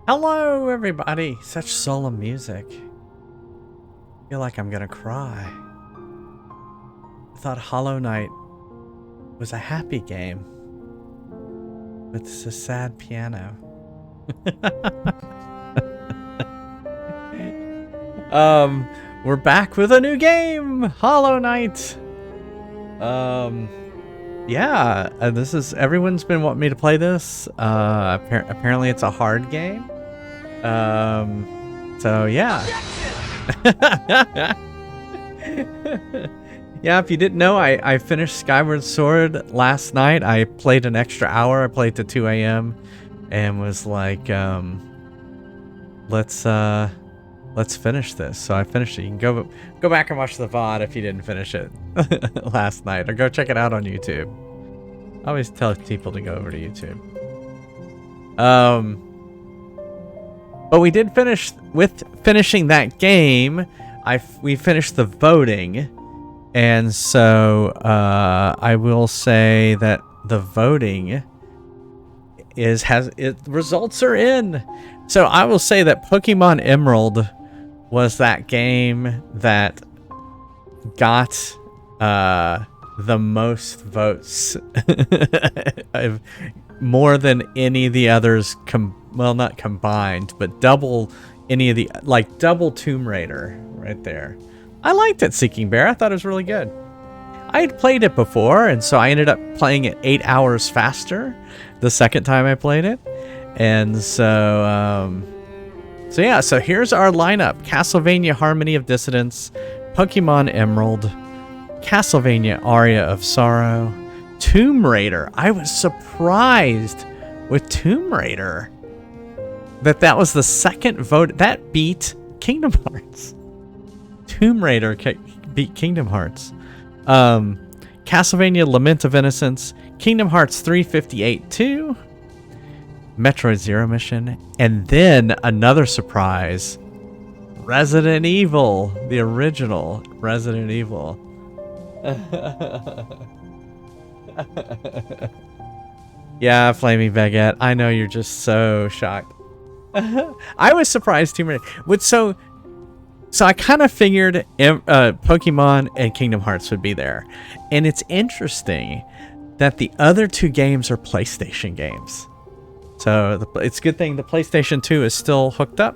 Hello, everybody. Such solemn music. I feel like I'm gonna cry. I thought Hollow Knight was a happy game, but it's a sad piano. We're back with a new game, Hollow Knight. Yeah, this is everyone's been wanting me to play this. Apparently, it's a hard game. So yeah. Yeah, if you didn't know, I finished Skyward Sword last night. I played an extra hour. I played to 2 a.m. and was like, let's finish this. So I finished it. You can go back and watch the VOD if you didn't finish it last night, or go check it out on YouTube. I always tell people to go over to YouTube. But we did finish with finishing that game. We finished the voting, and so I will say that the voting results are in. So I will say that Pokemon Emerald was that game that got the most votes, more than any of the others. Well, not combined, but double any of the, like double Tomb Raider right there. I liked it, Seeking Bear. I thought it was really good. I had played it before, and so I ended up playing it 8 hours faster the second time I played it. And so yeah, so here's our lineup. Castlevania Harmony of Dissonance, Pokemon Emerald, Castlevania Aria of Sorrow, Tomb Raider. I was surprised with Tomb Raider that was the second vote. That beat Kingdom Hearts. Tomb Raider beat Kingdom Hearts. Castlevania Lament of Innocence, Kingdom Hearts 358-2, Metroid Zero Mission, and then another surprise, Resident Evil, the original Resident Evil. Yeah, Flaming Baguette, I know you're just so shocked. I was surprised Tomb Raider. So I kind of figured Pokemon and Kingdom Hearts would be there. And it's interesting that the other two games are PlayStation games. So it's a good thing the PlayStation 2 is still hooked up.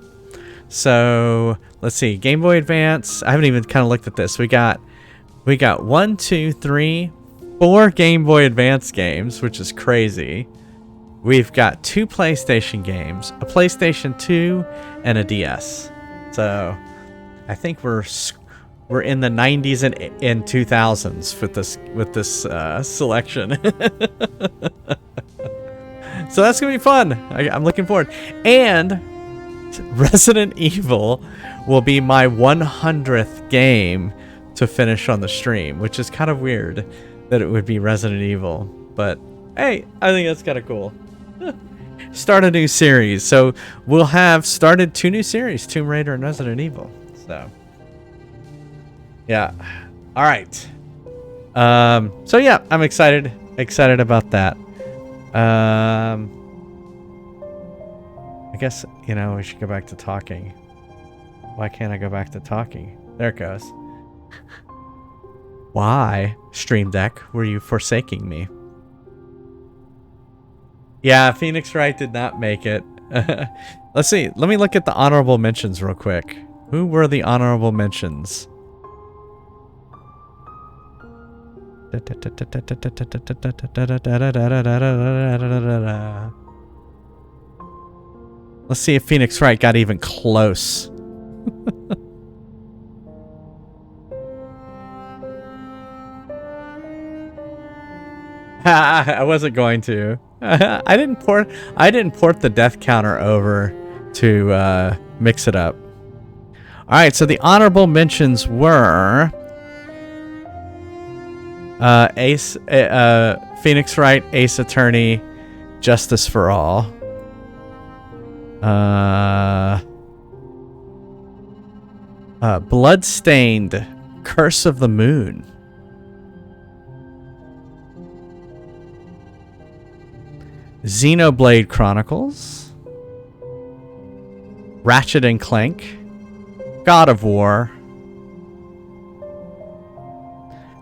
So let's see, Game Boy Advance. I haven't even kind of looked at this. We got 1, 2, 3, 4 Game Boy Advance games, which is crazy. We've got 2 PlayStation games, a PlayStation 2, and a DS. So I think we're in the 90s and 2000s with this selection. So that's gonna be fun. I'm looking forward. And Resident Evil will be my 100th game to finish on the stream, which is kind of weird that it would be Resident Evil. But hey, I think that's kind of cool. Start a new series. So we'll have started 2 new series, Tomb Raider and Resident Evil. So yeah. All right. So yeah, I'm excited about that. I guess, we should go back to talking. Why can't I go back to talking? There it goes. Why, Stream Deck, were you forsaking me? Yeah, Phoenix Wright did not make it. Let's see. Let me look at the honorable mentions real quick. Who were the honorable mentions? Let's see if Phoenix Wright got even close. I wasn't going to. I didn't port the death counter over to mix it up. All right, so the honorable mentions were Ace, Phoenix Wright, Ace Attorney, Justice for All. Bloodstained, Curse of the Moon. Xenoblade Chronicles. Ratchet and Clank, God of War,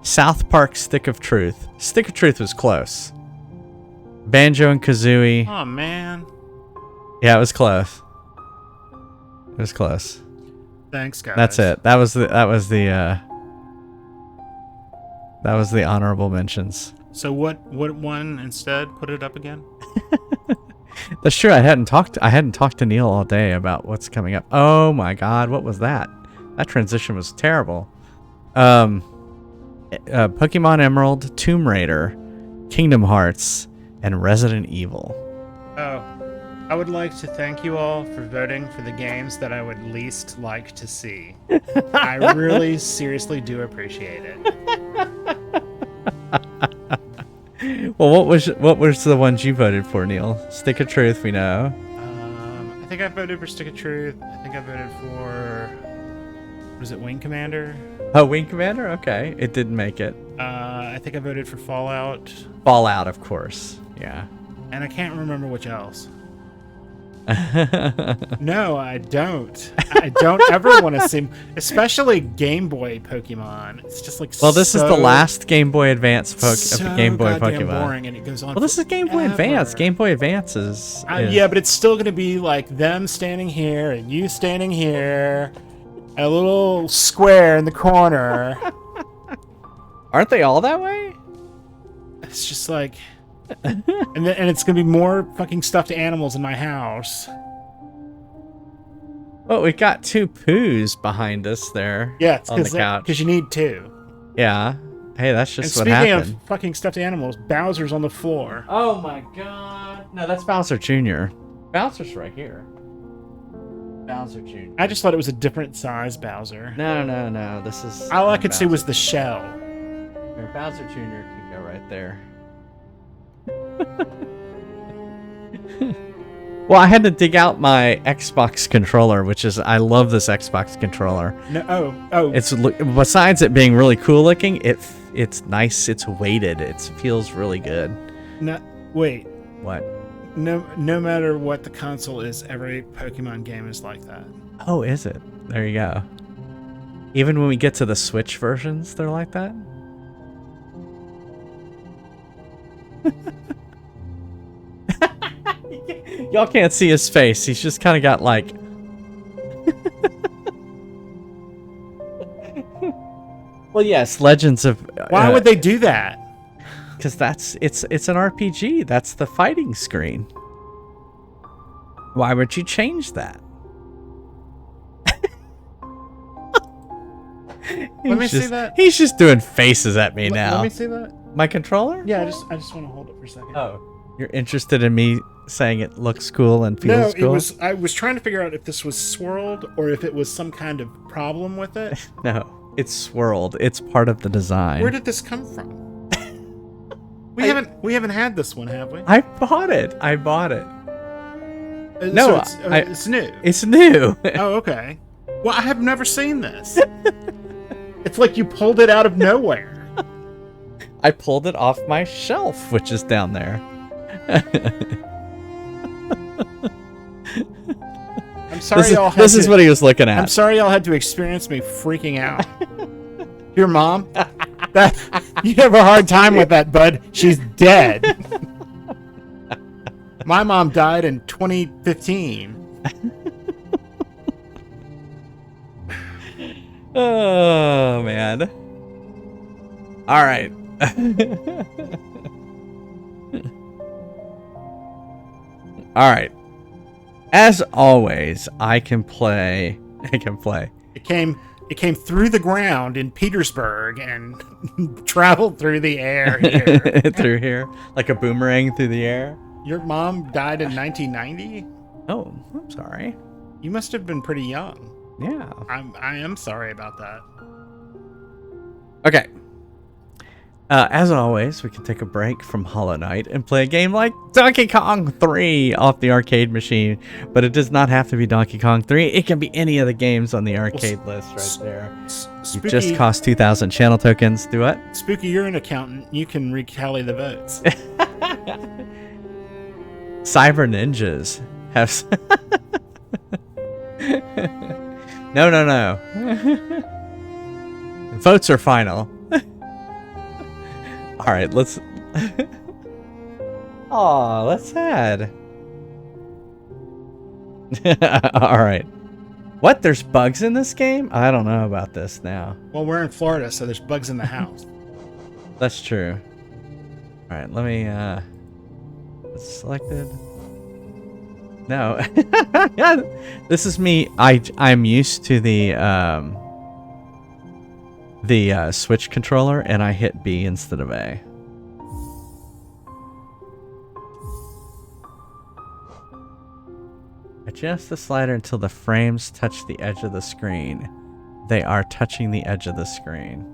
South Park Stick of Truth. Stick of Truth was close. Banjo and Kazooie. Oh man. Yeah, it was close. It was close. Thanks, guys. That's it. That was the honorable mentions. So what one instead? Put it up again. That's true. I hadn't talked to Neil all day about what's coming up. Oh my God, what was that? That transition was terrible. Pokemon Emerald, Tomb Raider, Kingdom Hearts, and Resident Evil. Oh, I would like to thank you all for voting for the games that I would least like to see. I really, seriously do appreciate it. Well, what was the ones you voted for, Neil? Stick of Truth, we know. I think I voted for Stick of Truth. I think I voted for, was it Wing Commander? Oh, Wing Commander? Okay. It didn't make it. I think I voted for Fallout. Fallout, of course. Yeah. And I can't remember which else. No, I don't. I don't ever want to see, especially Game Boy Pokemon. It's just like well, this is the last Game Boy Advance Game Boy goddamn Pokemon. boring, and it goes on. Well, this is Game Boy Advance. Game Boy Advance is yeah, but it's still gonna be like them standing here and you standing here, a little square in the corner. Aren't they all that way? It's just like. and it's gonna be more fucking stuffed animals in my house. Well, we got two Poos behind us there. Yeah, it's on the couch. Because you need two. Yeah. Hey, that's just what happened. happened. Speaking of fucking stuffed animals, Bowser's on the floor. Oh my God! No, that's Bowser Jr. Bowser's right here. Bowser Jr. I just thought it was a different size Bowser. No. This is. All I could see was the shell. Here, Bowser Jr. can go right there. Well, I had to dig out my Xbox controller, which is I love this Xbox controller. No, oh. It's besides it being really cool looking, it's nice. It's weighted. It feels really good. No, wait. What? No matter what the console is, every Pokemon game is like that. Oh, is it? There you go. Even when we get to the Switch versions, they're like that. Y'all can't see his face. He's just kind of got like. Well, yes, Legends of. Why would they do that? Because it's an RPG. That's the fighting screen. Why would you change that? Let me see that. He's just doing faces at me now. Let me see that. My controller? Yeah, I just want to hold it for a second. Oh, you're interested in me saying it looks cool and feels cool? No, I was trying to figure out if this was swirled or if it was some kind of problem with it. No, it's swirled. It's part of the design. Where did this come from? We haven't had this one, have we? I bought it. No, so it's new. It's new. Oh, okay. Well, I have never seen this. It's like you pulled it out of nowhere. I pulled it off my shelf, which is down there. I'm sorry y'all had This is what he was looking at. I'm sorry y'all had to experience me freaking out. Your mom? You have a hard time with that, bud. She's dead. My mom died in 2015. Oh, man. All right. All right. As always, I can play. It came through the ground in Petersburg and traveled through the air here. Through here, like a boomerang through the air. Your mom died in 1990? Oh, I'm sorry. You must have been pretty young. Yeah. I am sorry about that. Okay. As always, we can take a break from Hollow Knight and play a game like Donkey Kong 3 off the arcade machine. But it does not have to be Donkey Kong 3. It can be any of the games on the arcade list right there. Spooky, it just cost 2,000 channel tokens. Do what? Spooky, you're an accountant. You can retally the votes. Cyber Ninjas have... No, no, no. Votes are final. All right, let's. Aw, that's sad. All right. What? There's bugs in this game? I don't know about this now. Well, we're in Florida, so there's bugs in the house. That's true. All right, let me. It's selected. No. This is me. I'm used to the Switch controller, and I hit B instead of A. Adjust the slider until the frames touch the edge of the screen. They are touching the edge of the screen.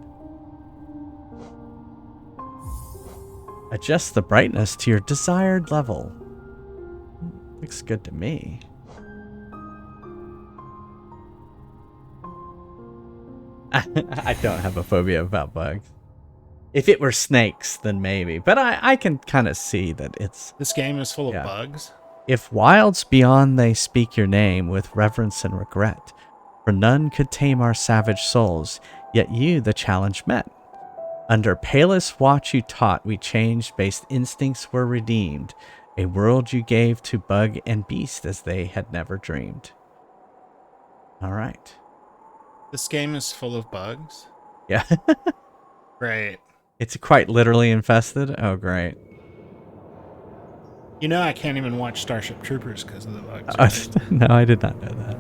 Adjust the brightness to your desired level. Looks good to me. I don't have a phobia about bugs. If it were snakes, then maybe. But I can kind of see that it's... This game is full of bugs. If wilds beyond they speak your name with reverence and regret, for none could tame our savage souls, yet you the challenge met. Under palest watch you taught, we changed, based instincts were redeemed. A world you gave to bug and beast as they had never dreamed. All right. This game is full of bugs? Yeah. Great. It's quite literally infested? Oh, great. You know I can't even watch Starship Troopers because of the bugs. Right? No, I did not know that.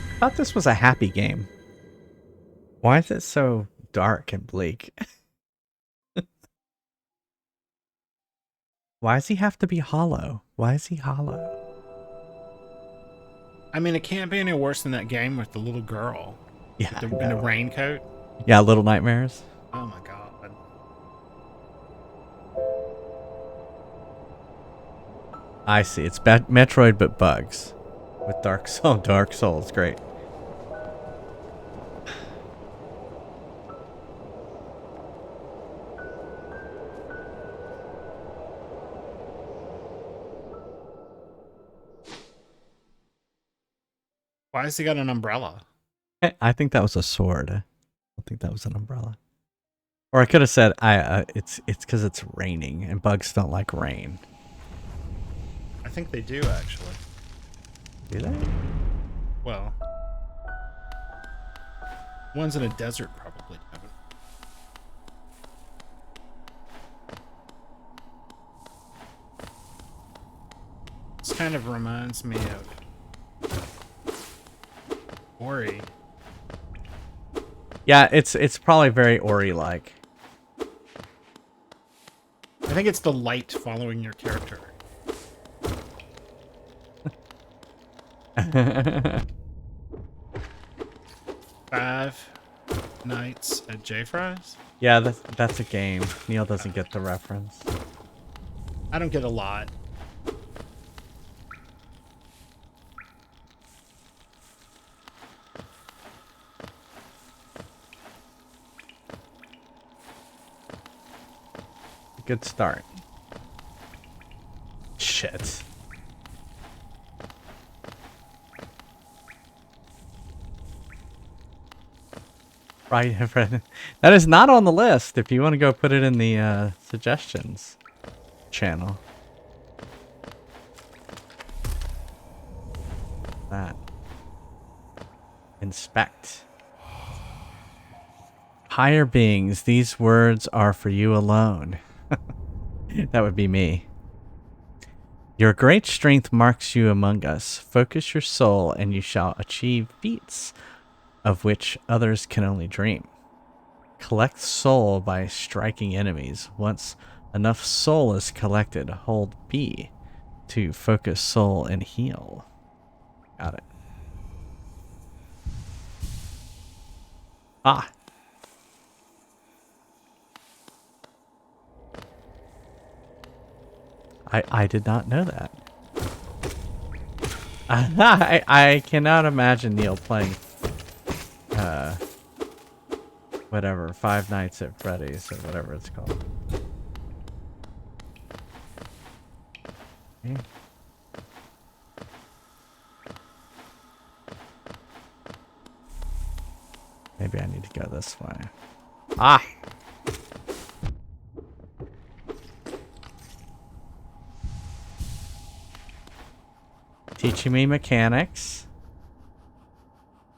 I thought this was a happy game. Why is it so dark and bleak? Why does he have to be hollow? Why is he hollow? I mean, it can't be any worse than that game with the little girl. Yeah. In the raincoat. Yeah, Little Nightmares. Oh my god. I see. It's Metroid but bugs. With Dark Souls. Great. Why has he got an umbrella? I think that was a sword. I don't think that was an umbrella. Or I could have said it's because it's raining and bugs don't like rain. I think they do, actually. Do they? Well, ones in a desert probably haven't. This kind of reminds me of Ori. Yeah, it's probably very Ori-like. I think it's the light following your character. Five Nights at J-Fry's? Yeah, that's a game. Neil doesn't get the reference. I don't get a lot. Good start. Shit. Right, that is not on the list. If you want to go put it in the suggestions channel. That. Inspect. Higher beings, these words are for you alone. That would be me. Your great strength marks you among us. Focus your soul and you shall achieve feats of which others can only dream. Collect soul by striking enemies. Once enough soul is collected, hold B to focus soul and heal. Got it. Ah. I did not know that. I cannot imagine Neil playing whatever, Five Nights at Freddy's or whatever it's called. Okay. Maybe I need to go this way. Ah! Teaching me mechanics.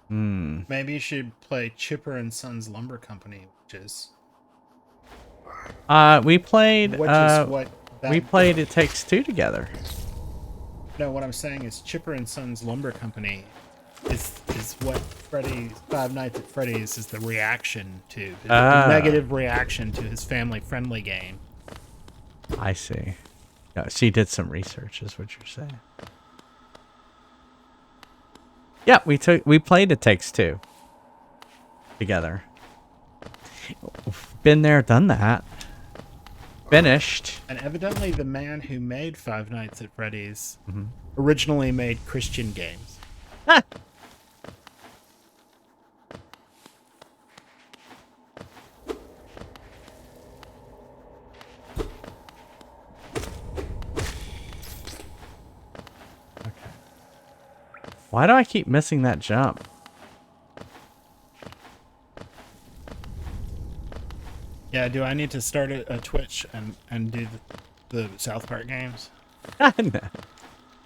Maybe you should play Chipper and Sons Lumber Company, which is We played what we played It Takes Two together. No, what I'm saying is Chipper and Sons Lumber Company is what Five Nights at Freddy's is the reaction to the negative reaction to his family-friendly game. I see. No, she did some research, is what you're saying. Yeah, we played It Takes Two together. Been there, done that. Finished. And evidently, the man who made Five Nights at Freddy's originally made Christian games. Why do I keep missing that jump? Yeah, do I need to start a Twitch and do the South Park games? No.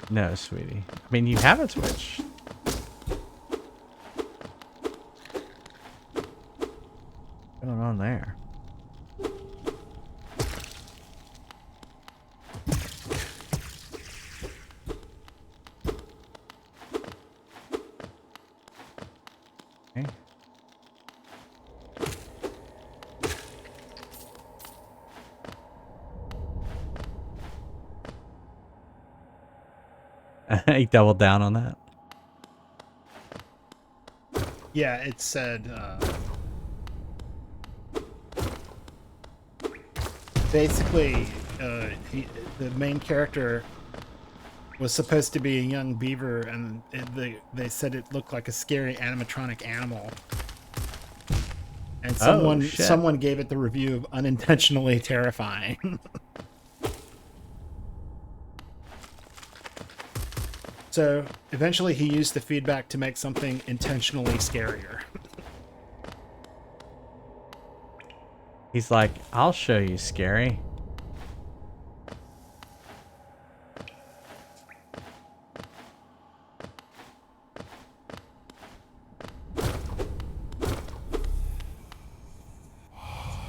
No, sweetie. I mean, you have a Twitch. What's going on there? Okay. He doubled down on that. Yeah, it said basically the main character was supposed to be a young beaver, and they said it looked like a scary animatronic animal. And someone gave it the review of unintentionally terrifying. So eventually he used the feedback to make something intentionally scarier. He's like, I'll show you, scary.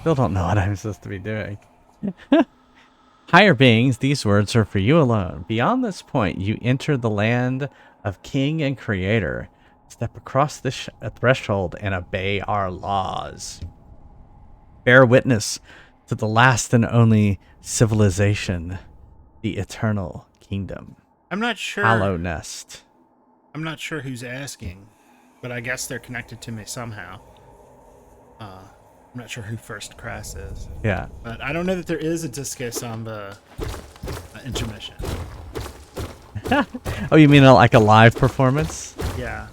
Still don't know what I'm supposed to be doing. Higher beings, these words are for you alone. Beyond this point, you enter the land of King and Creator. Step across this threshold and obey our laws. Bear witness to the last and only civilization, the eternal kingdom. I'm not sure. Hallow Nest. I'm not sure who's asking, but I guess they're connected to me somehow. I'm not sure who First Crass is. Yeah. But I don't know that there is a Disco Samba intermission. Oh, you mean like a live performance? Yeah.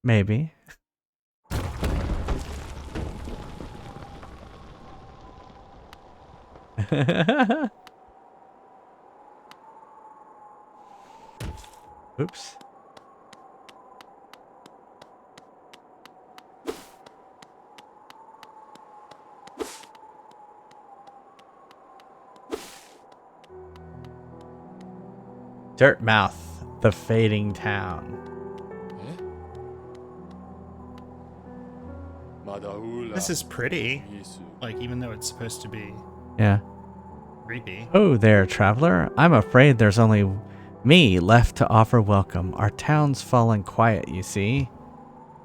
Maybe. Oops. Dirtmouth, the fading town. This is pretty. Like, even though it's supposed to be Yeah. creepy. Oh there, traveler. I'm afraid there's only me left to offer welcome. Our town's fallen quiet, you see.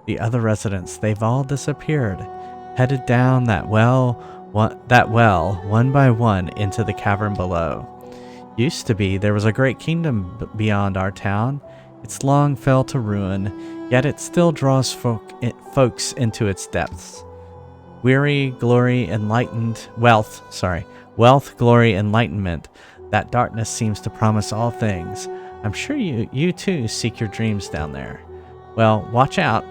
The other residents, they've all disappeared, headed down that well, one by one, into the cavern below. Used to be, there was a great kingdom beyond our town. It's long fell to ruin, yet it still draws folks into its depths. Wealth, glory, enlightenment, That darkness seems to promise all things. I'm sure you too seek your dreams down there. Well, watch out.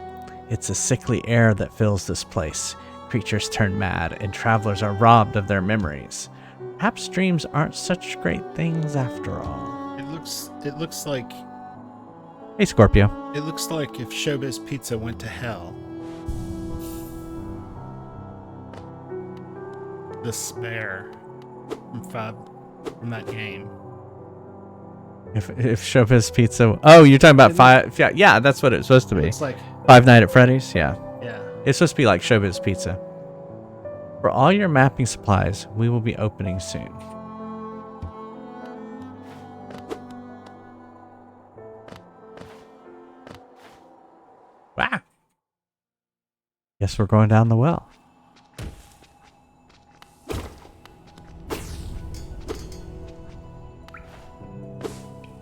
It's a sickly air that fills this place. Creatures turn mad, and travelers are robbed of their memories. Perhaps dreams aren't such great things after all. It looks like Hey, Scorpio. it looks like if Showbiz Pizza went to hell. Despair from that game. If Showbiz Pizza... Oh, you're talking about five... Yeah, that's what it's supposed to be. It's like, Five Nights at Freddy's? Yeah. yeah. It's supposed to be like Showbiz Pizza. For all your mapping supplies, we will be opening soon. Wow. Guess we're going down the well.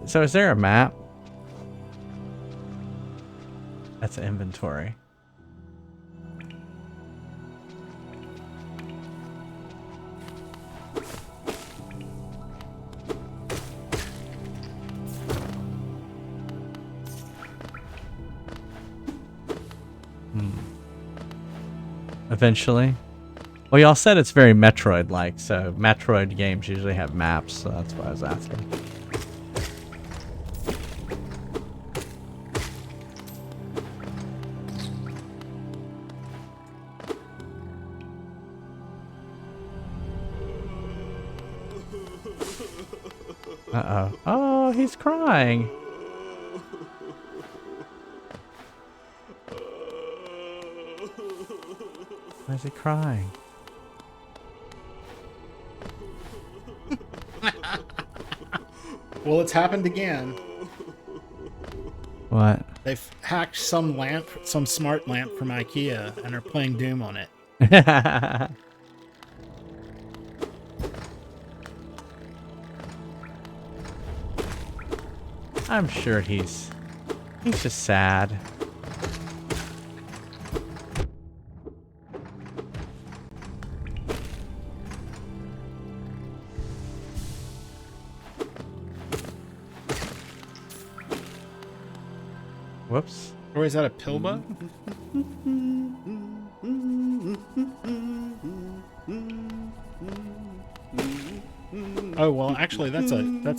So is there a map? That's inventory. Eventually. Well, y'all said it's very Metroid-like, so Metroid games usually have maps, so that's why I was asking. Uh-oh. Oh, he's crying. Why is he crying? Well, it's happened again. What? They've hacked some smart lamp from IKEA, and are playing Doom on it. I'm sure he's just sad. Whoops. Or is that a pill bug? Oh well, actually, that's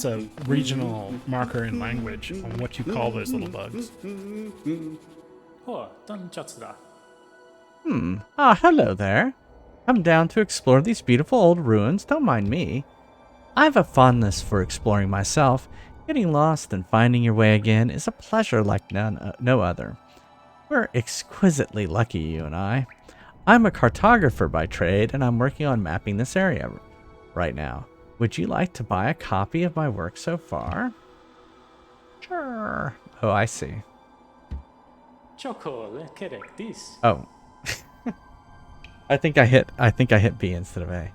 a regional marker in language on what you call those little bugs. Ah, hello there. I'm down to explore these beautiful old ruins. Don't mind me. I have a fondness for exploring myself. Getting lost and finding your way again is a pleasure like no other. We're exquisitely lucky, you and I. I'm a cartographer by trade, and I'm working on mapping this area right now. Would you like to buy a copy of my work so far? Sure. Oh, I see. Oh. I think I hit B instead of A.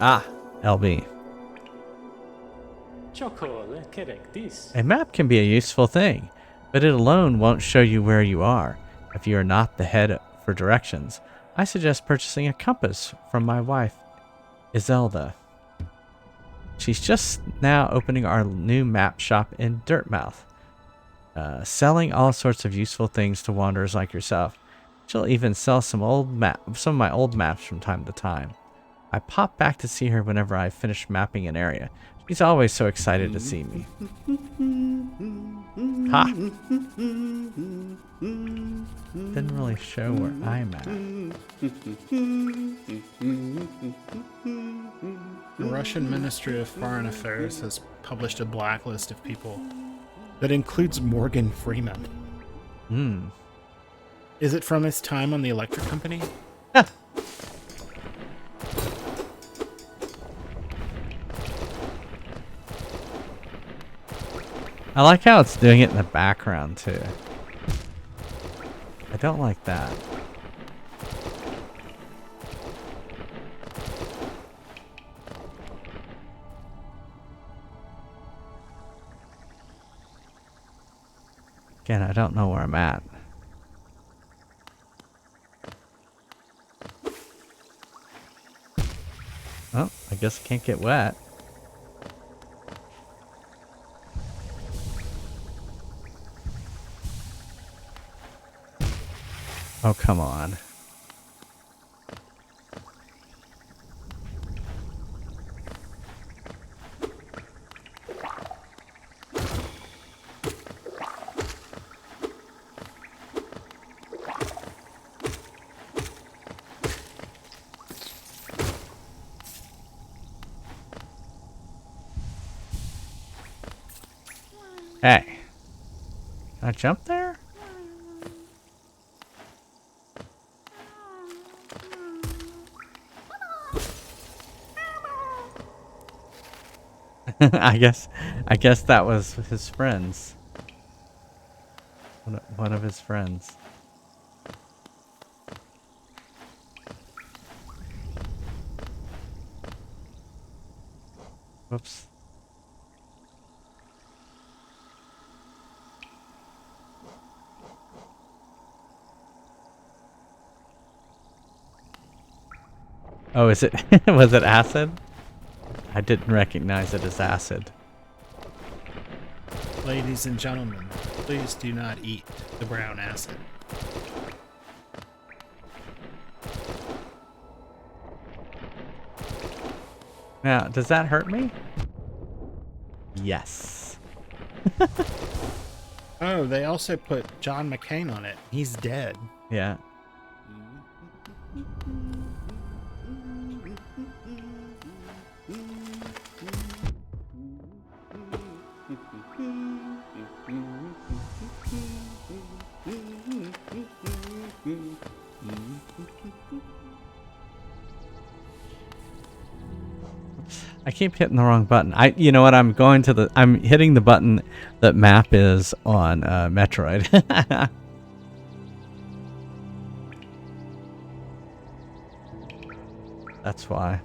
Ah, LB. A map can be a useful thing, but it alone won't show you where you are. If you are not the head for directions, I suggest purchasing a compass from my wife, Iselda. She's just now opening our new map shop in Dirtmouth, selling all sorts of useful things to wanderers like yourself. She'll even sell some of my old maps from time to time. I pop back to see her whenever I finish mapping an area. She's always so excited to see me. Ha! Didn't really show where I'm at. The Russian Ministry of Foreign Affairs has published a blacklist of people that includes Morgan Freeman. Hmm. Is it from his time on the electric company? I like how it's doing it in the background too. I don't like that. Again, I don't know where I'm at. Oh, I guess I can't get wet. Oh, come on. Hey. Can I jump there? I guess that was his friends. One of his friends. Whoops. Oh, is it was it acid? I didn't recognize it as acid. Ladies and gentlemen, please do not eat the brown acid. Now, does that hurt me? Yes. Oh, they also put John McCain on it. He's dead. Yeah. I keep hitting the wrong button. You know what? I'm hitting the button that map is on Metroid. That's why.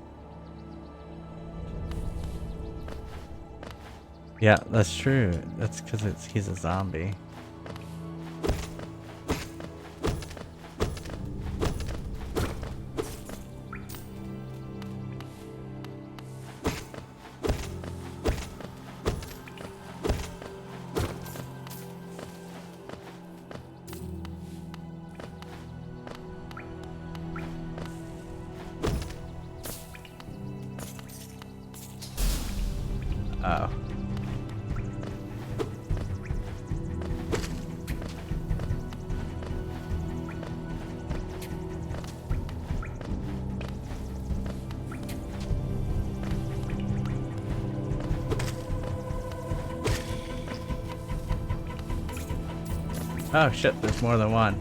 Yeah, that's true. That's because he's a zombie. Oh. Oh shit, there's more than one.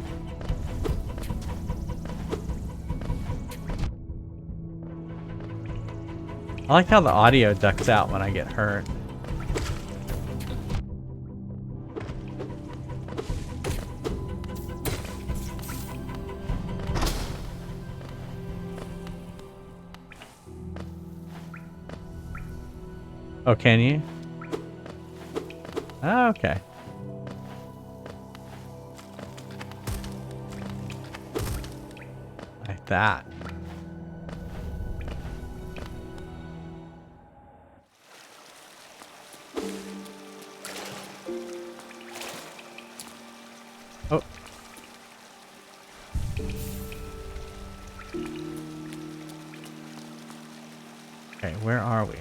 I like how the audio ducks out when I get hurt. Oh, can you? Oh, okay. Like that. Oh. Okay, where are we?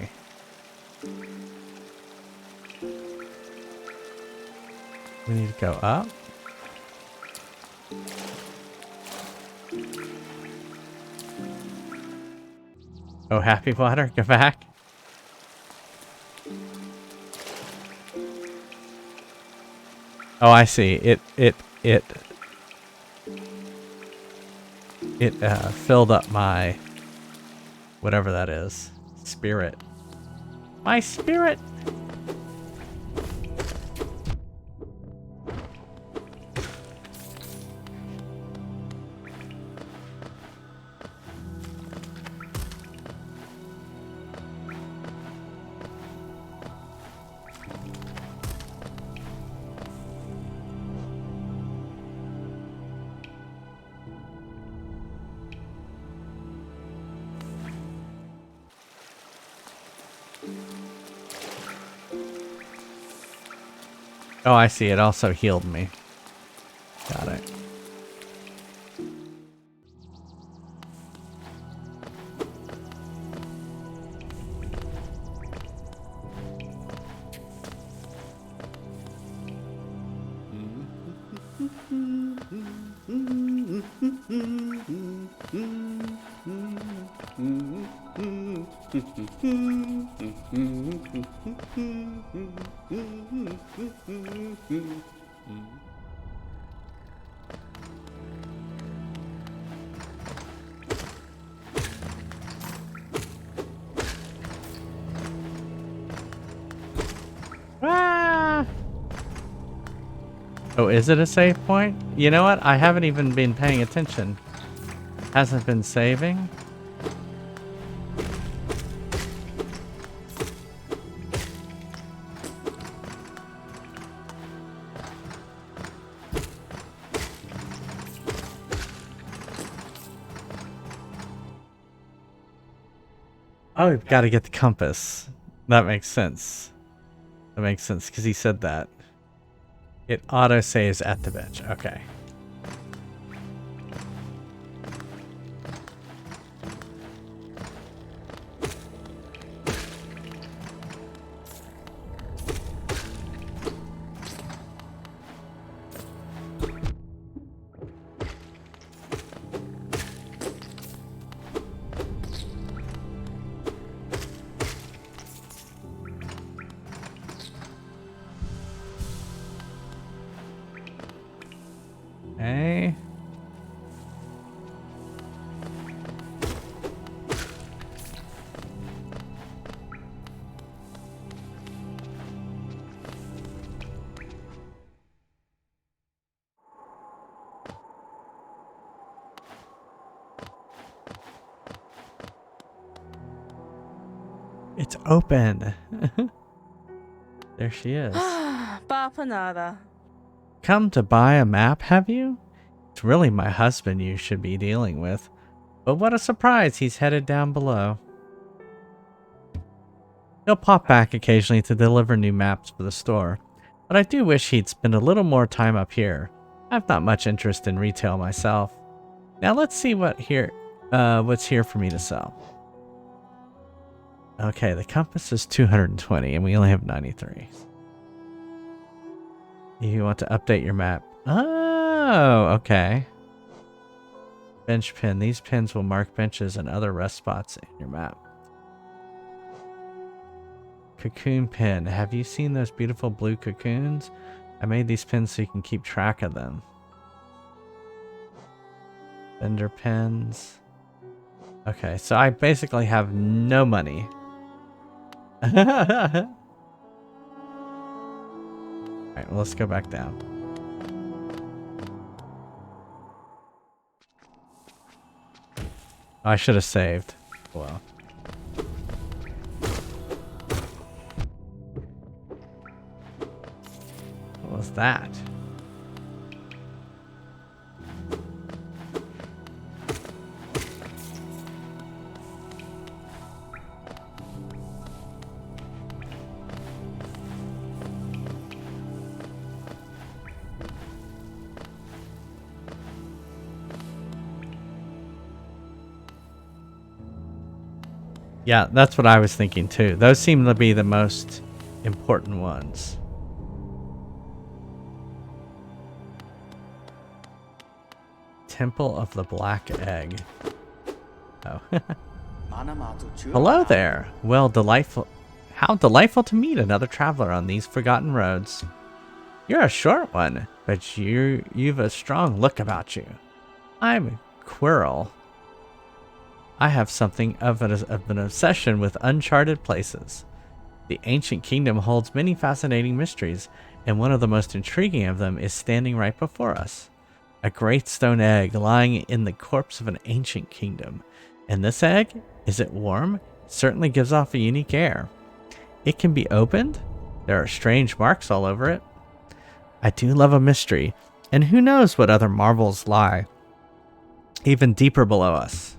We need to go up. Oh, happy water, go back. Oh, I see. It filled up my whatever that is. Spirit. My spirit. Oh, I see. It also healed me. Got it. Ah! Oh, is it a save point? You know what? I haven't even been paying attention. Hasn't been saving. Oh, we've got to get the compass. That makes sense. That makes sense because he said that. It auto saves at the bench. Okay. Okay. It's open. There she is. Bapanada. Come to buy a map, have you? It's really my husband you should be dealing with. But what a surprise, he's headed down below. He'll pop back occasionally to deliver new maps for the store, but I do wish he'd spend a little more time up here. I've not much interest in retail myself. Now let's see what's here for me to sell. Okay, the compass is 220 and we only have 93. You want to update your map. Oh, okay. Bench pin. These pins will mark benches and other rest spots in your map. Cocoon pin. Have you seen those beautiful blue cocoons? I made these pins so you can keep track of them. Vendor pins. Okay, so I basically have no money. Alright, well, let's go back down. I should have saved. Well. What was that? Yeah, that's what I was thinking too. Those seem to be the most important ones. Temple of the Black Egg. Oh. Hello there. Well, delightful. How delightful to meet another traveler on these forgotten roads. You're a short one, but you've a strong look about you. I'm Quirrell. I have something of an obsession with uncharted places. The ancient kingdom holds many fascinating mysteries, and one of the most intriguing of them is standing right before us. A great stone egg lying in the corpse of an ancient kingdom. And this egg, is it warm? It certainly gives off a unique air. It can be opened. There are strange marks all over it. I do love a mystery, and who knows what other marvels lie even deeper below us.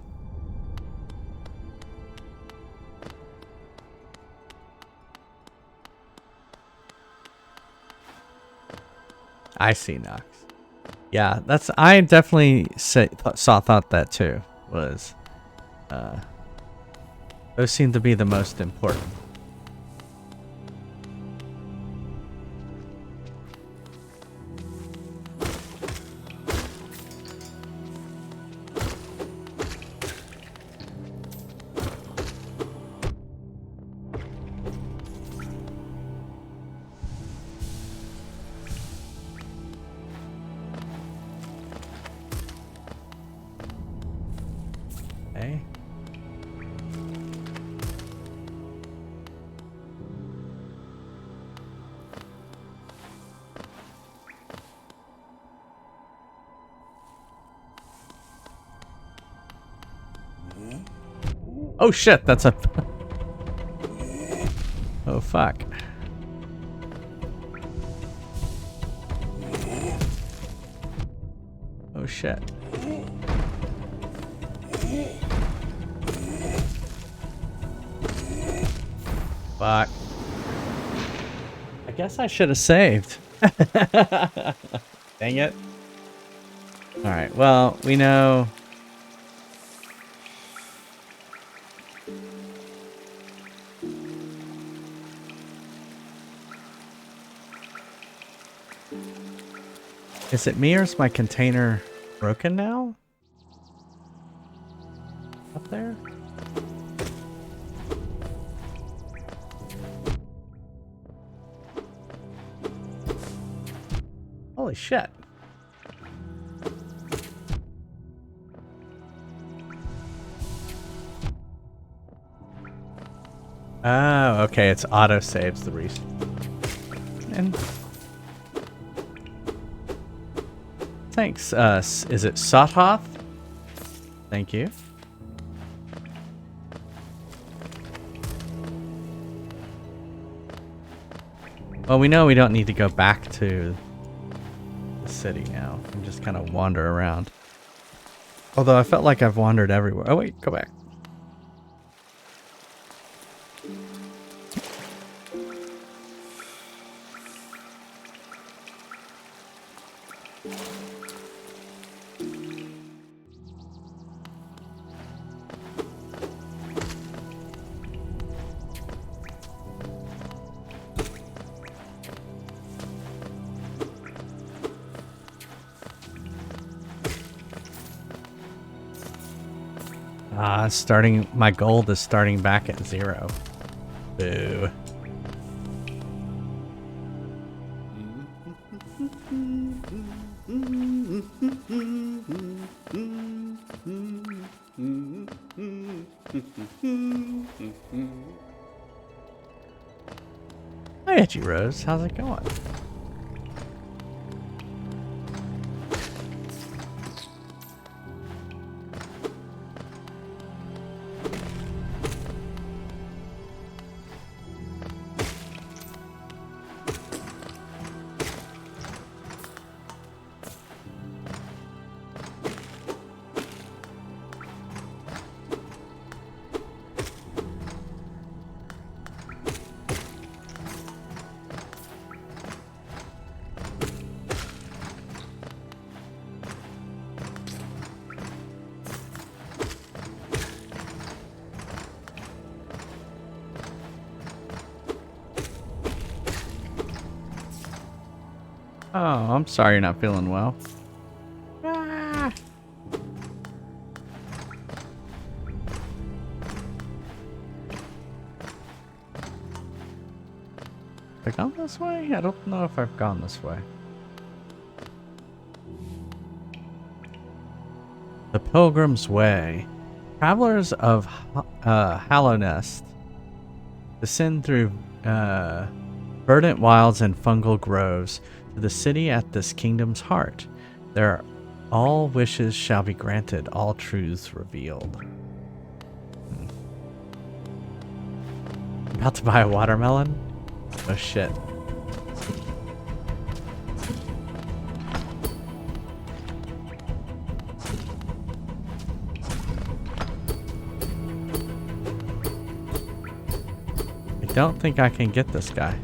I see Nox. Yeah, that's I definitely thought that too. Was those seem to be the most important. Okay. Oh shit, that's a... Oh fuck. Oh shit. Fuck. I guess I should have saved. Dang it. Alright, well, we know... Is it me or is my container broken now? Up there? Holy shit. Oh, okay, it's auto saves the reset. And thanks. Is it Sothoth? Thank you. Well, we know we don't need to go back to the city now. We can just kind of wander around. Although I felt like I've wandered everywhere. Oh wait, go back. My gold is starting back at 0. Boo. Hi, Edgy Rose. How's it going? Oh, I'm sorry you're not feeling well. Ah. Have I gone this way? I don't know if I've gone this way. The Pilgrim's Way. Travelers of Hallownest descend through verdant wilds and fungal groves to the city at this kingdom's heart. There, all wishes shall be granted, all truths revealed. About to buy a watermelon? Oh shit. I don't think I can get this guy.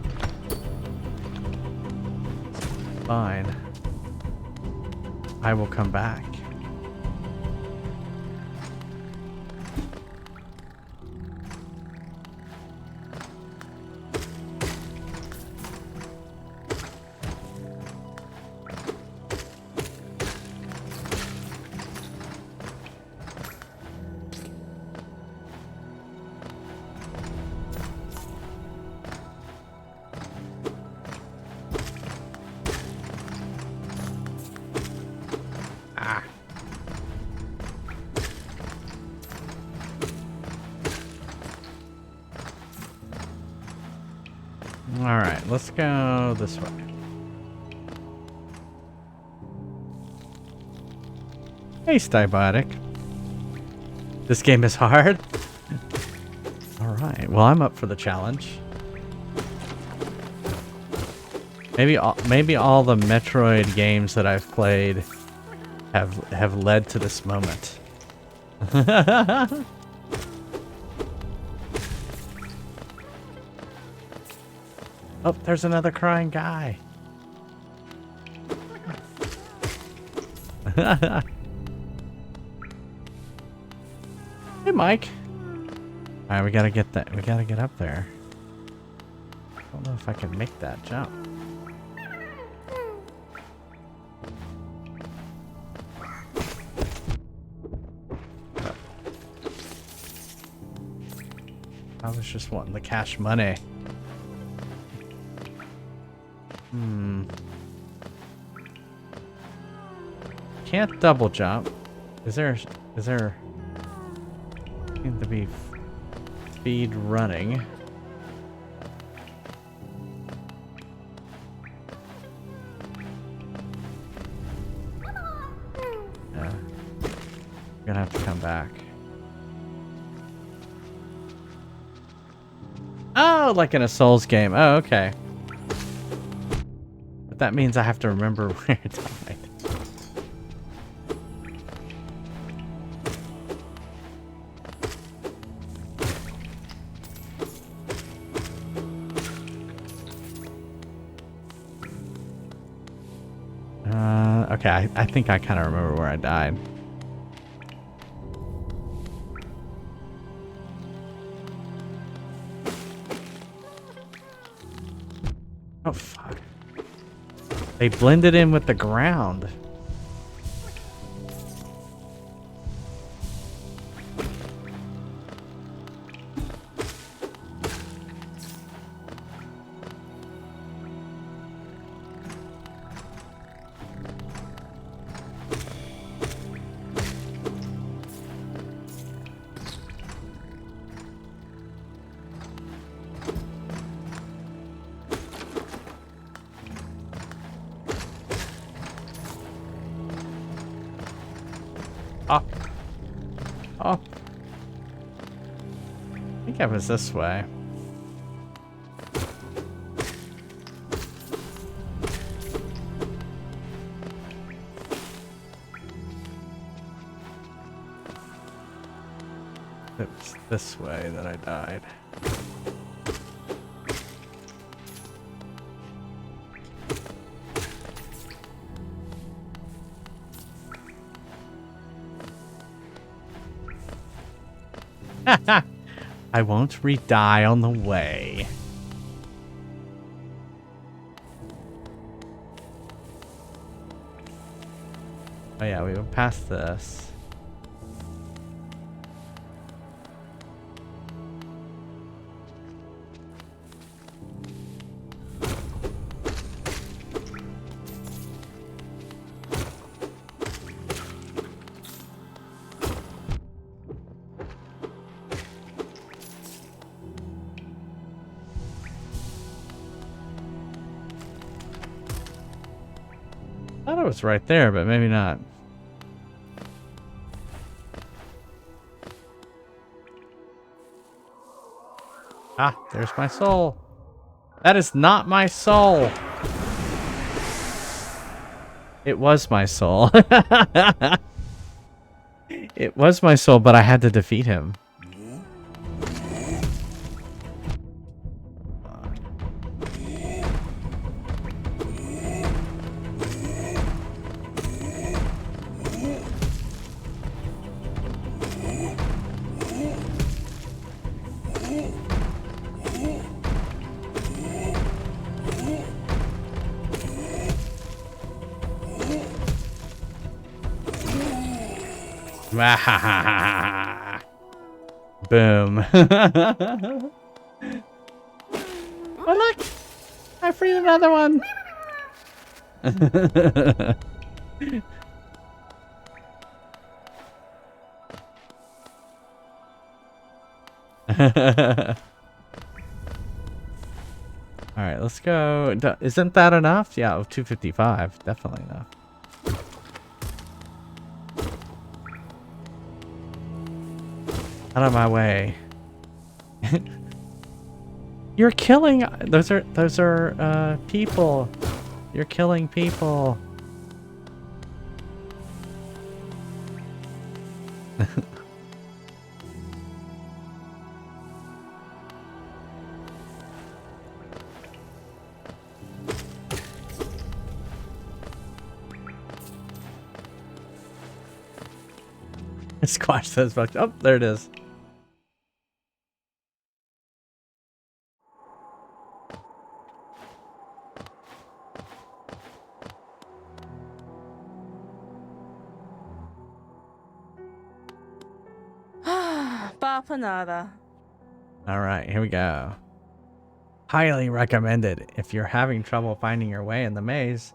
Fine. I will come back. Alright, let's go this way. Hey, Stybiotic. This game is hard? Alright, well, I'm up for the challenge. Maybe all the Metroid games that I've played have led to this moment. Oh, there's another crying guy. Hey, Mike. All right, we gotta get that. We gotta get up there. I don't know if I can make that jump. I was just wanting the cash money. Can't double jump. Is there seem to be speed running. Yeah. Gonna have to come back. Oh, like in a Souls game. Oh, okay. But that means I have to remember where I died. Okay, I think I kind of remember where I died. Oh, fuck. They blended in with the ground. Up. Up. I think I was this way. It was this way that I died. I won't re-die on the way. Oh yeah, we went past this. I thought it was right there, but maybe not. Ah, there's my soul. That is not my soul. It was my soul. It was my soul, but I had to defeat him. Boom. Oh, look! I freed another one! Alright, let's go. Isn't that enough? Yeah, 255. Definitely enough. Out of my way. You're killing. Those are people. You're killing people. Squash those bugs. Oh, there it is. Bapanada. All right, here we go. Highly recommended if you're having trouble finding your way in the maze.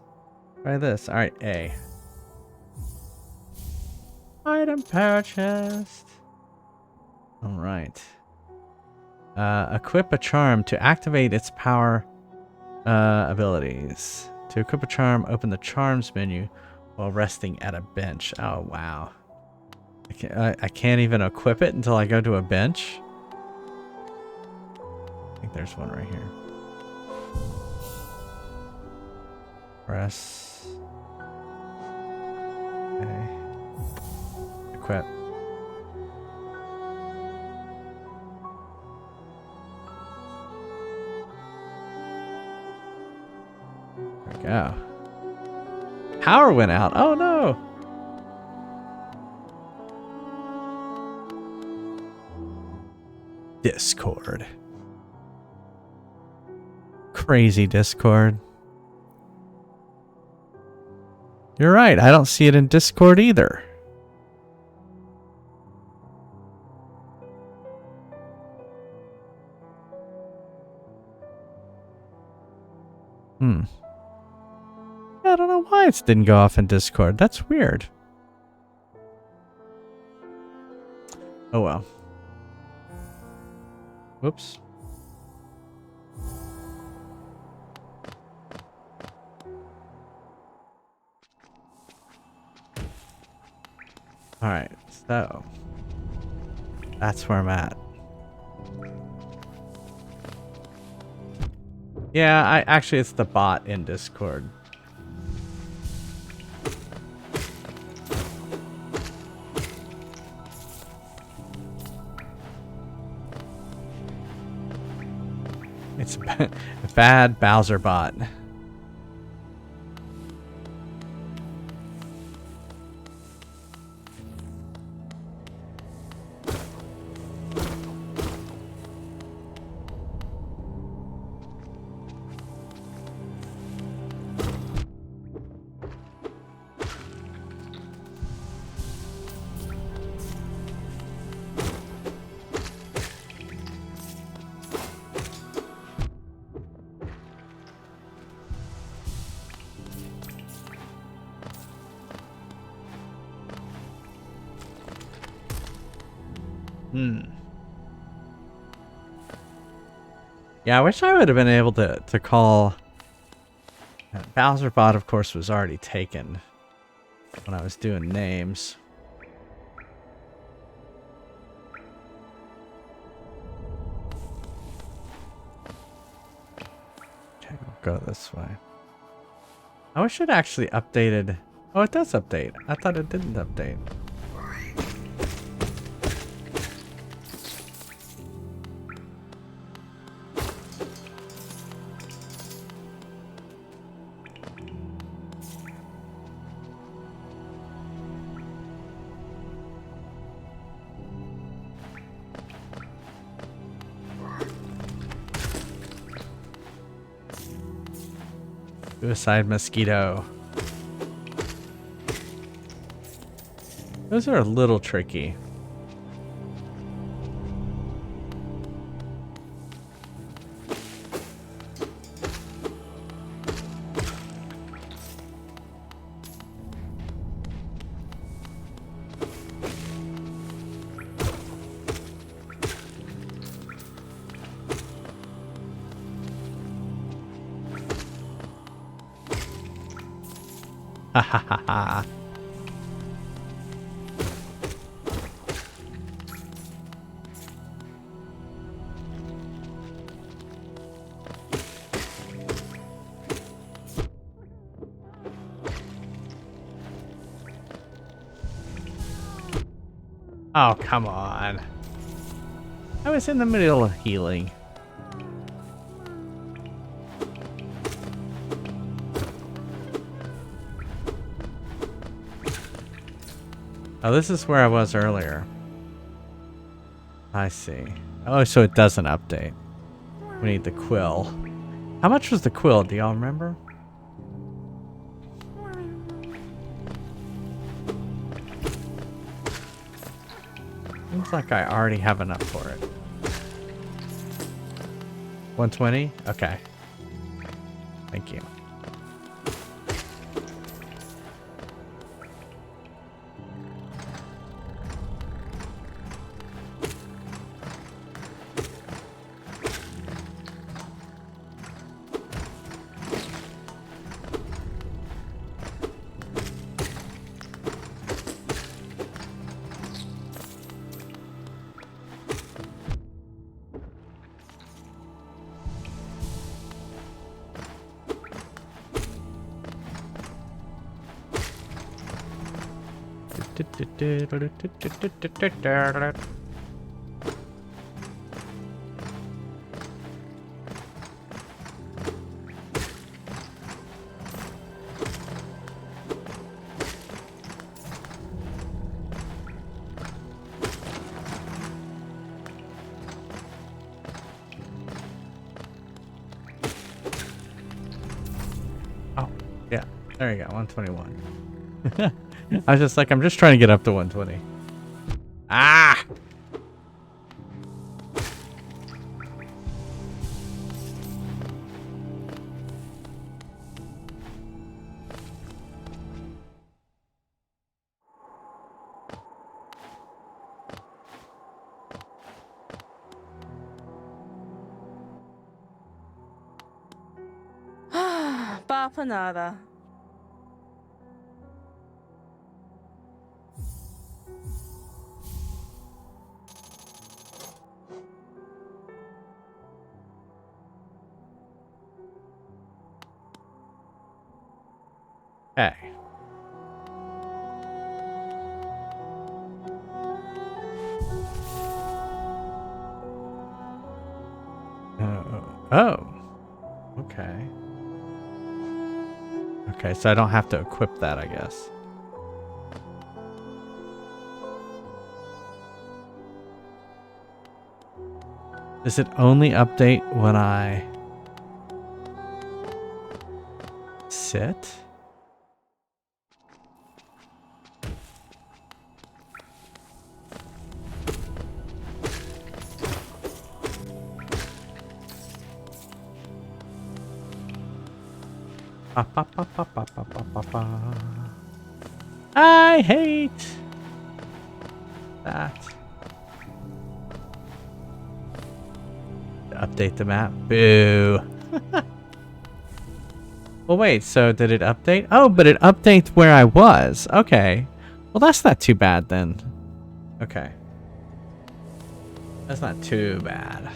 Try this. All right, A. Item purchased. All right. Equip a charm to activate its power abilities. To equip a charm, open the charms menu while resting at a bench. Oh, wow. I can't even equip it until I go to a bench. I think there's one right here. Press. Okay. Equip. There we go. Power went out. Oh no. Discord. Crazy Discord. You're right. I don't see it in Discord either. I don't know why it didn't go off in Discord. That's weird. Oh well. Whoops. Alright, so that's where I'm at. Yeah, actually it's the bot in Discord. It's a bad Bowser bot. Yeah, I wish I would have been able to call. Bowser bot, of course, was already taken when I was doing names. Okay, we'll go this way. I wish it actually updated. Oh, it does update. I thought it didn't update. Suicide mosquito. Those are a little tricky. Ha ha ha ha. Oh, come on. I was in the middle of healing. Oh, this is where I was earlier. I see. Oh, so it doesn't update. We need the quill. How much was the quill? Do y'all remember? Seems like I already have enough for it. 120? Okay. Thank you. Oh, yeah. There you go, 121. I was just like, I'm just trying to get up to 120. Ah! Papa nada. Okay. Oh. Okay. Okay, so I don't have to equip that, I guess. Does it only update when I sit? Ba, ba, ba, ba, ba, ba, ba, ba, ba. I hate that. Update the map. Boo. Well, wait, so did it update? Oh, but it updates where I was. Okay. Well, that's not too bad then. Okay. That's not too bad.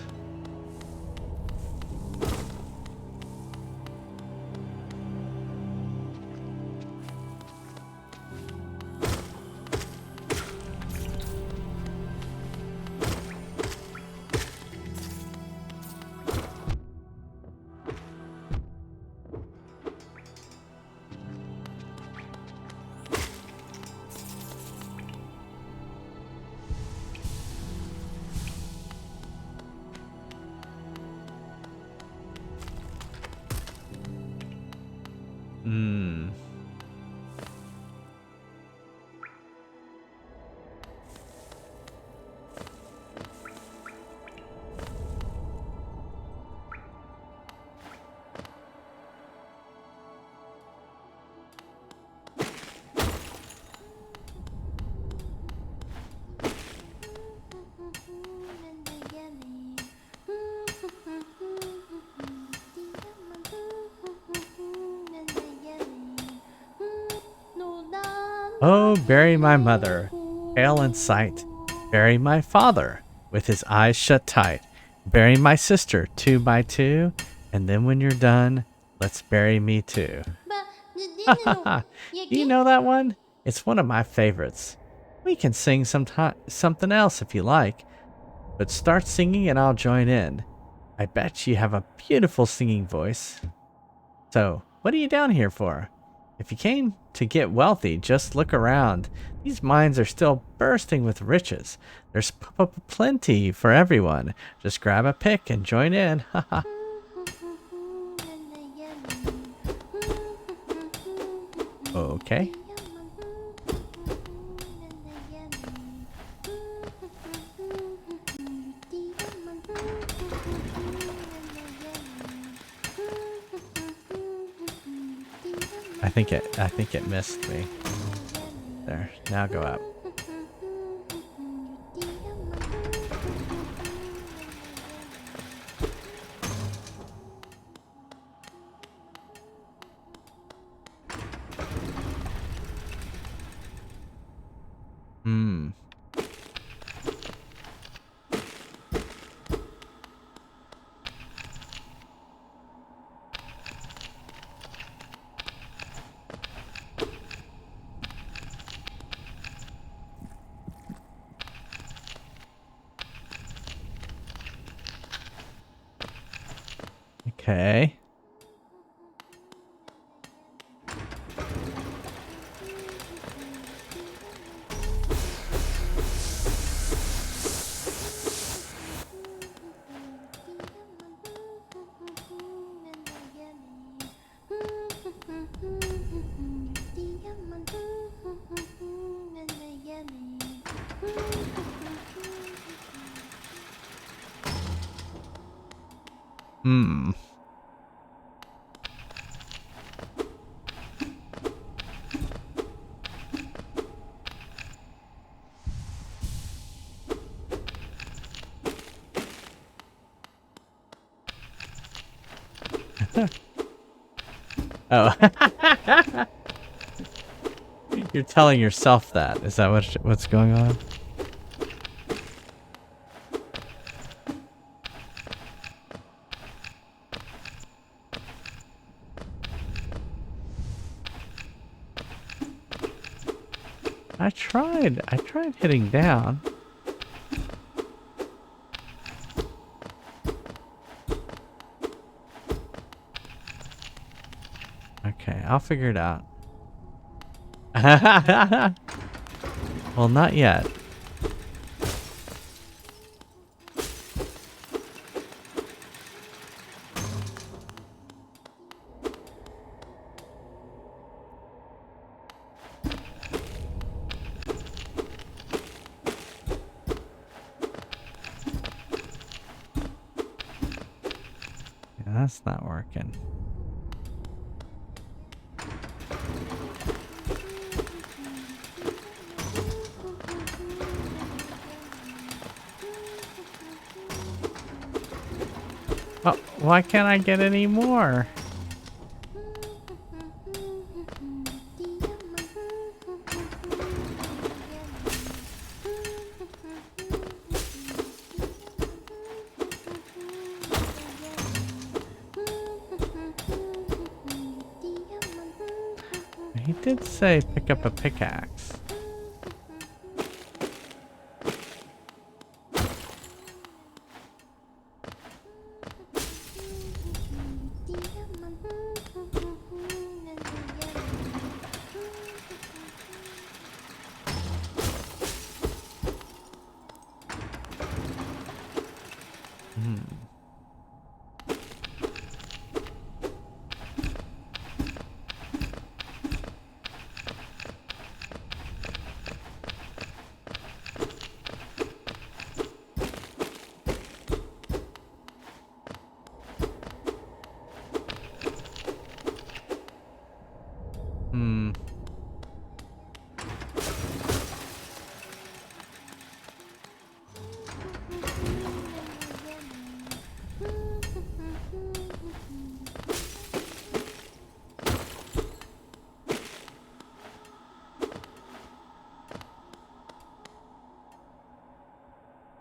Oh, bury my mother, pale in sight. Bury my father, with his eyes shut tight. Bury my sister, 2 by 2. And then when you're done, let's bury me too. Do you know that one? It's one of my favorites. We can sing something else if you like. But start singing and I'll join in. I bet you have a beautiful singing voice. So, what are you down here for? If you came to get wealthy, just look around. These mines are still bursting with riches. There's plenty for everyone. Just grab a pick and join in. Haha. Okay. I think it missed me. There. Now go up. Hmm. Okay. Hmm. Oh. You're telling yourself that. Is that what's going on? I tried hitting down. Okay, I'll figure it out. Well, not yet. Yeah, that's not working. Oh, why can't I get any more? He did say pick up a pickaxe.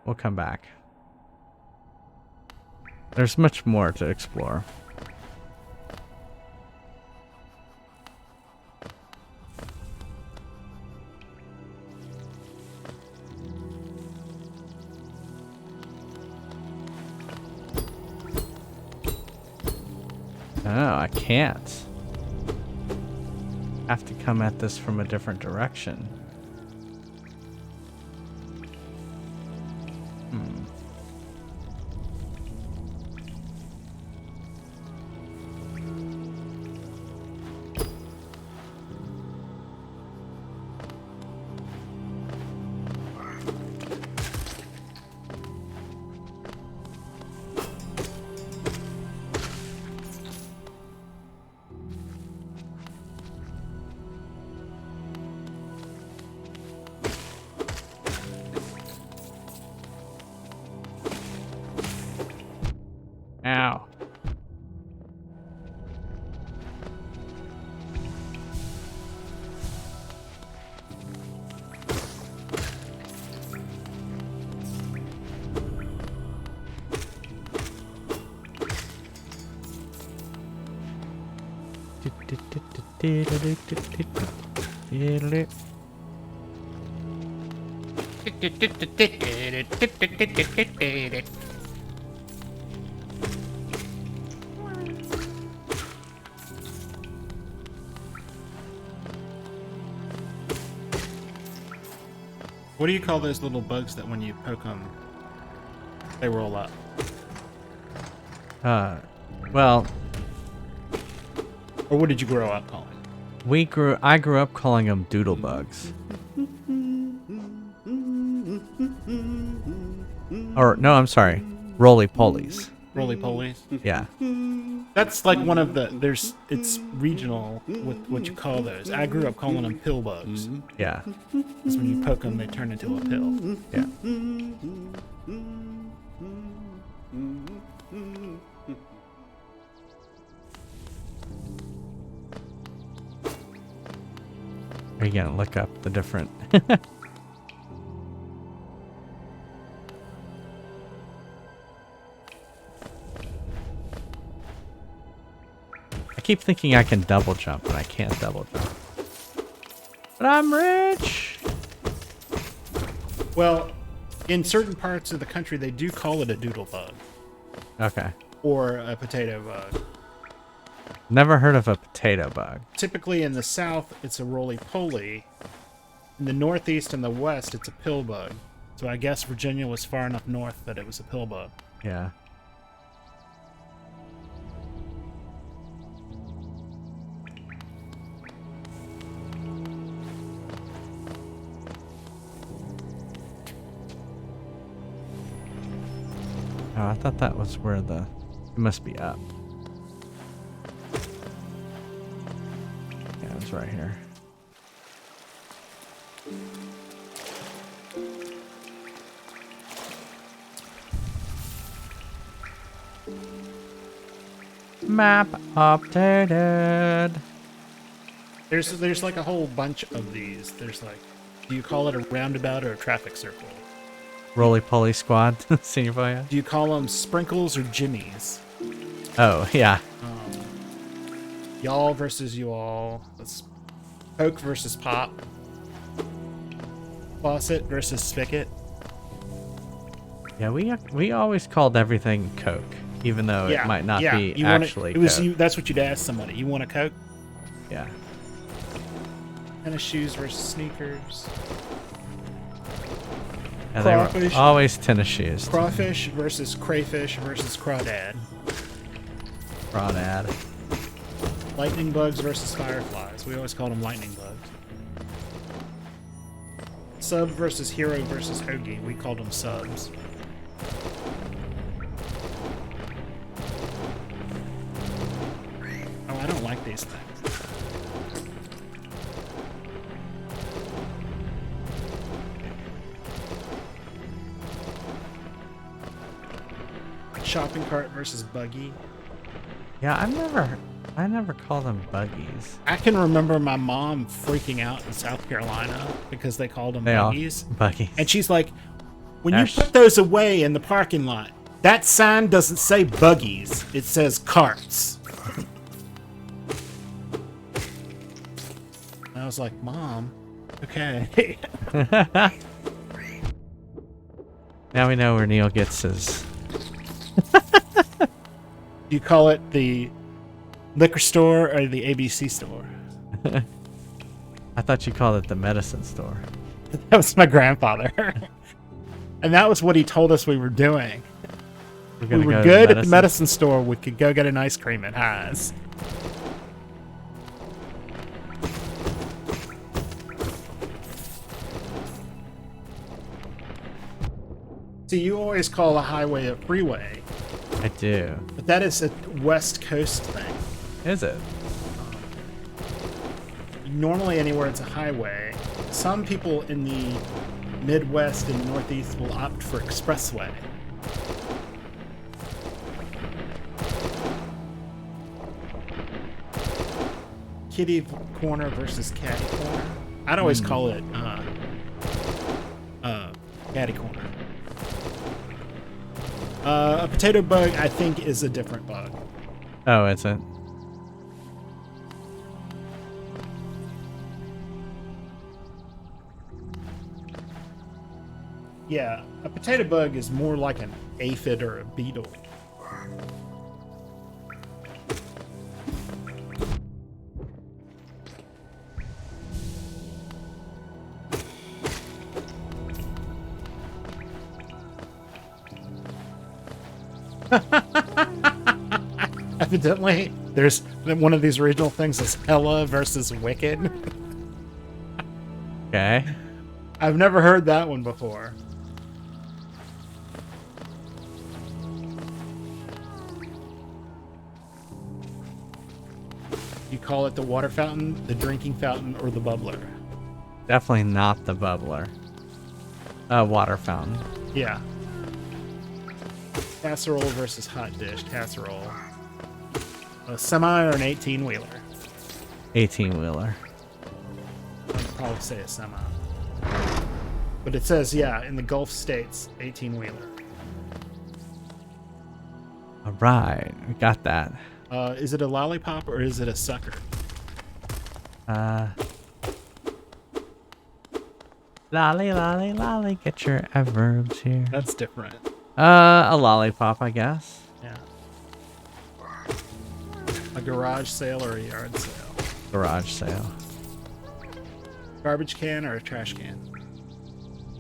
We'll come back. There's much more to explore. Oh, I can't. Have to come at this from a different direction. Ow. What do you call those little bugs that when you poke them, they roll up? Well, Or what did you grow up calling? I grew up calling them doodle bugs. Or no, I'm sorry, roly polies. Roly polies? Yeah. That's like one of the, it's regional with what you call those. I grew up calling them pill bugs. Yeah. Because when you poke them, they turn into a pill. Yeah. Are you gonna look up the different? I keep thinking I can double jump, and I can't double jump. But I'm rich. Well, in certain parts of the country, they do call it a doodle bug Okay. or a potato bug. Never heard of a potato bug. Typically in the south, it's a roly-poly. In the northeast and the west, it's a pill bug. So I guess Virginia was far enough north that it was a pill bug. Yeah. Oh, I thought that was where the... It must be up. Yeah, it's right here. Map updated. There's like a whole bunch of these. There's like, do you call it a roundabout or a traffic circle? Roly Poly Squad, Senior Voya. Do you call them sprinkles or jimmies? Oh, yeah. Y'all versus you all. That's Coke versus pop. Faucet versus spigot. Yeah, we always called everything Coke, even though it might not be You want actually it was Coke. that's what you'd ask somebody. You want a Coke? Yeah. Tennis shoes versus sneakers. Yeah, they were Crawfish. always tennis shoes. Crawfish versus crayfish versus crawdad. Crawdad. Lightning bugs versus fireflies. We always called them lightning bugs. Sub versus hero versus hoagie. We called them subs. Oh, I don't like these things. Shopping cart versus buggy. Yeah, I never call them buggies. I can remember my mom freaking out in South Carolina because they called them They all buggies. buggies. And she's like, When you put those away in the parking lot, that sign doesn't say buggies. It says carts. And I was like, Mom, okay. Now we know where Neil gets his. You call it the liquor store or the ABC store? I thought you called it the medicine store. That was my grandfather. And that was what he told us we were doing. We were good at the medicine store. We could go get an ice cream at Highs. See, you always call a highway a freeway. I do. But that is a West Coast thing. Is it? Normally anywhere it's a highway. Some people in the Midwest and Northeast will opt for expressway. Kitty corner versus catty corner. I'd always call it catty corner. A potato bug, I think, is a different bug. Oh, is it? Yeah, a potato bug is more like an aphid or a beetle. Evidently, there's one of these regional things is Hella versus Wicked. Okay. I've never heard that one before. You call it the water fountain, the drinking fountain, or the bubbler? Definitely not the bubbler. Water fountain. Yeah. Casserole versus hot dish. Casserole. A semi or an 18-wheeler? 18-wheeler. I'd probably say a semi. But it says, yeah, in the Gulf states, 18-wheeler. All right, we got that. Is it a lollipop or is it a sucker? Lolly, lolly, lolly, get your adverbs here. That's different. A lollipop, I guess. Yeah. A garage sale or a yard sale? Garage sale. Garbage can or a trash can?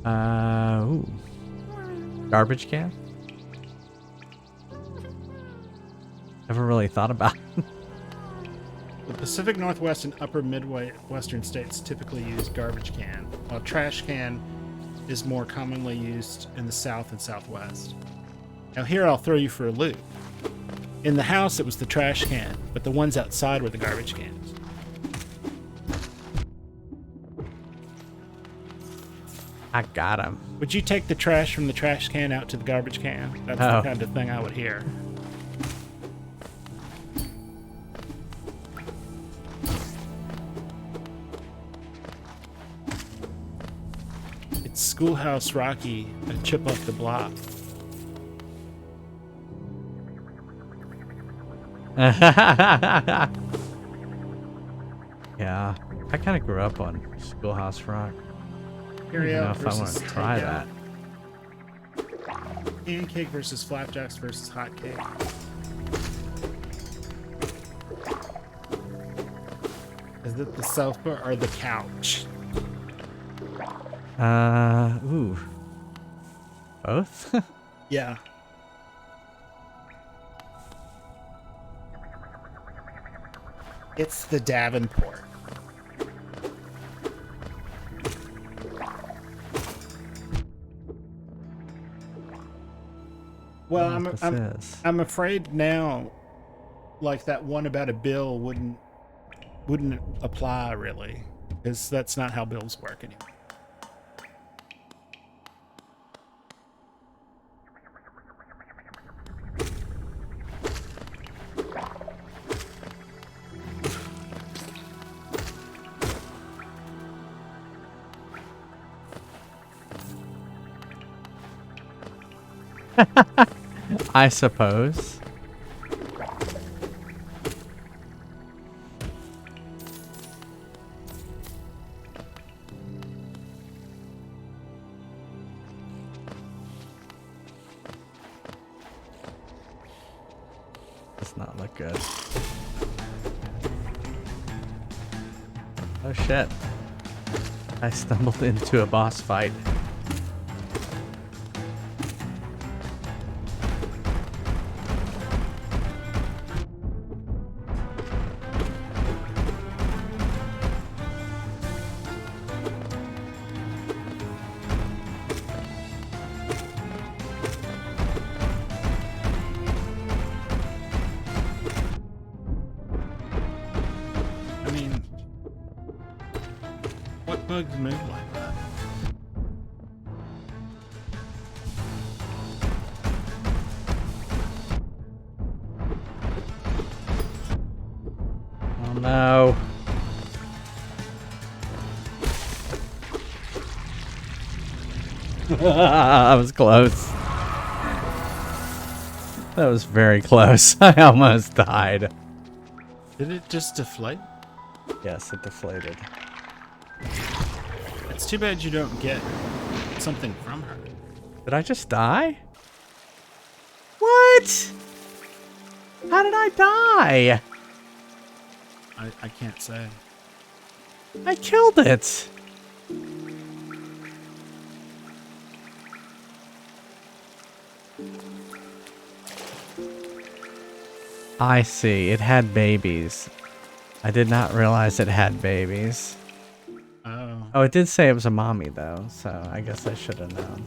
Ooh. Garbage can? Never really thought about it. The Pacific Northwest and Upper Midwestern states typically use garbage can, while trash can is more commonly used in the South and Southwest. Now here I'll throw you for a loop. In the house it was the trash can, but the ones outside were the garbage cans. I got him. Would you take the trash from the trash can out to the garbage can? That's the kind of thing I would hear. It's Schoolhouse Rocky, a chip off the block. Yeah, I kind of grew up on Schoolhouse Rock. I don't know if I want to try that. Pancake versus flapjacks versus hot cake. Is it the sofa or the couch? Ooh. Both? Yeah. It's the Davenport. Well, I'm afraid now, like that one about a bill wouldn't apply really, because that's not how bills work anymore. I suppose. Does not look good. Oh shit. I stumbled into a boss fight. I mean, what bugs move like that? Oh no. That was close. That was very close. I almost died. Did it just deflate? Yes, it deflated. It's too bad you don't get something from her. Did I just die? What? How did I die? I can't say. I killed it. I see. It had babies. I did not realize it had babies. Oh. Oh, it did say it was a mommy, though, so I guess I should have known.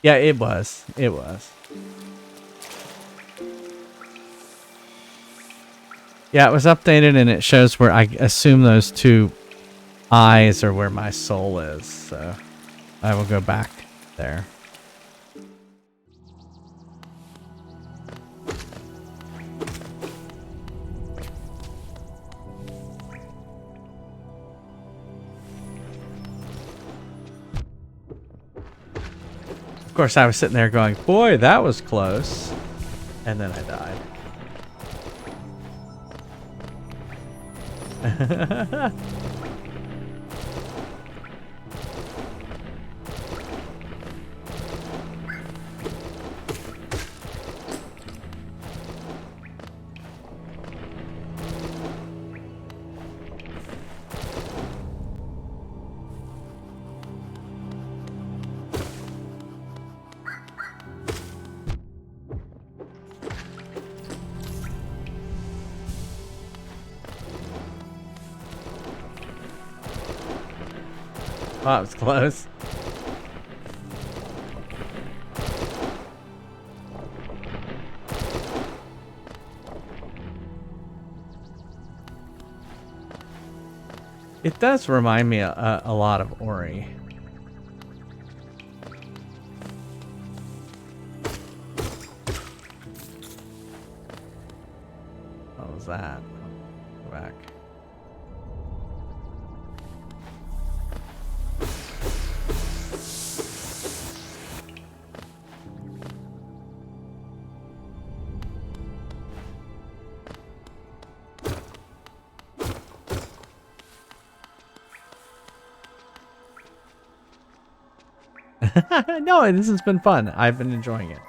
Yeah, it was. It was. Yeah, it was updated and it shows where I assume those two eyes are where my soul is. So I will go back there. Of course, I was sitting there going, boy, that was close. And then I died. Oh, that was close. It does remind me a lot of Ori. What was that? Go back. No, this has been fun. I've been enjoying it.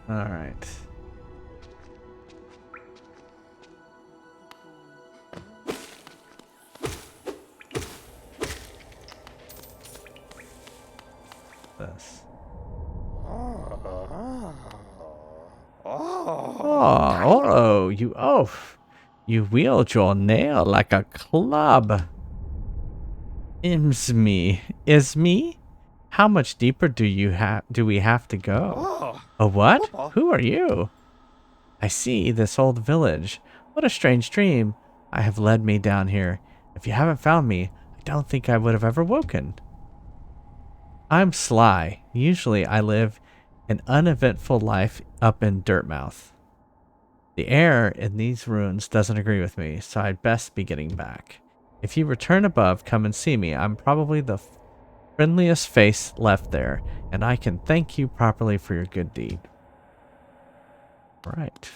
All right. This. Oh, you oaf. You wield your nail like a club. Is me? How much deeper do we have to go? A what? Who are you? I see this old village. What a strange dream I have led me down here. If you haven't found me, I don't think I would have ever woken. I'm Sly. Usually I live an uneventful life up in Dirtmouth. The air in these ruins doesn't agree with me, so I'd best be getting back. If you return above, come and see me. I'm probably the friendliest face left there, and I can thank you properly for your good deed. Right.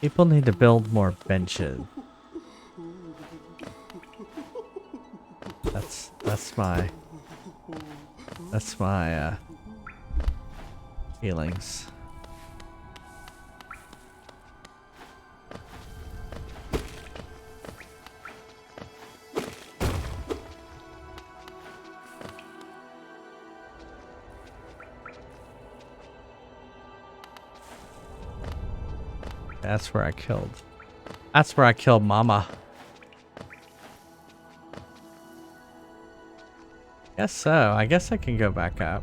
People need to build more benches. That's my feelings. That's where I killed. That's where I killed Mama. Guess so. I guess I can go back up.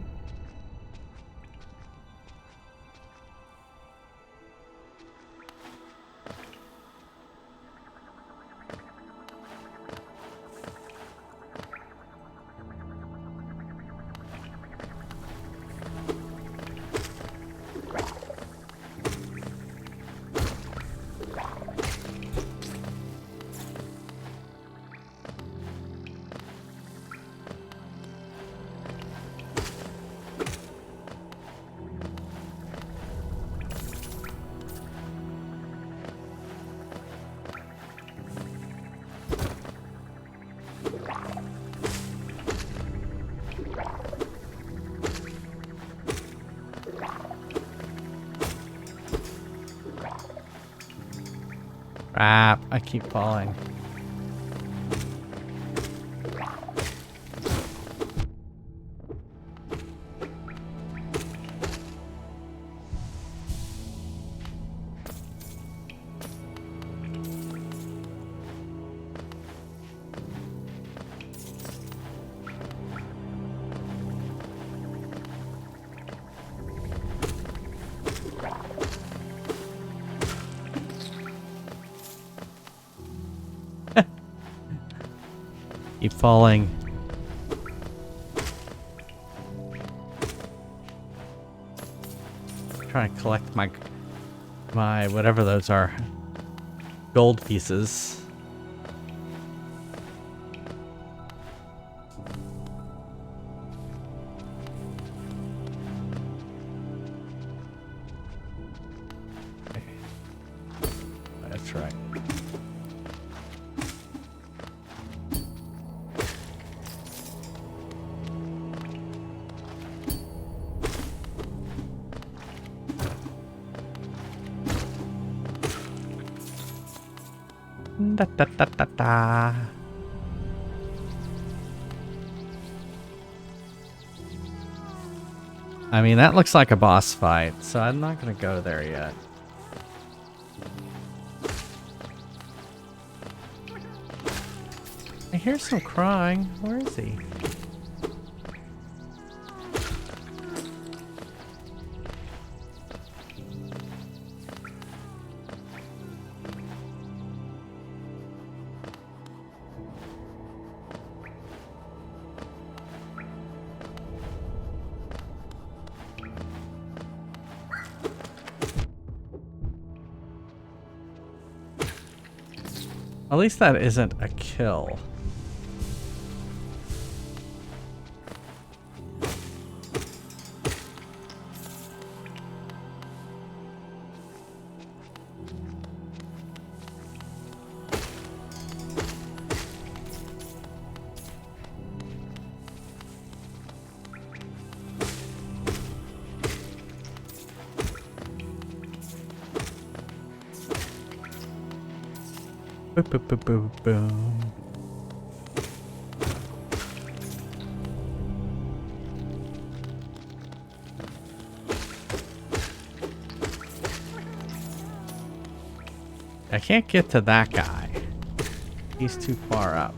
Crap, I keep falling. Keep falling. Trying to collect my whatever those are. Gold pieces. Okay. That's right. Da, da, da, da, da. I mean, that looks like a boss fight, so I'm not gonna go there yet. I hear some crying. Where is he? At least that isn't a kill. Boop, boop, boop, boop, boom. I can't get to that guy. He's too far up.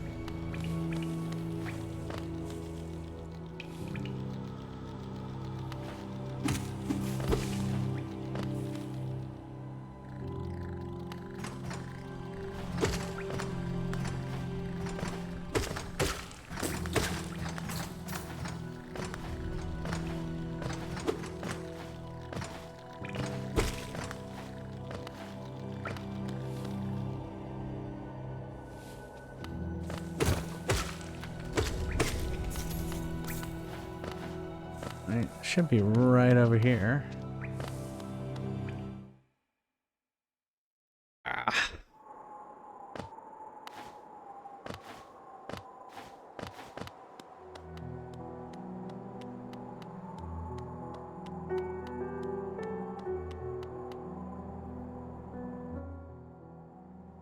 Right, should be right over here. Ah.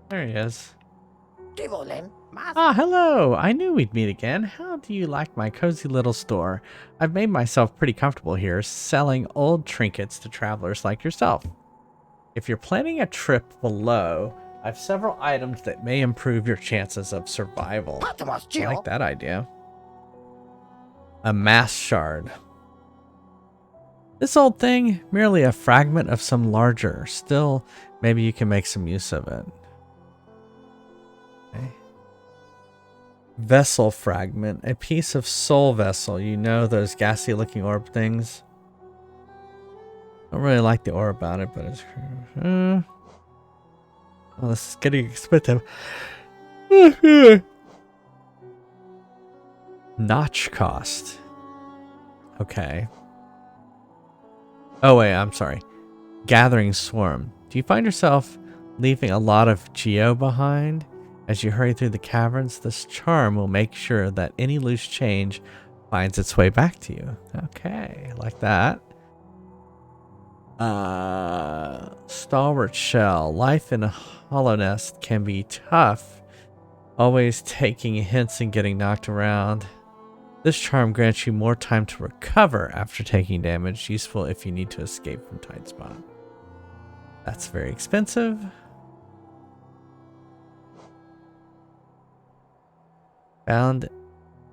There he is. Ah, hello! I knew we'd meet again. How do you like my cozy little store? I've made myself pretty comfortable here, selling old trinkets to travelers like yourself. If you're planning a trip below, I have several items that may improve your chances of survival. I like that idea. A mass shard. This old thing, merely a fragment of some larger. Still, maybe you can make some use of it. Okay. Vessel fragment. A piece of soul vessel. You know those gassy looking orb things? Don't really like the orb about it, but it's... oh, this is getting expensive. Notch cost. Okay. Oh wait, I'm sorry. Gathering swarm. Do you find yourself leaving a lot of geo behind? As you hurry through the caverns, this charm will make sure that any loose change finds its way back to you. Okay, like that. Stalwart shell. Life in a hollow nest can be tough. Always taking hints and getting knocked around. This charm grants you more time to recover after taking damage. Useful if you need to escape from tight spot. That's very expensive. Found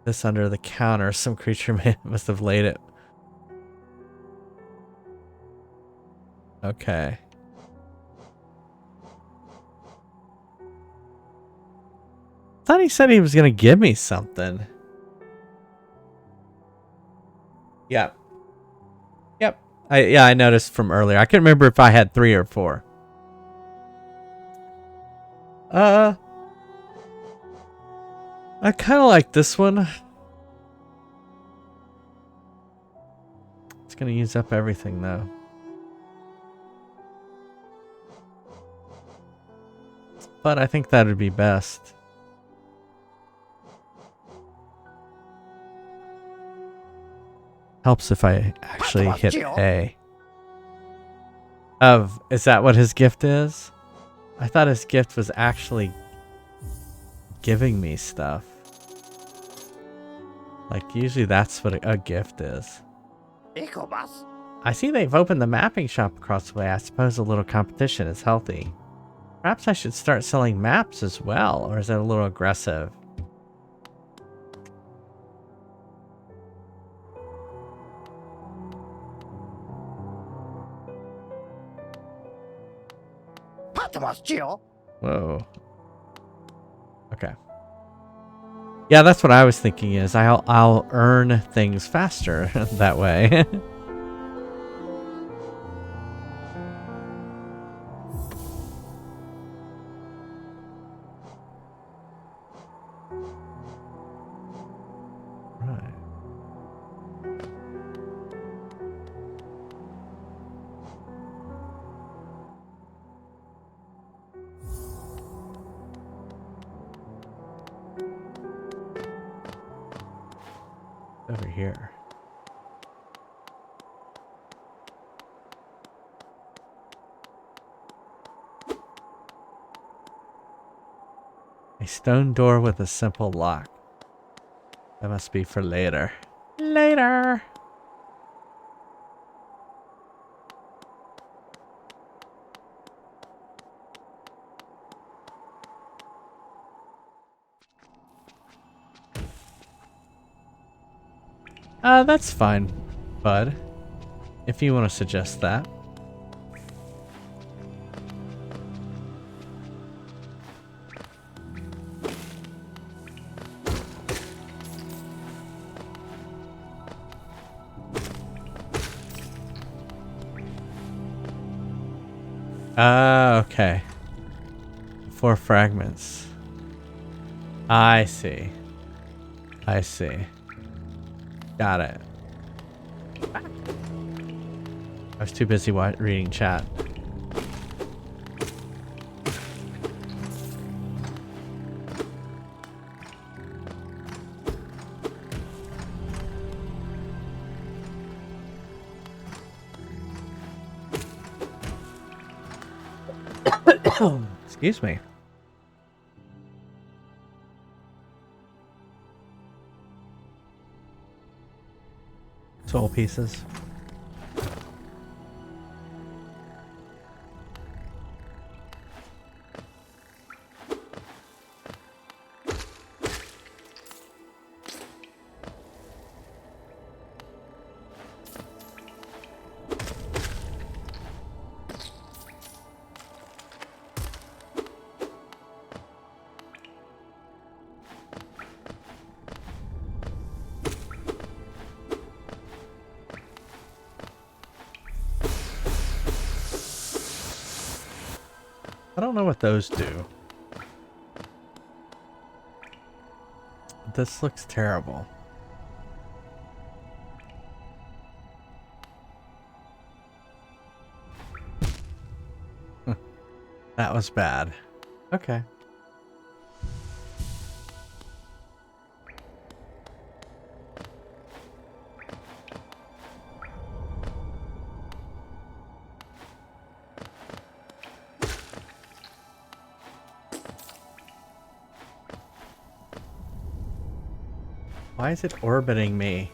this under the counter. Some creature must have laid it. Okay. Thought he said he was gonna give me something. Yep. Yep. I noticed from earlier. I couldn't remember if I had 3 or 4. I kind of like this one. It's gonna use up everything though. But I think that would be best. Helps if I actually hit A. Is that what his gift is? I thought his gift was actually giving me stuff. Like, usually that's what a gift is. I see they've opened the mapping shop across the way. I suppose a little competition is healthy. Perhaps I should start selling maps as well, or is that a little aggressive? Whoa. Okay. Yeah, that's what I was thinking is I'll earn things faster that way. Right. Over here. A stone door with a simple lock. That must be for later. Later! That's fine, bud. If you want to suggest that. Okay. 4 fragments. I see. I see. Got it. I was too busy reading chat. Excuse me. Soul pieces. I don't know what those do. This looks terrible. That was bad. Okay. Why is it orbiting me?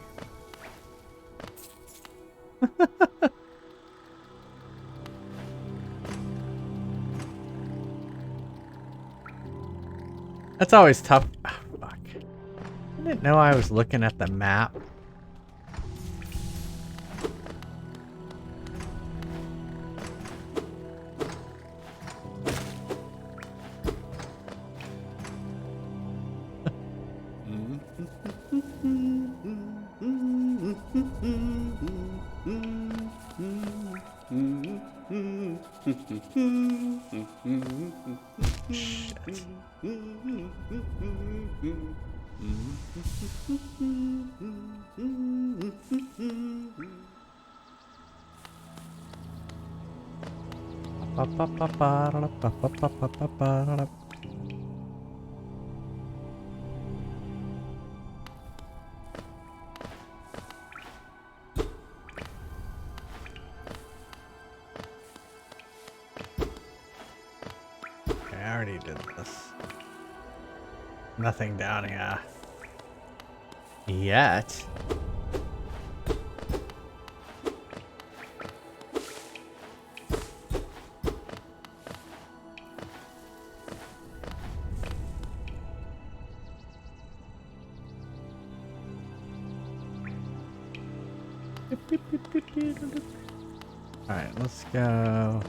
That's always tough. Oh, fuck. I didn't know I was looking at the map. Okay, I already did this. Nothing down here. Yet. Alright, let's go.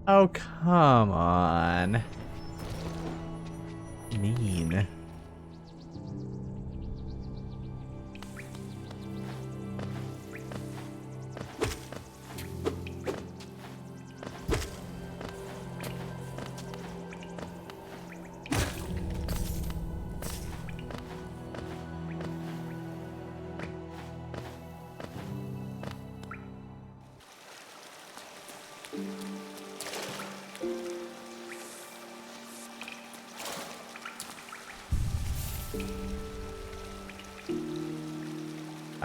Oh, come on. Mean.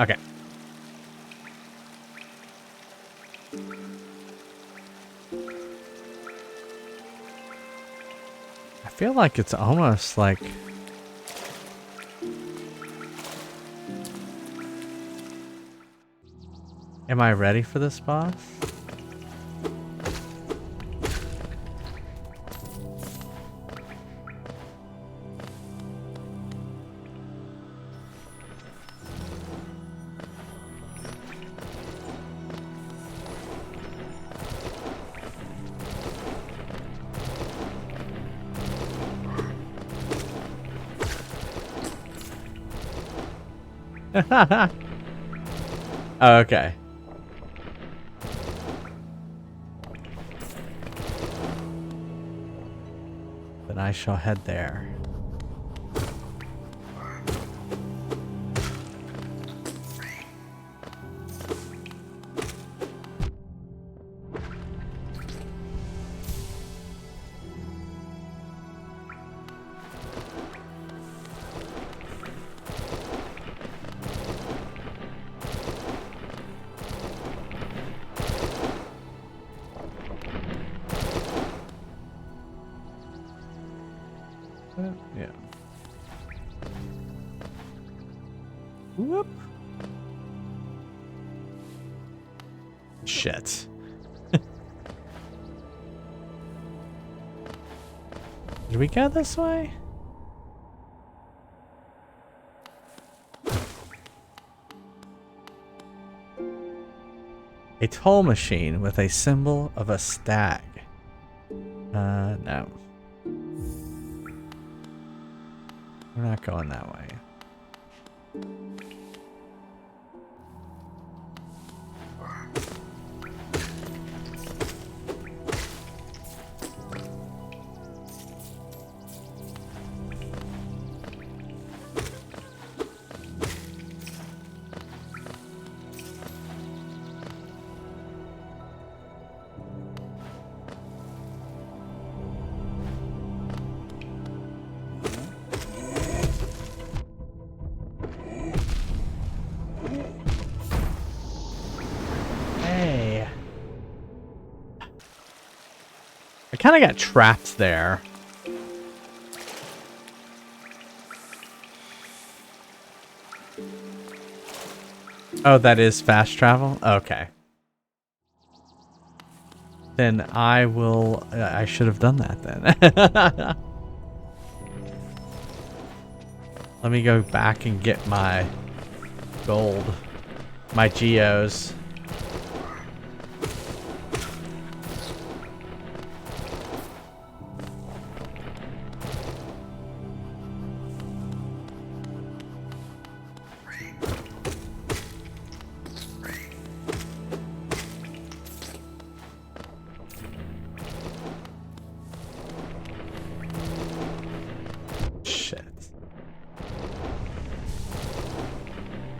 Okay. I feel like it's almost like... Am I ready for this boss? Okay. Then I shall head there. Whoop. Shit. Did we go this way? A toll machine with a symbol of a stag. No. We're not going that way. Kind of got trapped there. Oh, that is fast travel? Okay. Then I will... I should have done that then. Let me go back and get my gold. My geos.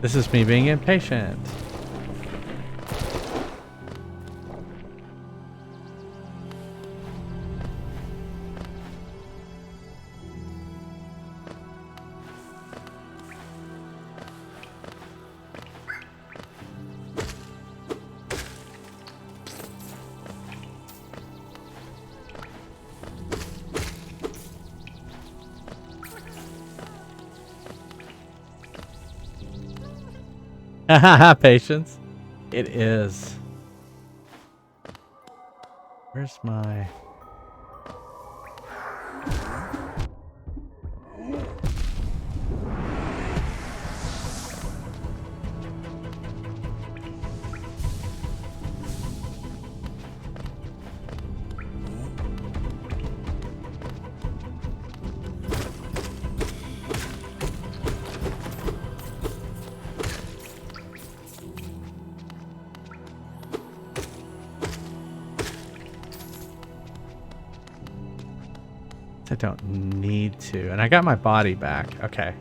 This is me being impatient. Patience. It is. Where's my... I don't need to. And I got my body back. Okay.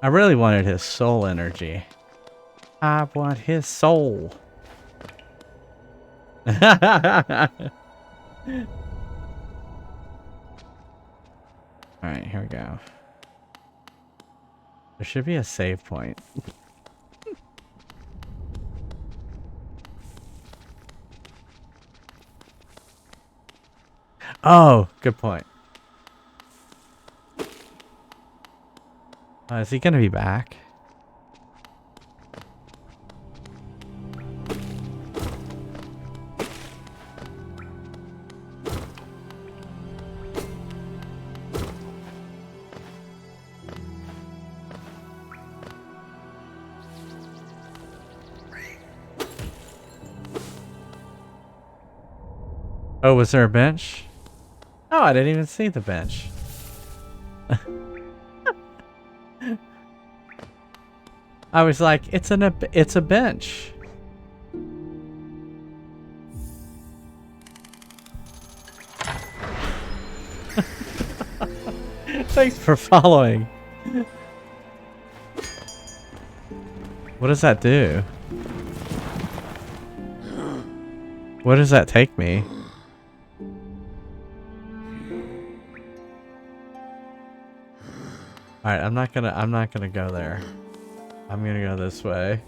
I really wanted his soul energy. I want his soul. Alright, here we go. There should be a save point. Oh, good point. Is he gonna be back? Oh, was there a bench? Oh, I didn't even see the bench. I was like, it's a bench. Thanks for following. What does that do? Where does that take me? Alright, I'm not gonna go there. I'm gonna go this way.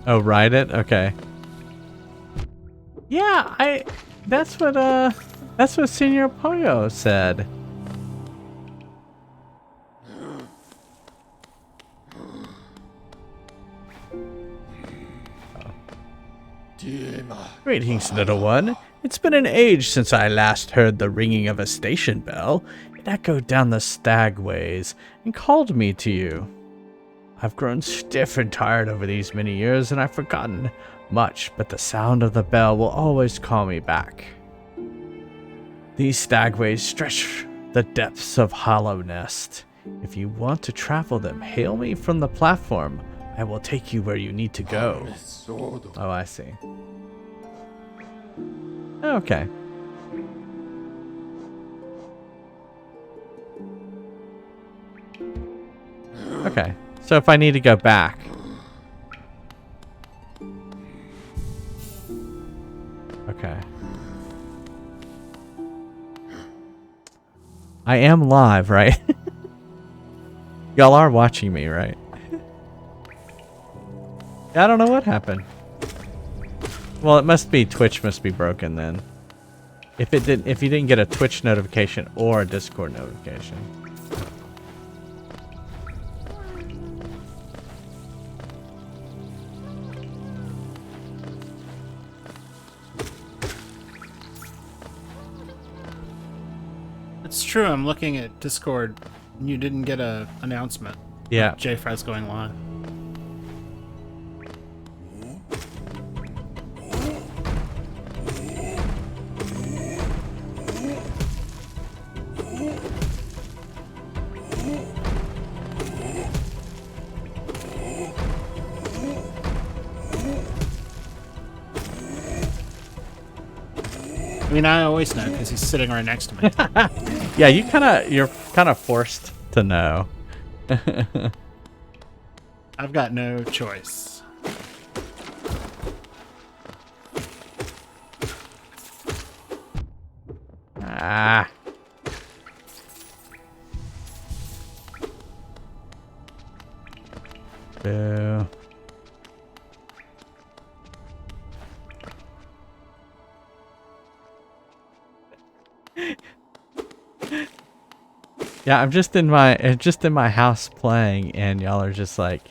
Oh, ride it? Okay. Yeah, that's what Senor Pollo said. Greetings, little one. It's been an age since I last heard the ringing of a station bell. It echoed down the stagways and called me to you. I've grown stiff and tired over these many years, and I've forgotten much, but the sound of the bell will always call me back. These stagways stretch the depths of Hollow Nest. If you want to travel them, hail me from the platform. I will take you where you need to go. Oh, I see. Okay. Okay. So if I need to go back. Okay. I am live, right? Y'all are watching me, right? I don't know what happened. Well, it must be Twitch must be broken then. If you didn't get a Twitch notification or a Discord notification. It's true. I'm looking at Discord. And you didn't get a announcement. Yeah. JFRA's going live. I mean, I always know because he's sitting right next to me. Yeah, you're kind of forced to know. I've got no choice. Ah. Boo. Yeah, I'm just in my house playing, and y'all are just like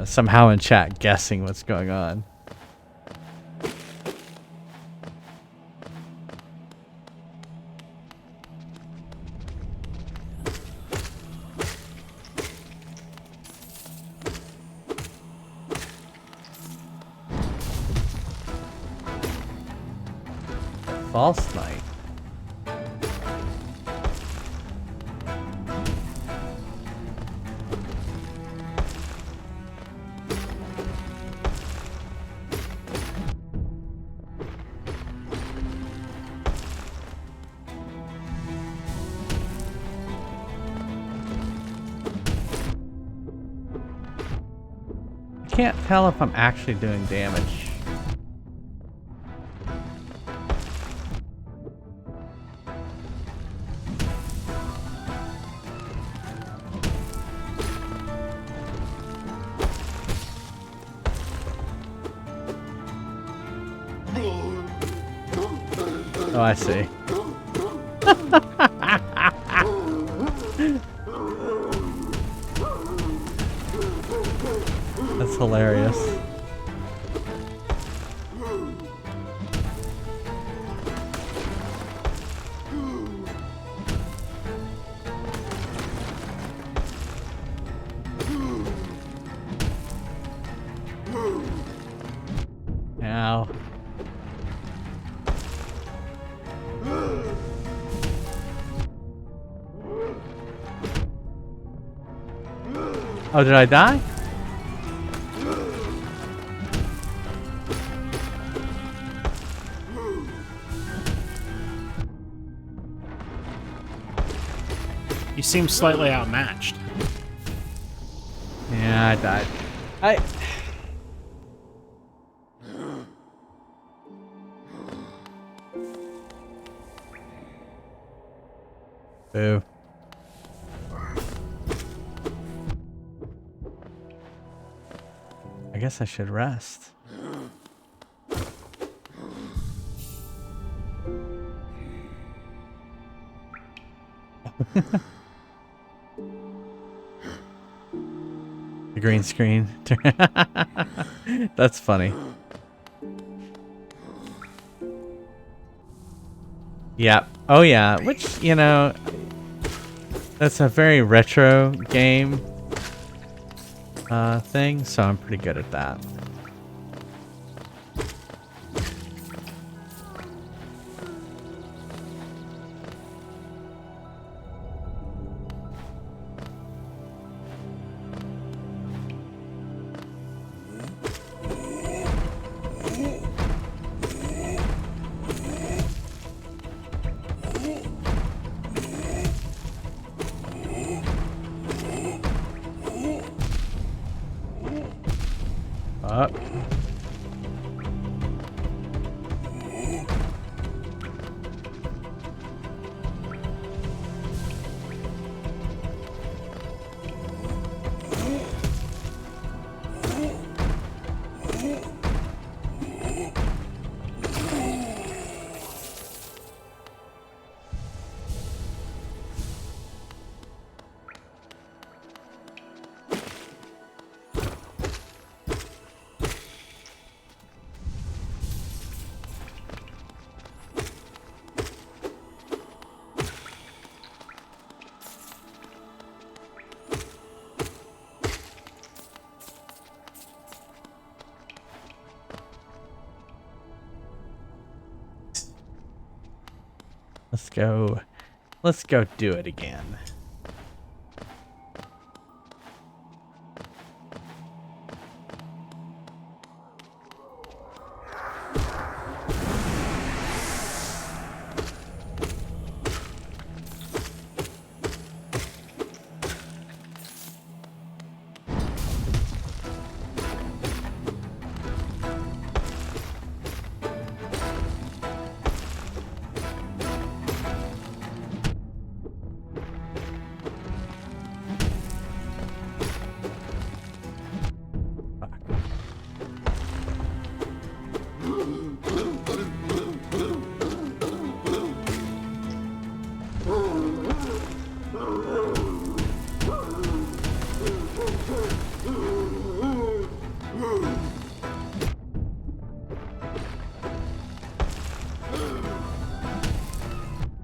somehow in chat guessing what's going on. False Knight. Can't tell if I'm actually doing damage. Oh, I see. That's hilarious. Oh, did I die? You seem slightly outmatched. Yeah, I died. Boo. I guess I should rest. The green screen. That's funny. Yeah. Oh yeah. Which, you know, that's a very retro game thing, so I'm pretty good at that. Up. Let's go. Let's go do it again.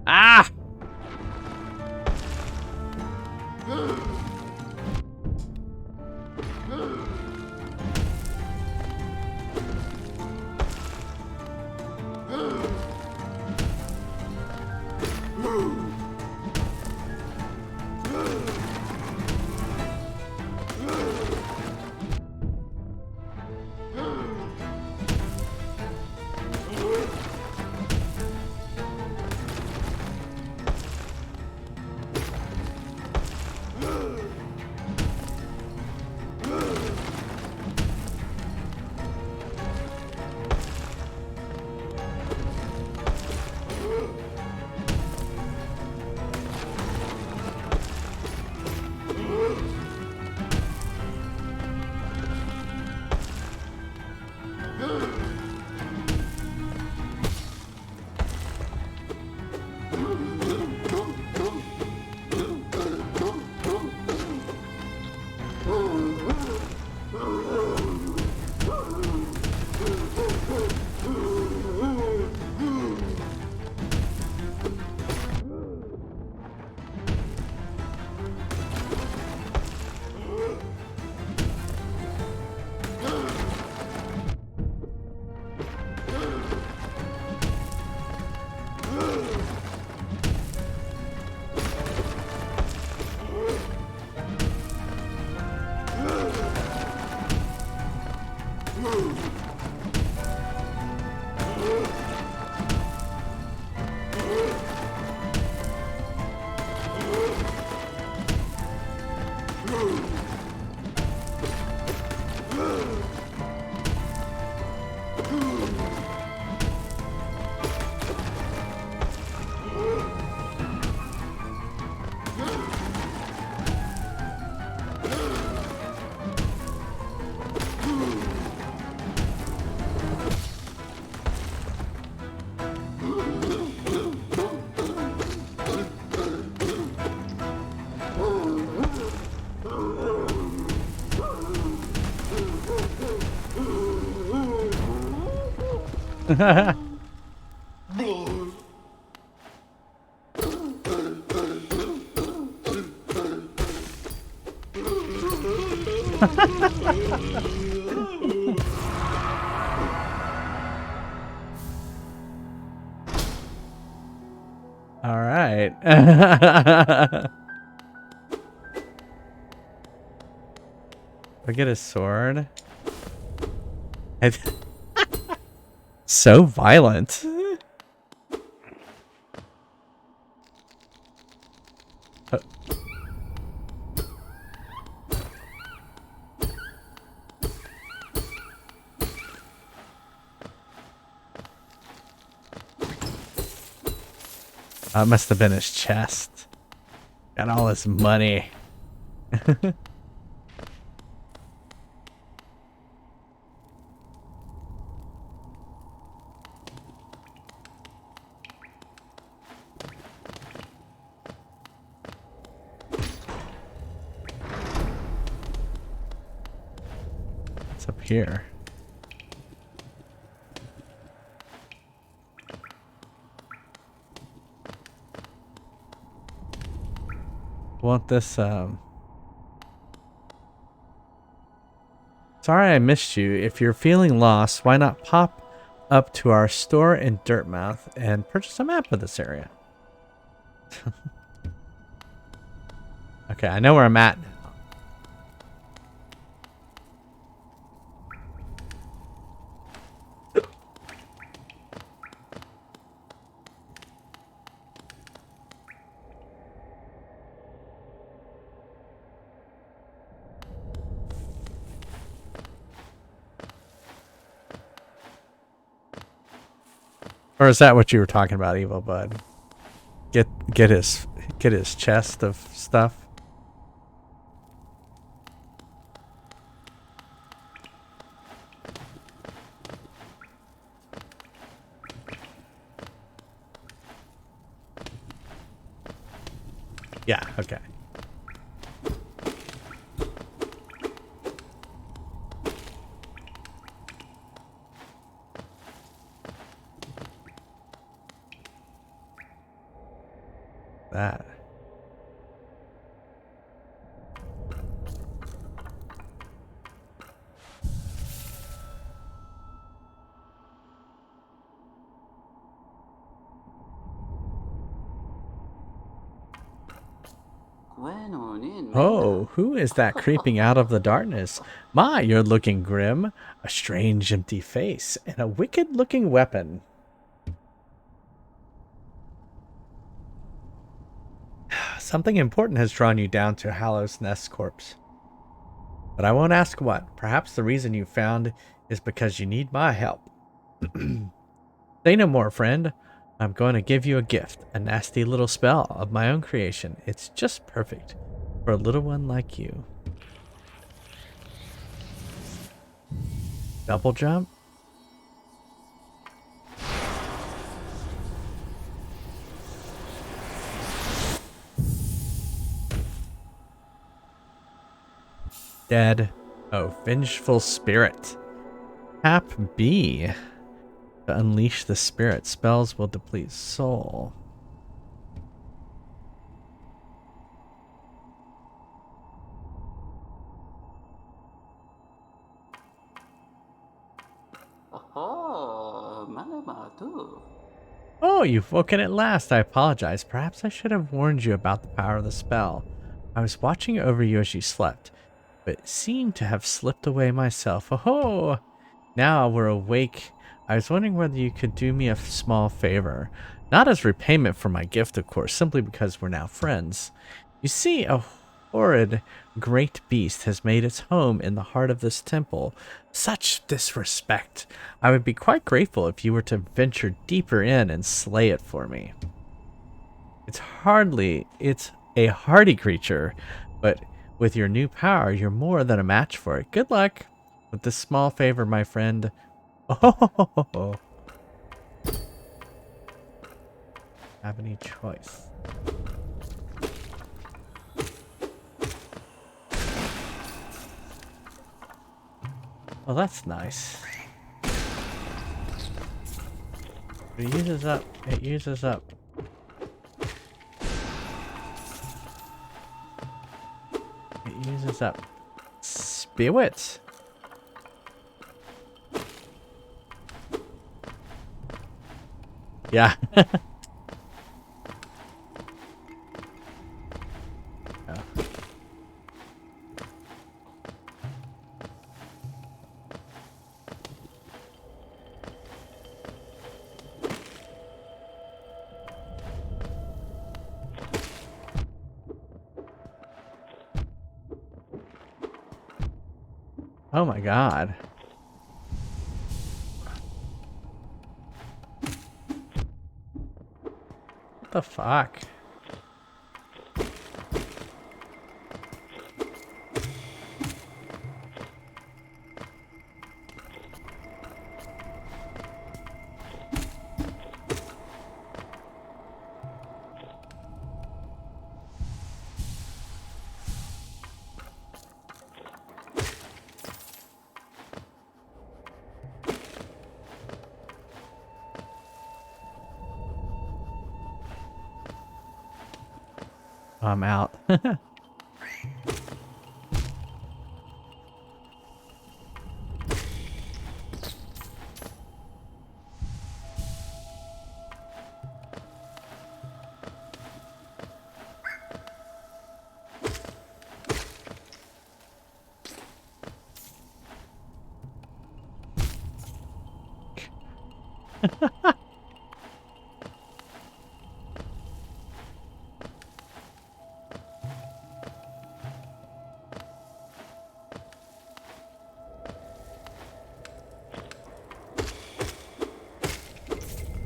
Ah! All right. I get a sword. So violent. That must have been his chest. Got all his money. What's up here? Want this, Sorry I missed you. If you're feeling lost, why not pop up to our store in Dirtmouth and purchase a map of this area? Okay, I know where I'm at now. Or is that what you were talking about, Evil Bud? Get his chest of stuff. Yeah, okay. That. Oh, who is that creeping out of the darkness? My, you're looking grim. A strange empty face and a wicked looking weapon. Something important has drawn you down to Hallows Nest Corpse. But I won't ask what. Perhaps the reason you found is because you need my help. Say no more, friend. I'm going to give you a gift. A nasty little spell of my own creation. It's just perfect for a little one like you. Double jump? Dead. Oh, vengeful spirit. Tap B. To unleash the spirit. Spells will deplete soul. Oh, you've woken at last. I apologize. Perhaps I should have warned you about the power of the spell. I was watching over you as you slept, but seemed to have slipped away myself. Oh, now we're awake. I was wondering whether you could do me a small favor. Not as repayment for my gift, of course, simply because we're now friends. You see, a horrid great beast has made its home in the heart of this temple. Such disrespect. I would be quite grateful if you were to venture deeper in and slay it for me. It's a hardy creature, but with your new power, you're more than a match for it. Good luck with this small favor, my friend. Oh, have any choice? Well, that's nice. It uses up. It uses up. It uses up spirit. Yeah. Oh my god. What the fuck? I'm out.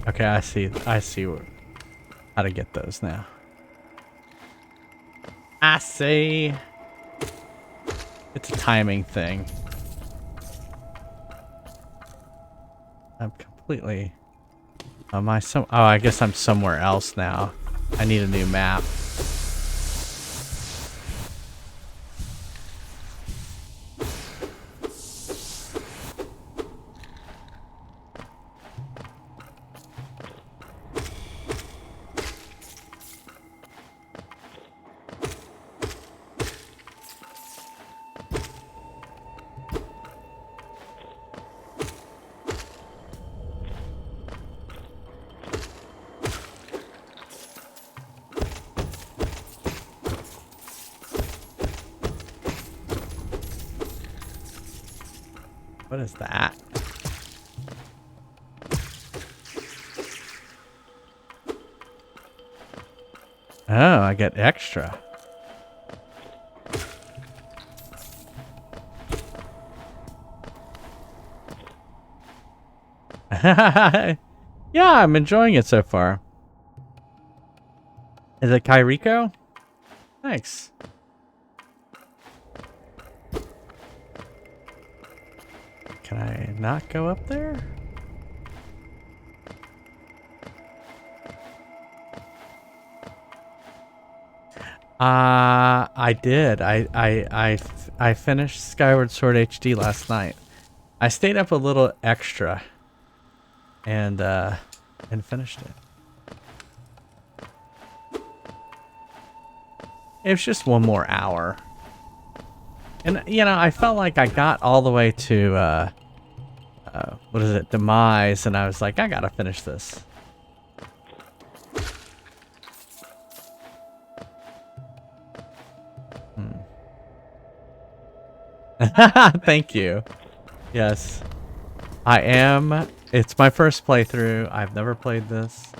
Okay, I see how to get those now. I see. It's a timing thing. I'm completely... Am I some... Oh, I guess I'm somewhere else now. I need a new map. What is that? Oh, I get extra. Yeah, I'm enjoying it so far. Is it Kairiko? Thanks. Can I not go up there? I did. I finished Skyward Sword HD last night. I stayed up a little extra and finished it. It was just one more hour. And you know, I felt like I got all the way to what is it, Demise, and I was like, I gotta finish this. Thank you. Yes. I am. It's my first playthrough. I've never played this.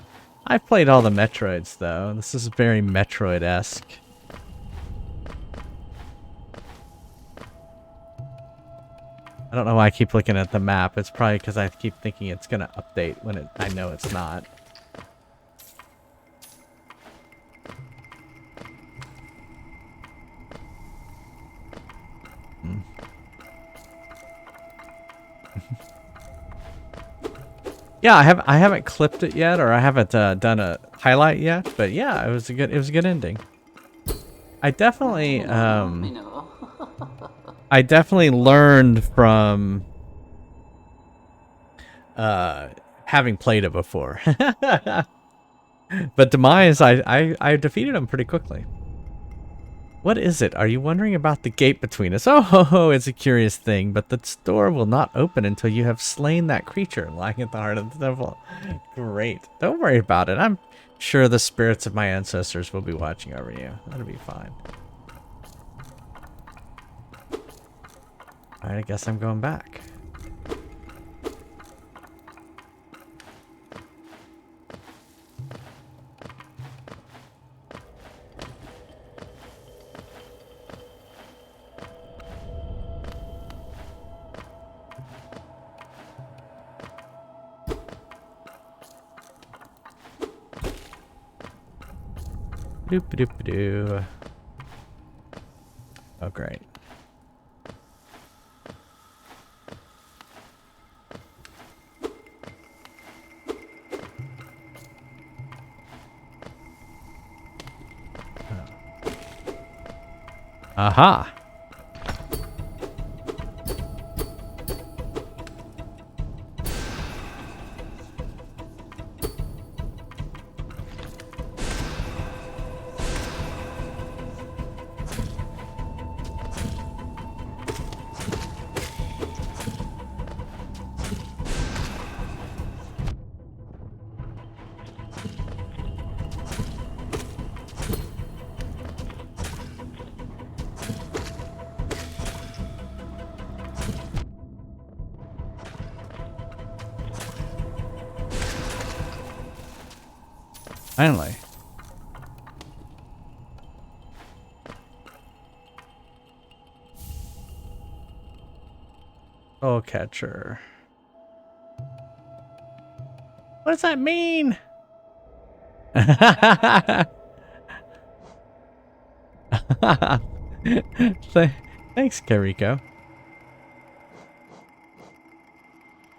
I've played all the Metroids, though. This is very Metroid-esque. I don't know why I keep looking at the map. It's probably because I keep thinking it's going to update when I know it's not. Yeah, I haven't clipped it yet, or I haven't done a highlight yet, but yeah, it was a good ending. I definitely I definitely learned from having played it before. But Demise, I defeated him pretty quickly. What is it? Are you wondering about the gate between us? Oh, it's a curious thing, but the door will not open until you have slain that creature lying at the heart of the temple. Great. Don't worry about it. I'm sure the spirits of my ancestors will be watching over you. That'll be fine. Alright, I guess I'm going back. Doop-a-doop-a-doo. Oh, great. Aha! Finally. Oh, catcher. What does that mean? Thanks, Kariko.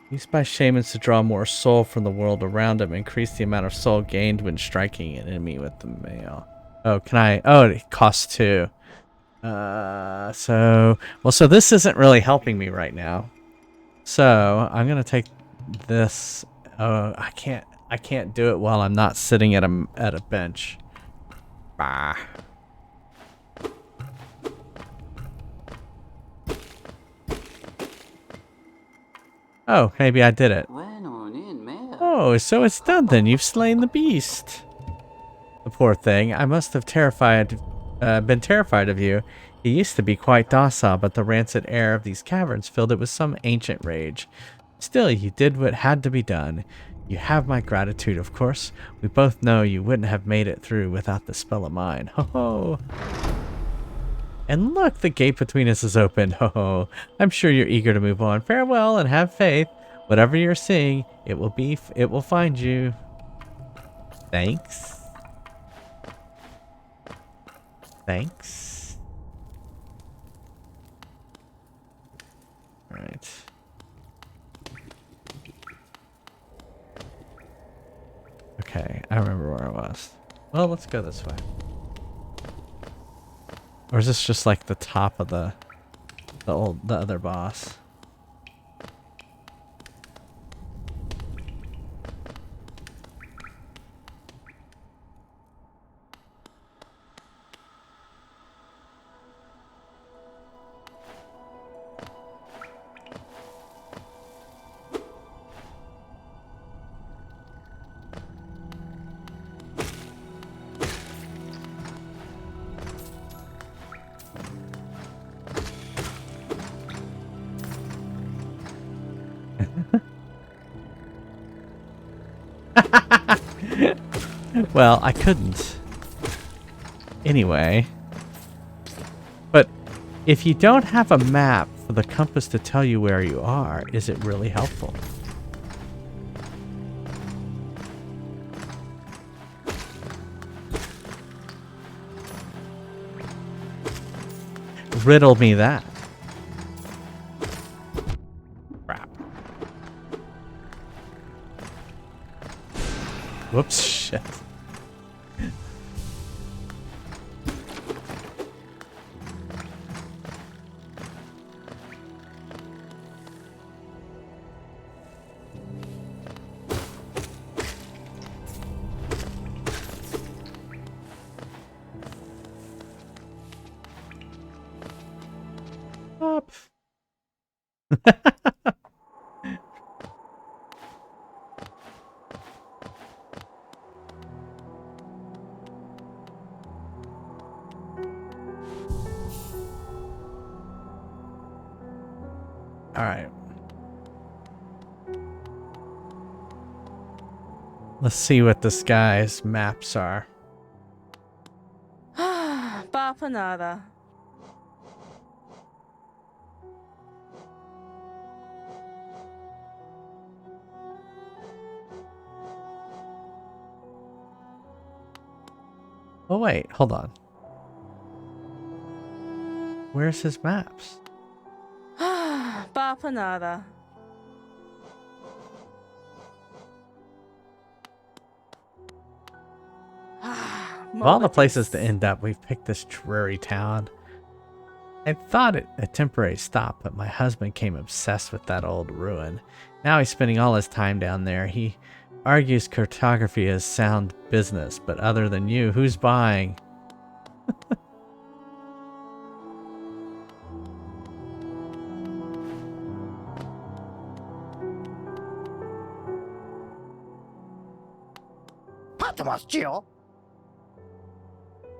Used by shamans to draw more soul from the world around them, increase the amount of soul gained when striking an enemy with the mail. Oh, can I? Oh, it costs 2. So this isn't really helping me right now. So I'm gonna take this. Oh, I can't do it while I'm not sitting at a bench. Bah. Oh, maybe I did it. Oh, so it's done then. You've slain the beast. The poor thing. I must have been terrified of you. He used to be quite docile, but the rancid air of these caverns filled it with some ancient rage. Still, you did what had to be done. You have my gratitude, of course. We both know you wouldn't have made it through without the spell of mine. Ho ho! And look, the gate between us is open. Ho ho! I'm sure you're eager to move on. Farewell and have faith. Whatever you're seeing, it will find you. Thanks. Thanks. All right. Okay, I remember where I was. Well, let's go this way. Or is this just like the top of the other boss? Well, I couldn't. Anyway. But If you don't have a map for the compass to tell you where you are, is it really helpful? Riddle me that. Crap. Whoops, shit. Up. All right. Let's see what this guy's maps are. Bapanada. Oh wait, hold on. Where's his maps? Bapanada. Of all the places to end up, we've picked this dreary town. I thought it a temporary stop, but my husband became obsessed with that old ruin. Now he's spending all his time down there. He argues cartography is sound business, but other than you, who's buying?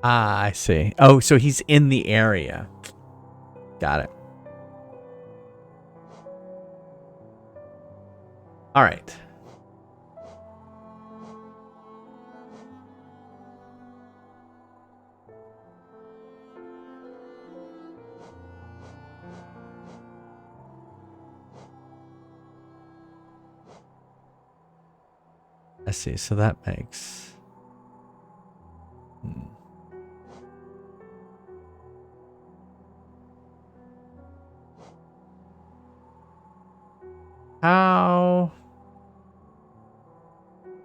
Ah, I see. Oh, so he's in the area. Got it. All right. I see. So that makes...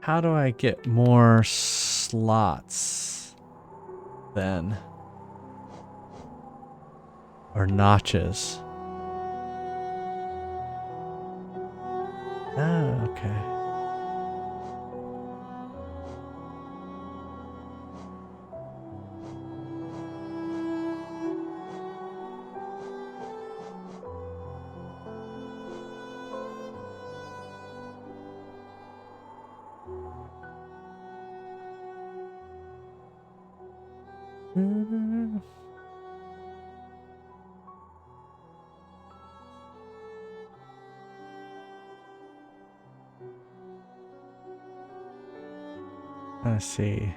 How do I get more slots then? Or notches? Oh, okay. I see.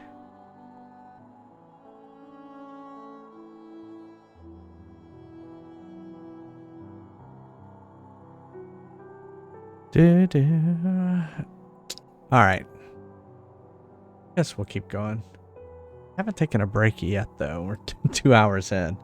All right. Guess we'll keep going. Haven't taken a break yet, though. We're 2 hours in.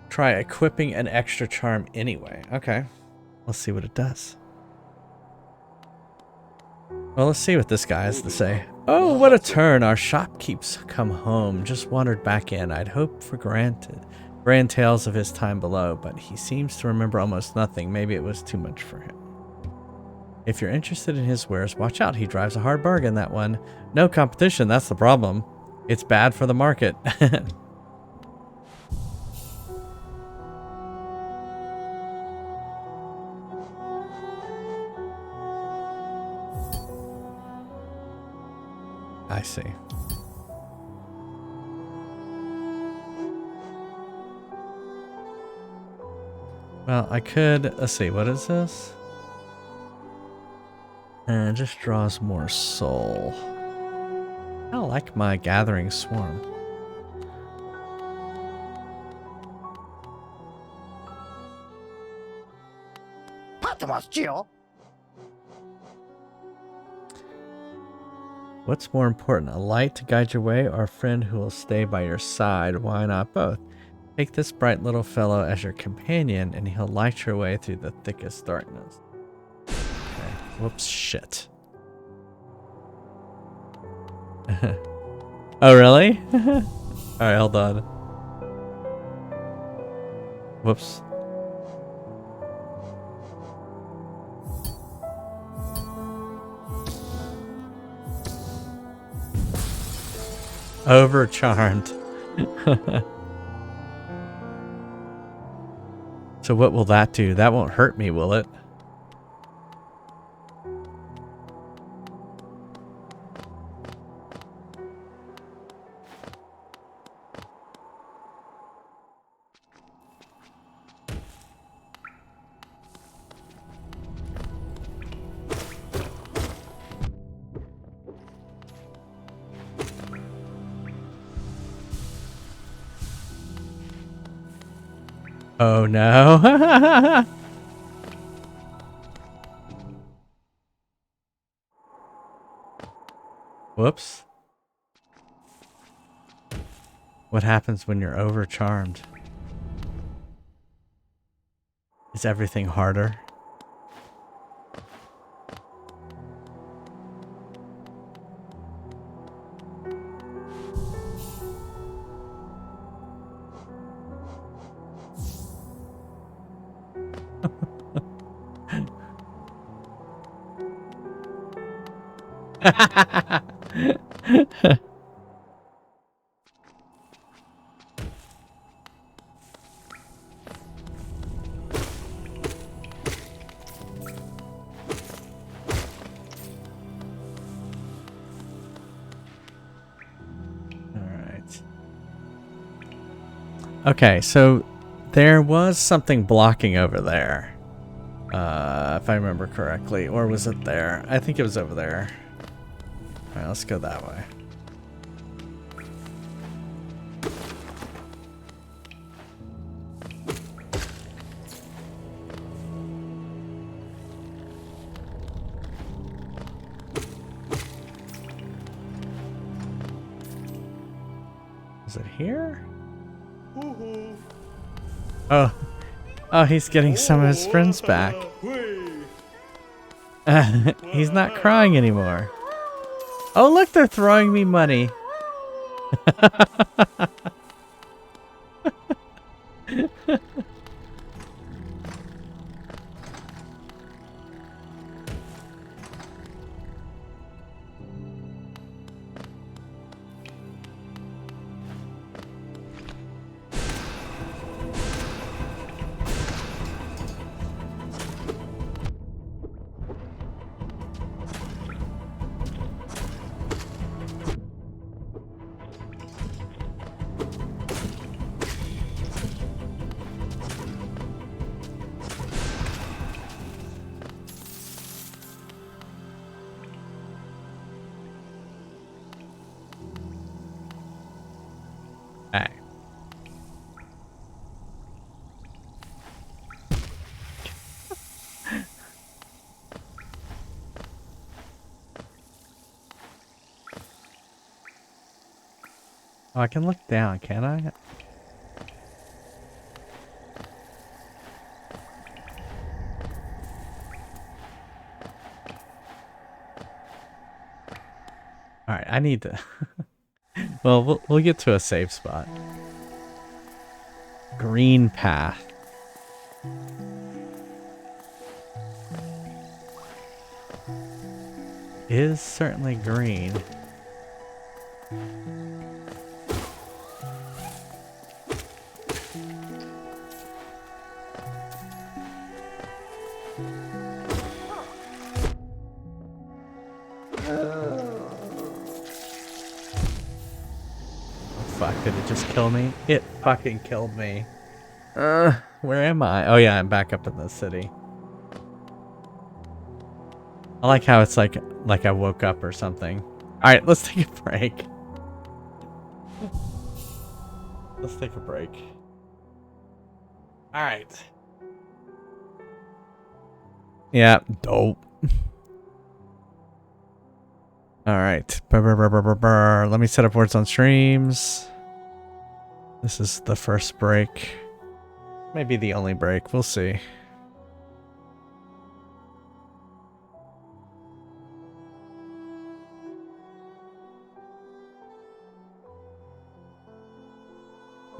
Try equipping an extra charm anyway. Okay. Let's see what it does. Well, let's see what this guy has to say. Oh, what a turn. Our shopkeep's come home. Just wandered back in. I'd hoped for grand tales of his time below, but he seems to remember almost nothing. Maybe it was too much for him. If you're interested in his wares, watch out. He drives a hard bargain, that one. No competition, that's the problem. It's bad for the market. I see. Well, I could... Let's see, what is this? And it just draws more soul. I like my gathering swarm. What's more important, a light to guide your way or a friend who will stay by your side? Why not both? Take this bright little fellow as your companion and he'll light your way through the thickest darkness. Okay. Whoops, shit. Oh, really? Alright, hold on. Whoops. Overcharmed. So what will that do? That won't hurt me, will it? Oh no. Whoops. What happens when you're overcharmed? Is everything harder? Okay, so there was something blocking over there. If I remember correctly. Or was it there? I think it was over there. Alright, let's go that way. Is it here? Oh. Oh, he's getting some of his friends back. He's not crying anymore. Oh, look, they're throwing me money. Hey. Oh, I can look down, can I? Alright, I need to... Well, we'll get to a safe spot. Green path. Is certainly green. Fuck, did it just kill me? It fucking killed me. Where am I? Oh yeah, I'm back up in the city. I like how it's like I woke up or something. Alright, let's take a break. Let's take a break. Alright. Yeah, dope. Alright. Let me set up words on streams. This is the first break. Maybe the only break. We'll see.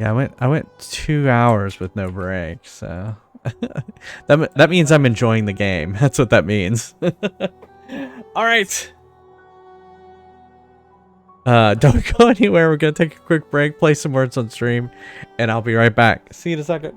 Yeah, I went 2 hours with no break, so that means I'm enjoying the game. That's what that means. All right. Don't go anywhere. We're gonna take a quick break, play some words on stream, and I'll be right back. See you in a second.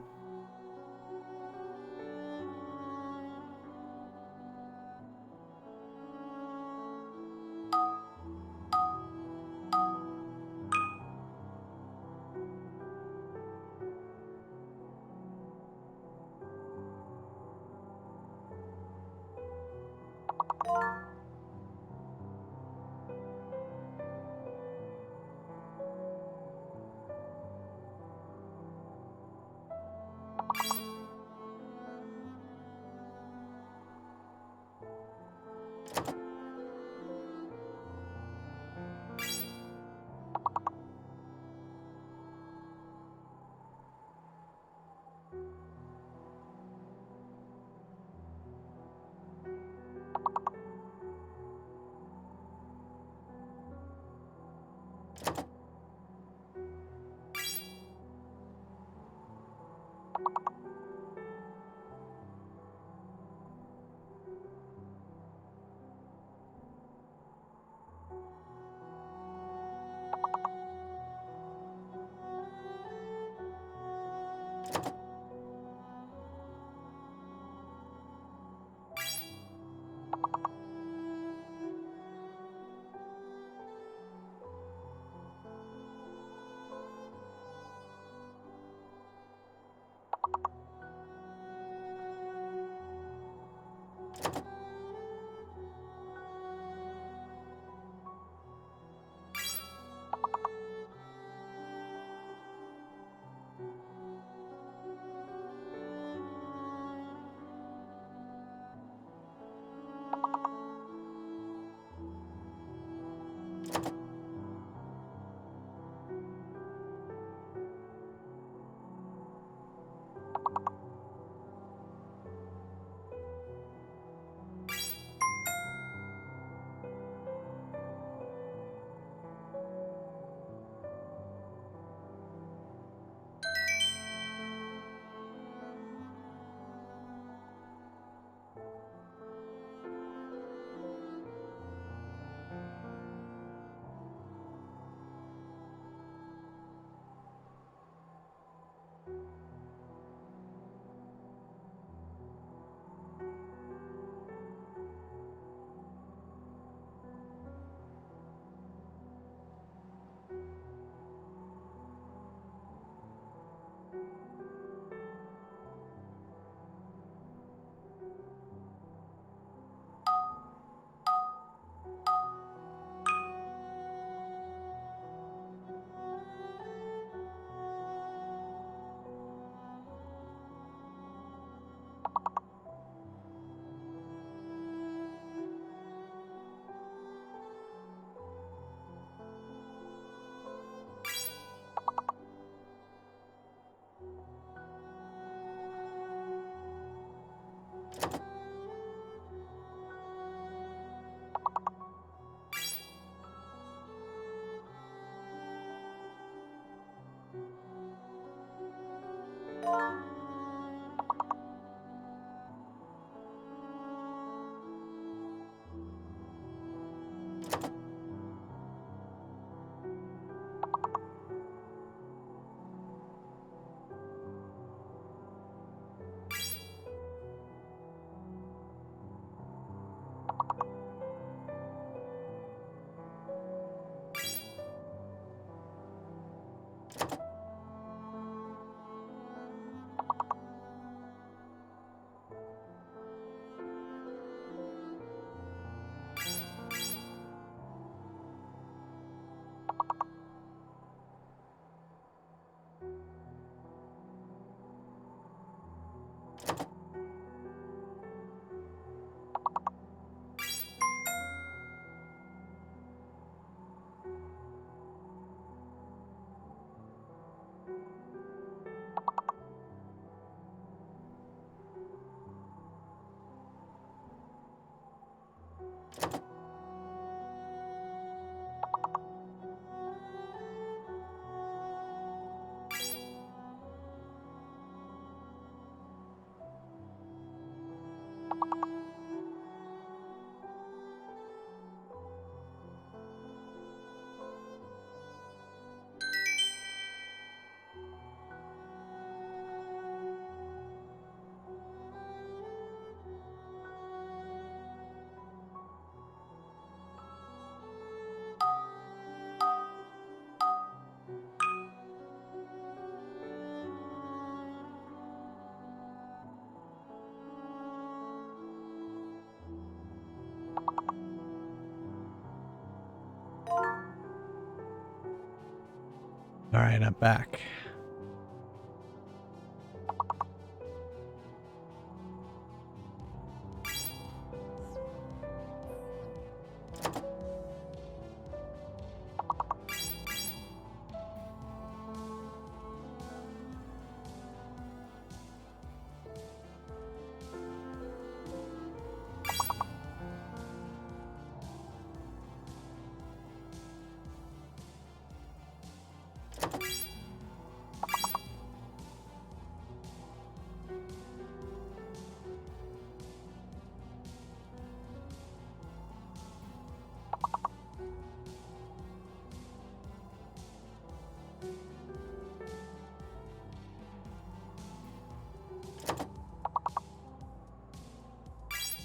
All right, I'm back.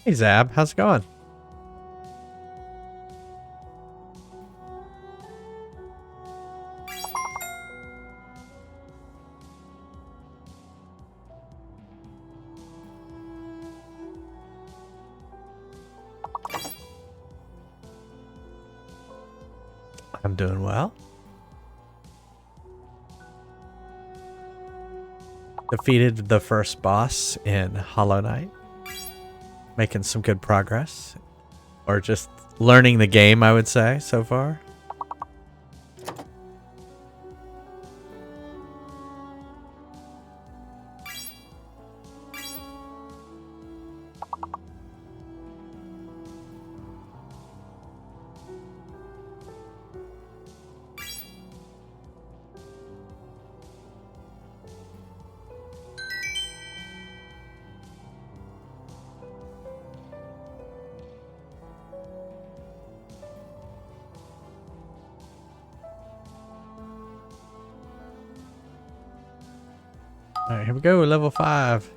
Hey Zab, how's it going? I'm doing well. Defeated the first boss in Hollow Knight. Making some good progress. Or just learning the game, I would say, so far. Alright, here we go, level 5.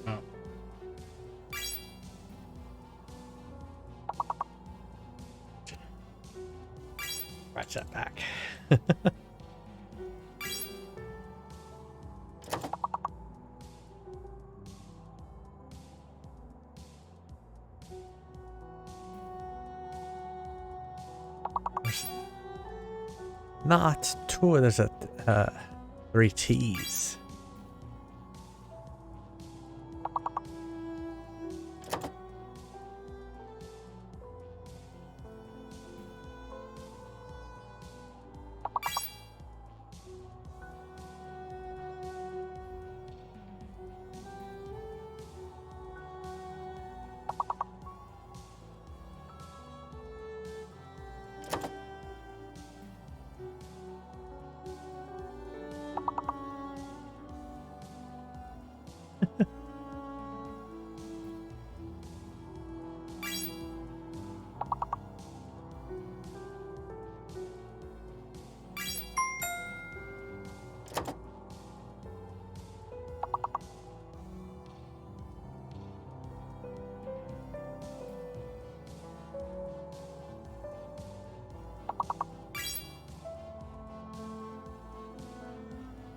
Oh. Watch that back. Not two, there's a 3 T's.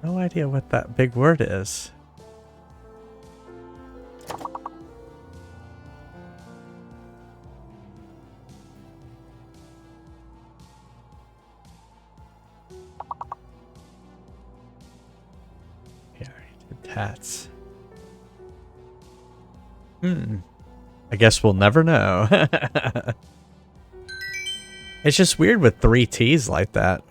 No idea what that big word is. Yeah, tats. I guess we'll never know. It's just weird with 3 T's like that.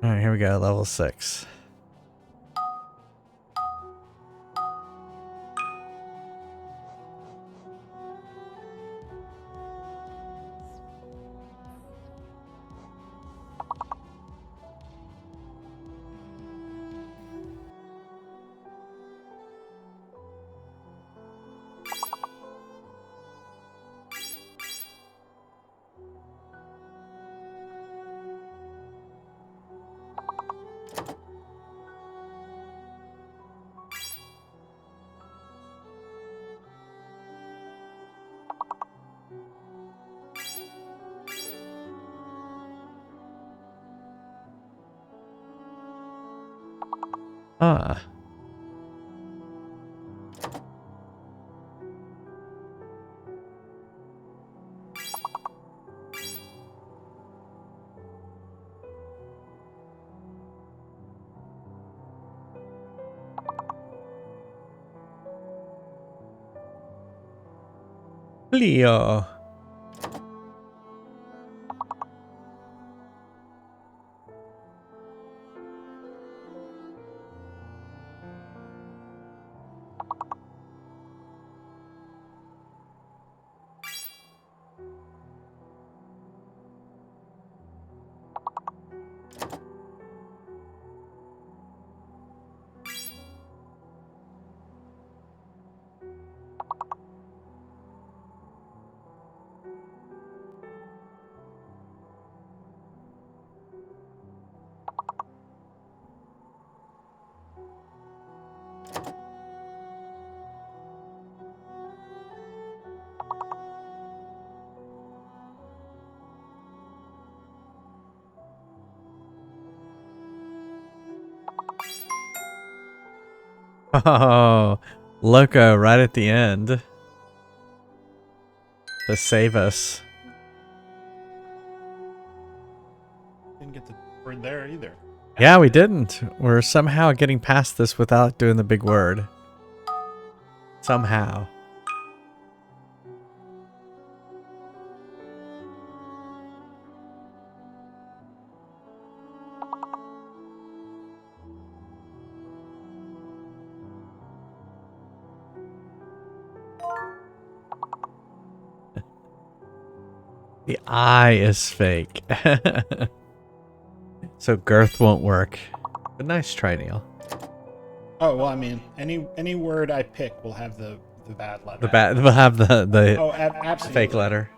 Alright, here we go, level 6. Ah. Leo. Oh, Loco right at the end to save us. Didn't get the word there either. Yeah, we didn't. We're somehow getting past this without doing the big word. Somehow. The eye is fake. So girth won't work. But nice try, Neil. Oh well, I mean, any word I pick will have the bad letter. We'll have the Oh, absolutely. fake letter.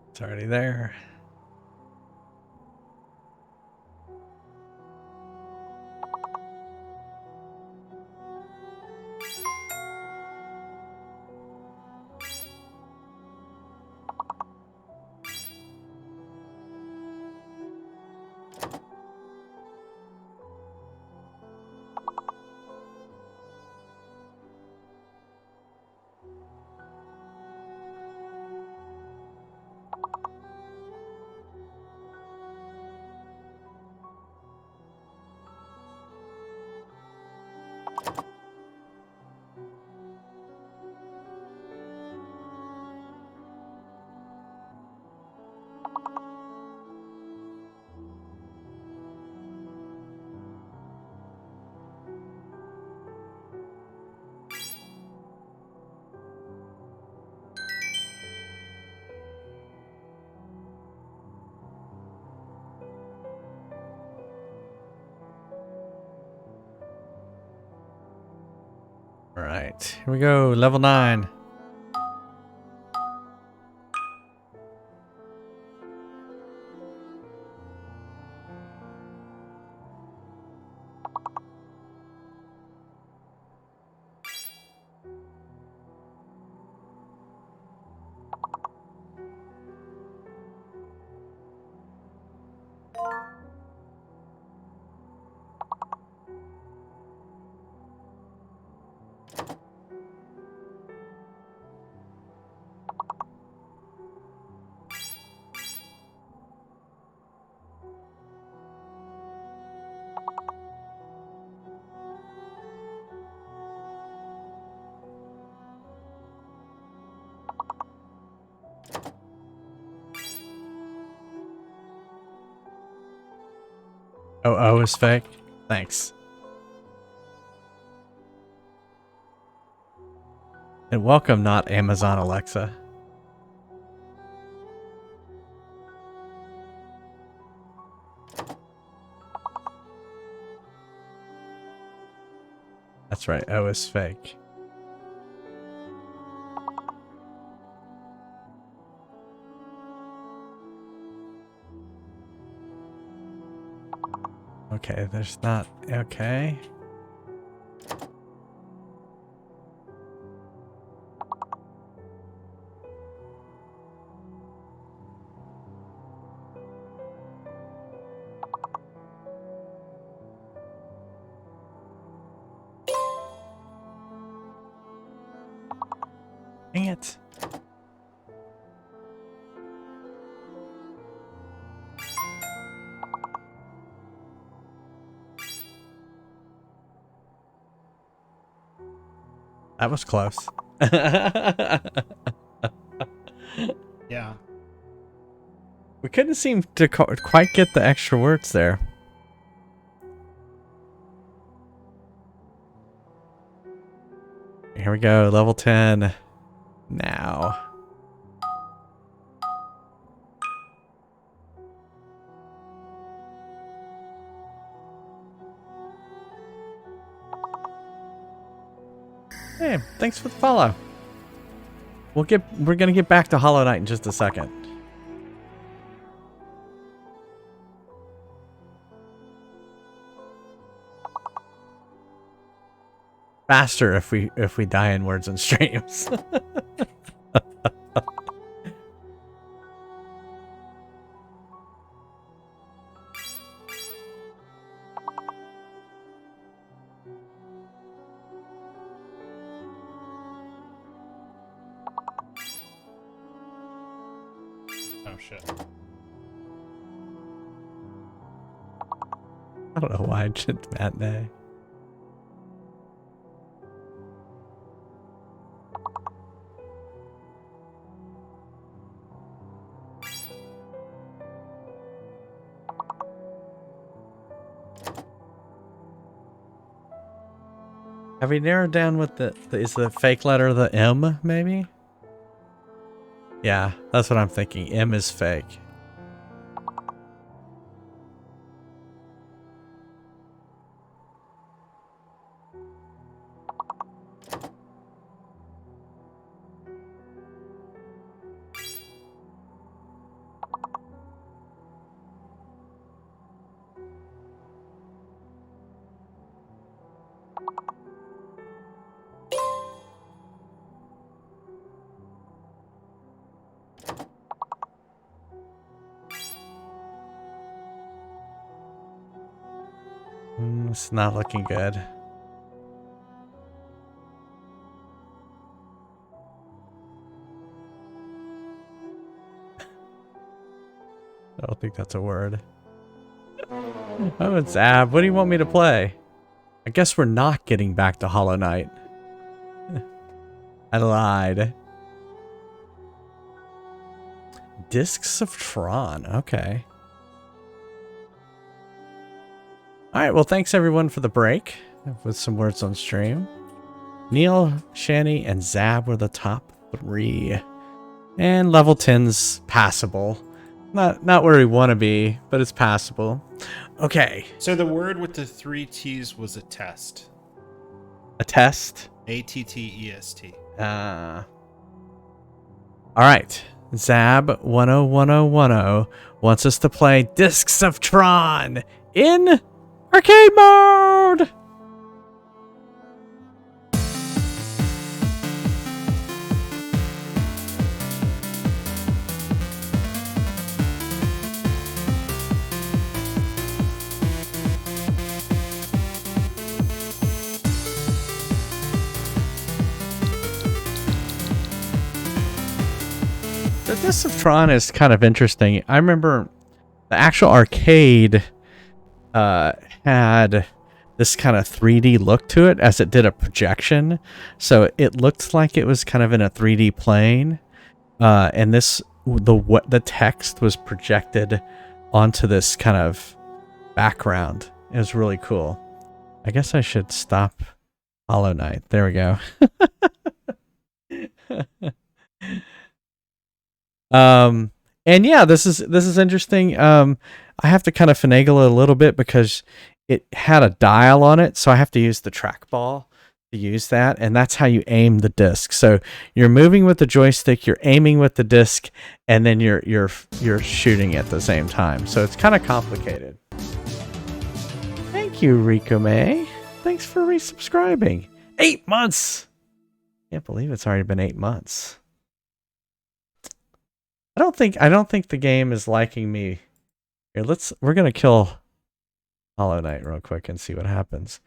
It's already there. All right, here we go. Level 9. Oh, is fake. Thanks. And welcome, not Amazon Alexa. That's right. O is fake. Okay, there's not... Okay. Dang it. That was close. Yeah. We couldn't seem to quite get the extra words there. Here we go, level 10. Now. Hey, thanks for the follow. We're gonna get back to Hollow Knight in just a second. Faster if we die in words and streams. Oh shit. I don't know why I did matinee. Have we narrowed down what is the fake letter the M, maybe? Yeah, that's what I'm thinking. M is fake. It's not looking good. I don't think that's a word. Oh, it's Ab. What do you want me to play? I guess we're not getting back to Hollow Knight. I lied. Discs of Tron. Okay. Alright, well, thanks everyone for the break with some words on stream. Neil, Shani, and Zab were the top 3. And level 10's passable. Not where we want to be, but it's passable. Okay. So the word with the 3 T's was a test. A test? A-T-T-E-S-T. Alright. Zab 101010 wants us to play Discs of Tron in arcade mode! The Discs of Tron is kind of interesting. I remember the actual arcade had this kind of 3D look to it as it did a projection. So it looked like it was kind of in a 3D plane. And the text was projected onto this kind of background. It was really cool. I guess I should stop Hollow Knight. There we go. And yeah, this is interesting. I have to kind of finagle it a little bit because it had a dial on it, so I have to use the trackball to use that, and that's how you aim the disc. So you're moving with the joystick, you're aiming with the disc, and then you're shooting at the same time. So it's kind of complicated. Thank you, Rico May. Thanks for resubscribing. 8 months. Can't believe it's already been 8 months. I don't think the game is liking me. Here, we're gonna kill Hollow Knight real quick and see what happens.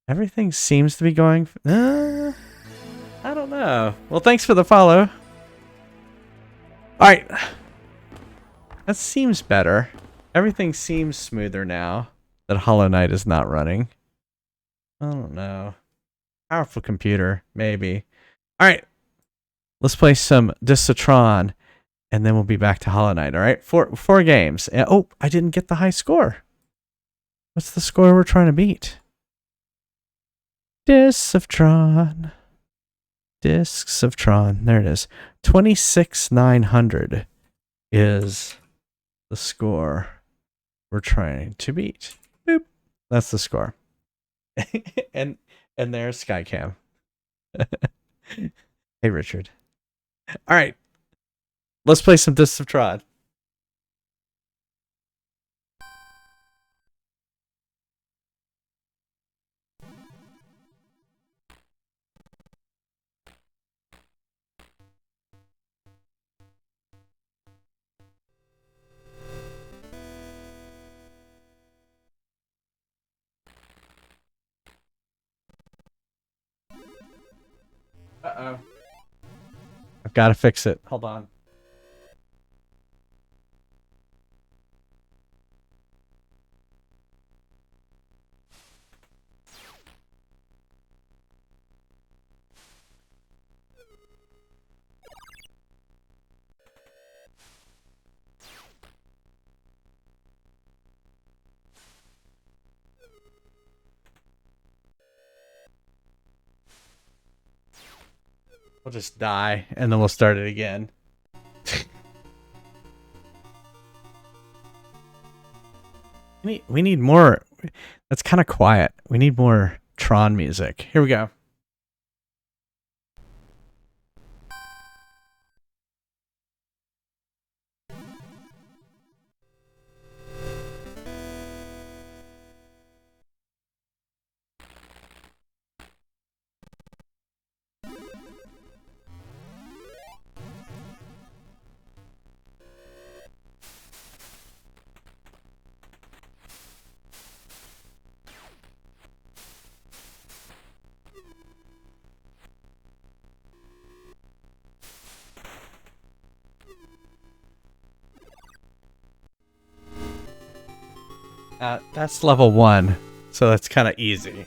Everything seems to be going. I don't know. Well, thanks for the follow. All right, that seems better. Everything seems smoother now that Hollow Knight is not running. I don't know. Powerful computer, maybe. All right, let's play some Discitron, and then we'll be back to Hollow Knight. All right, four games. Oh, I didn't get the high score. What's the score we're trying to beat? Discs of Tron. Discs of Tron. There it is. 26,900 is the score we're trying to beat. Boop. That's the score. and there's Skycam. Hey, Richard. All right. Let's play some Discs of Tron. Uh-oh. I've got to fix it. Hold on. We'll just die, and then we'll start it again. We need more. That's kind of quiet. We need more Tron music. Here we go. That's level 1, so that's kind of easy.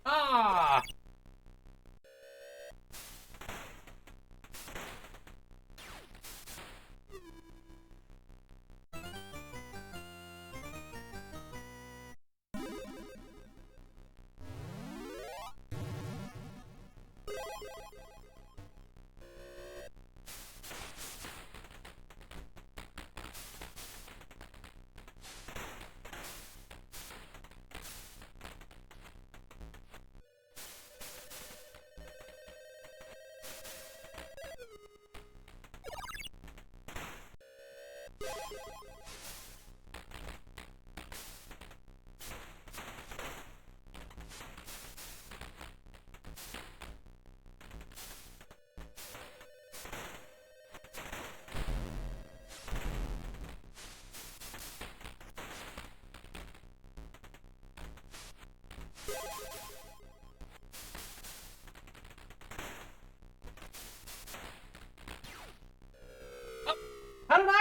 Ah!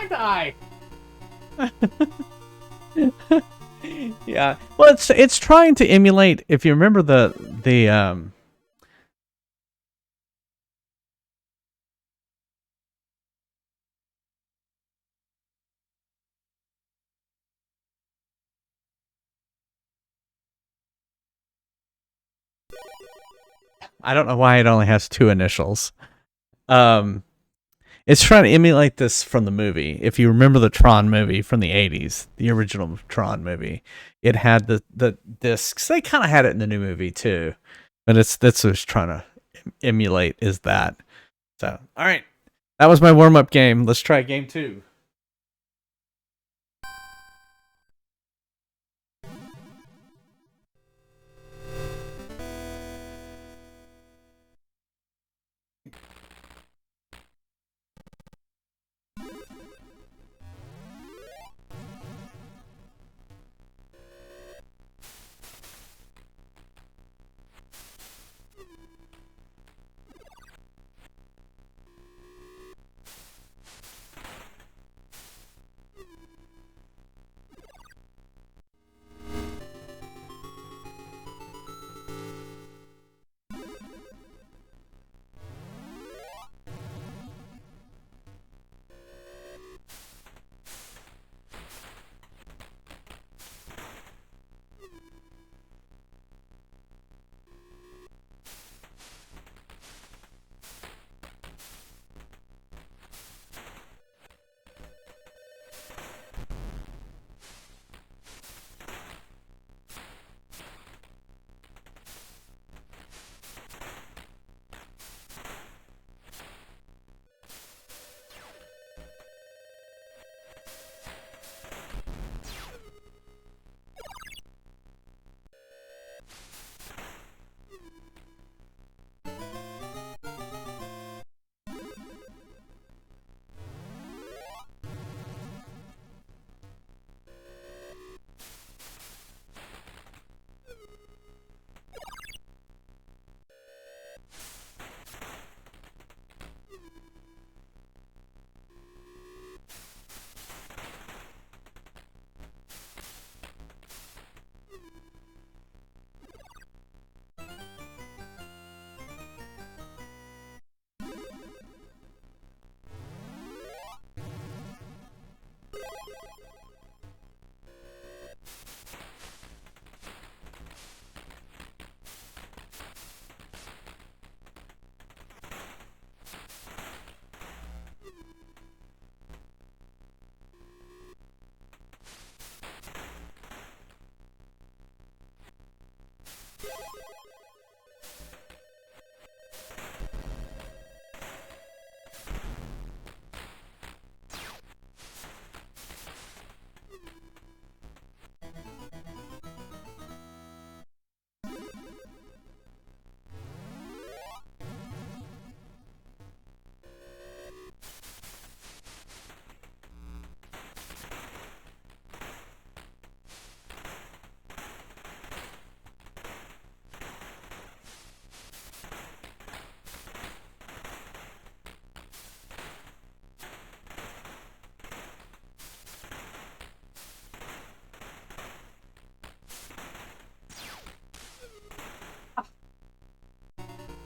tie-dye. Yeah. Well, it's trying to emulate. If you remember the I don't know why it only has two initials. It's trying to emulate this from the movie. If you remember the Tron movie from the 80s, the original Tron movie, it had the discs. They kind of had it in the new movie too, but that's what it's trying to emulate is that. So, all right. That was my warm-up game. Let's try game 2.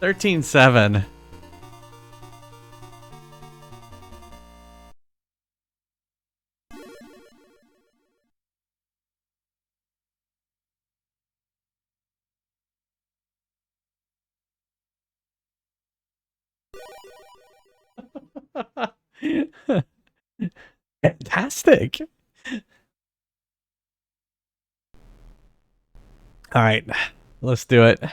$13.7. Fantastic. All right, let's do it.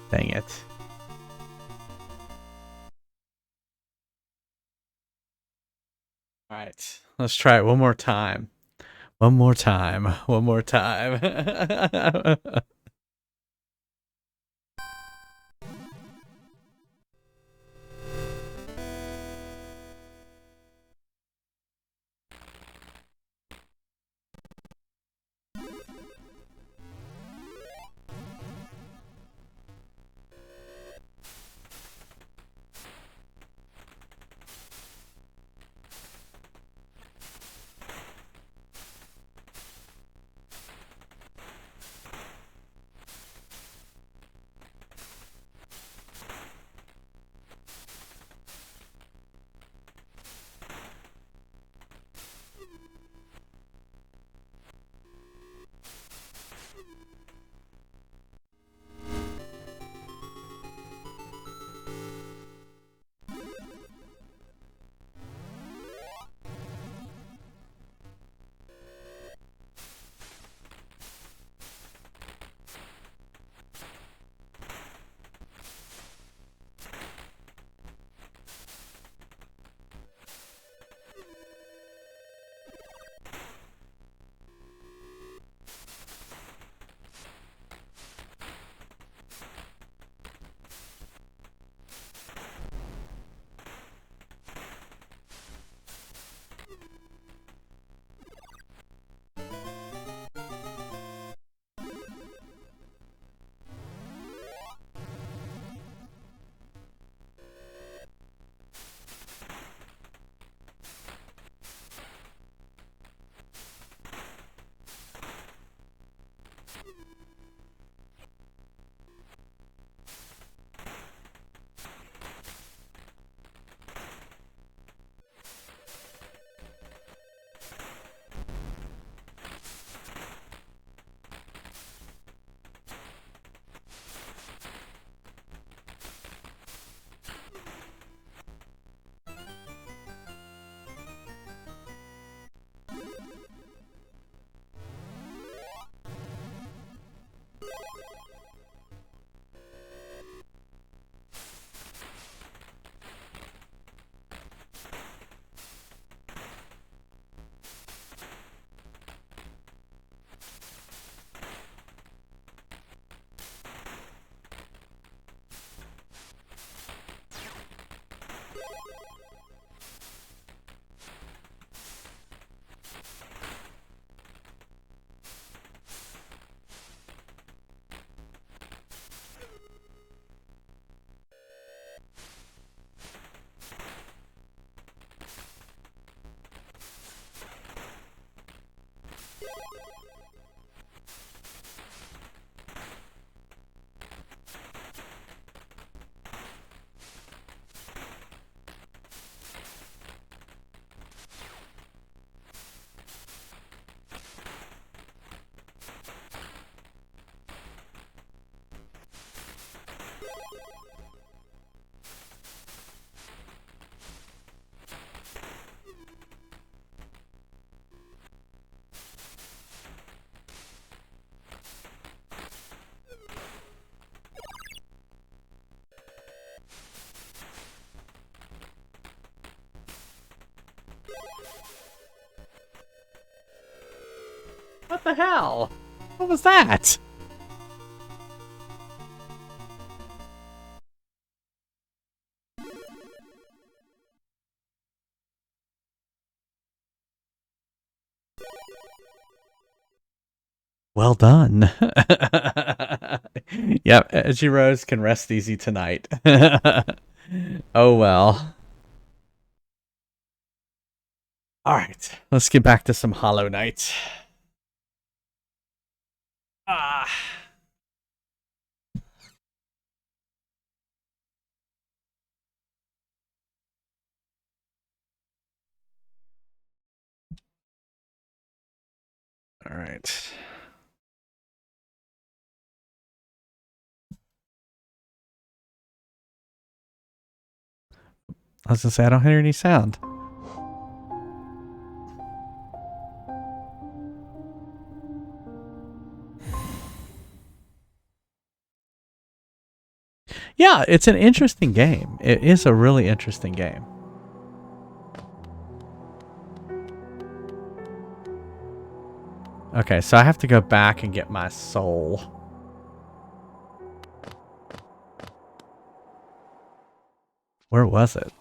Dang it. All right, let's try it one more time. One more time. One more time. What the hell? What was that? Well done. Yep, Edgy Rose can rest easy tonight. Oh well. Alright, let's get back to some Hollow Knight. Ah. Alright. I was gonna say, I don't hear any sound. Yeah, it's an interesting game. It is a really interesting game. Okay, so I have to go back and get my soul. Where was it?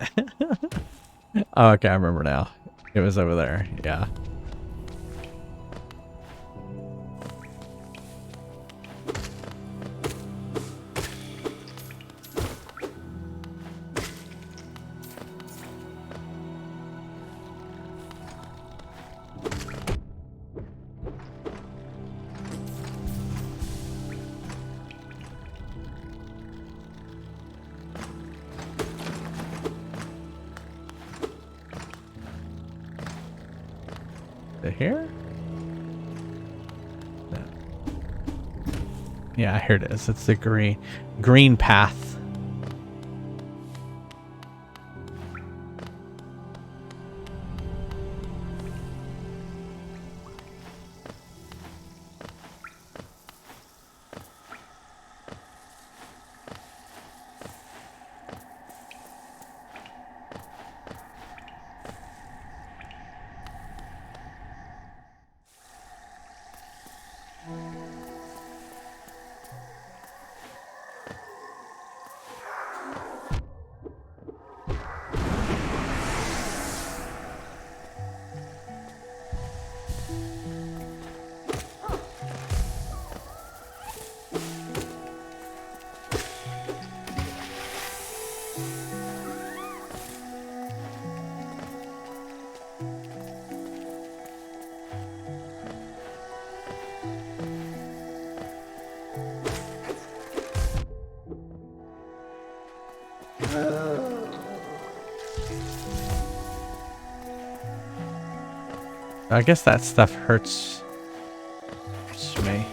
Oh, okay, I remember now. It was over there. Yeah. Here? No. Yeah, here it is. It's the green path. I guess that stuff hurts me.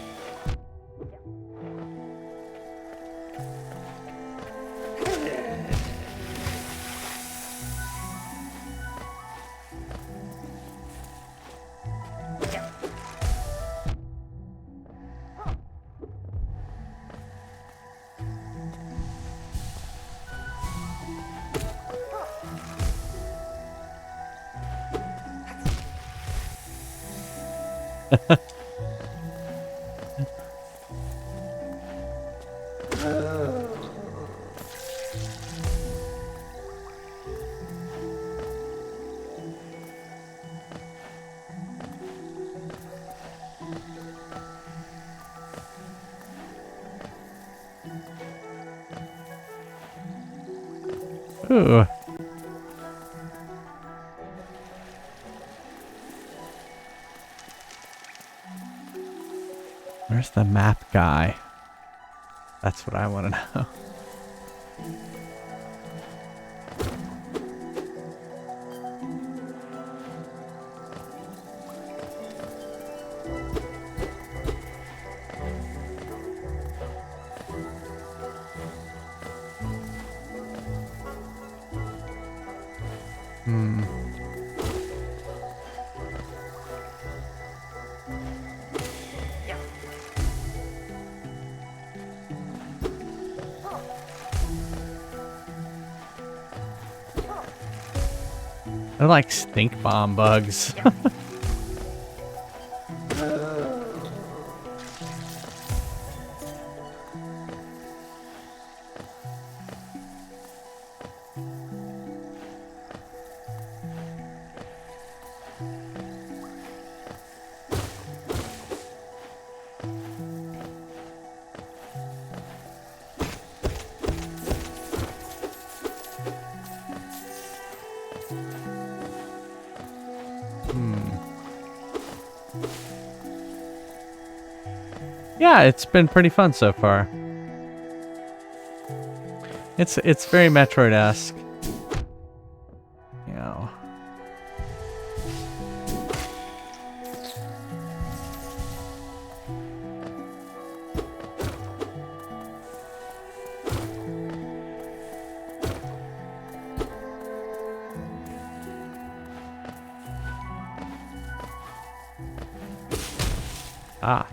Ooh. Where's the map guy? That's what I want to know. They're like stink bomb bugs. Yeah, it's been pretty fun so far. It's very Metroid-esque. You know. Ah.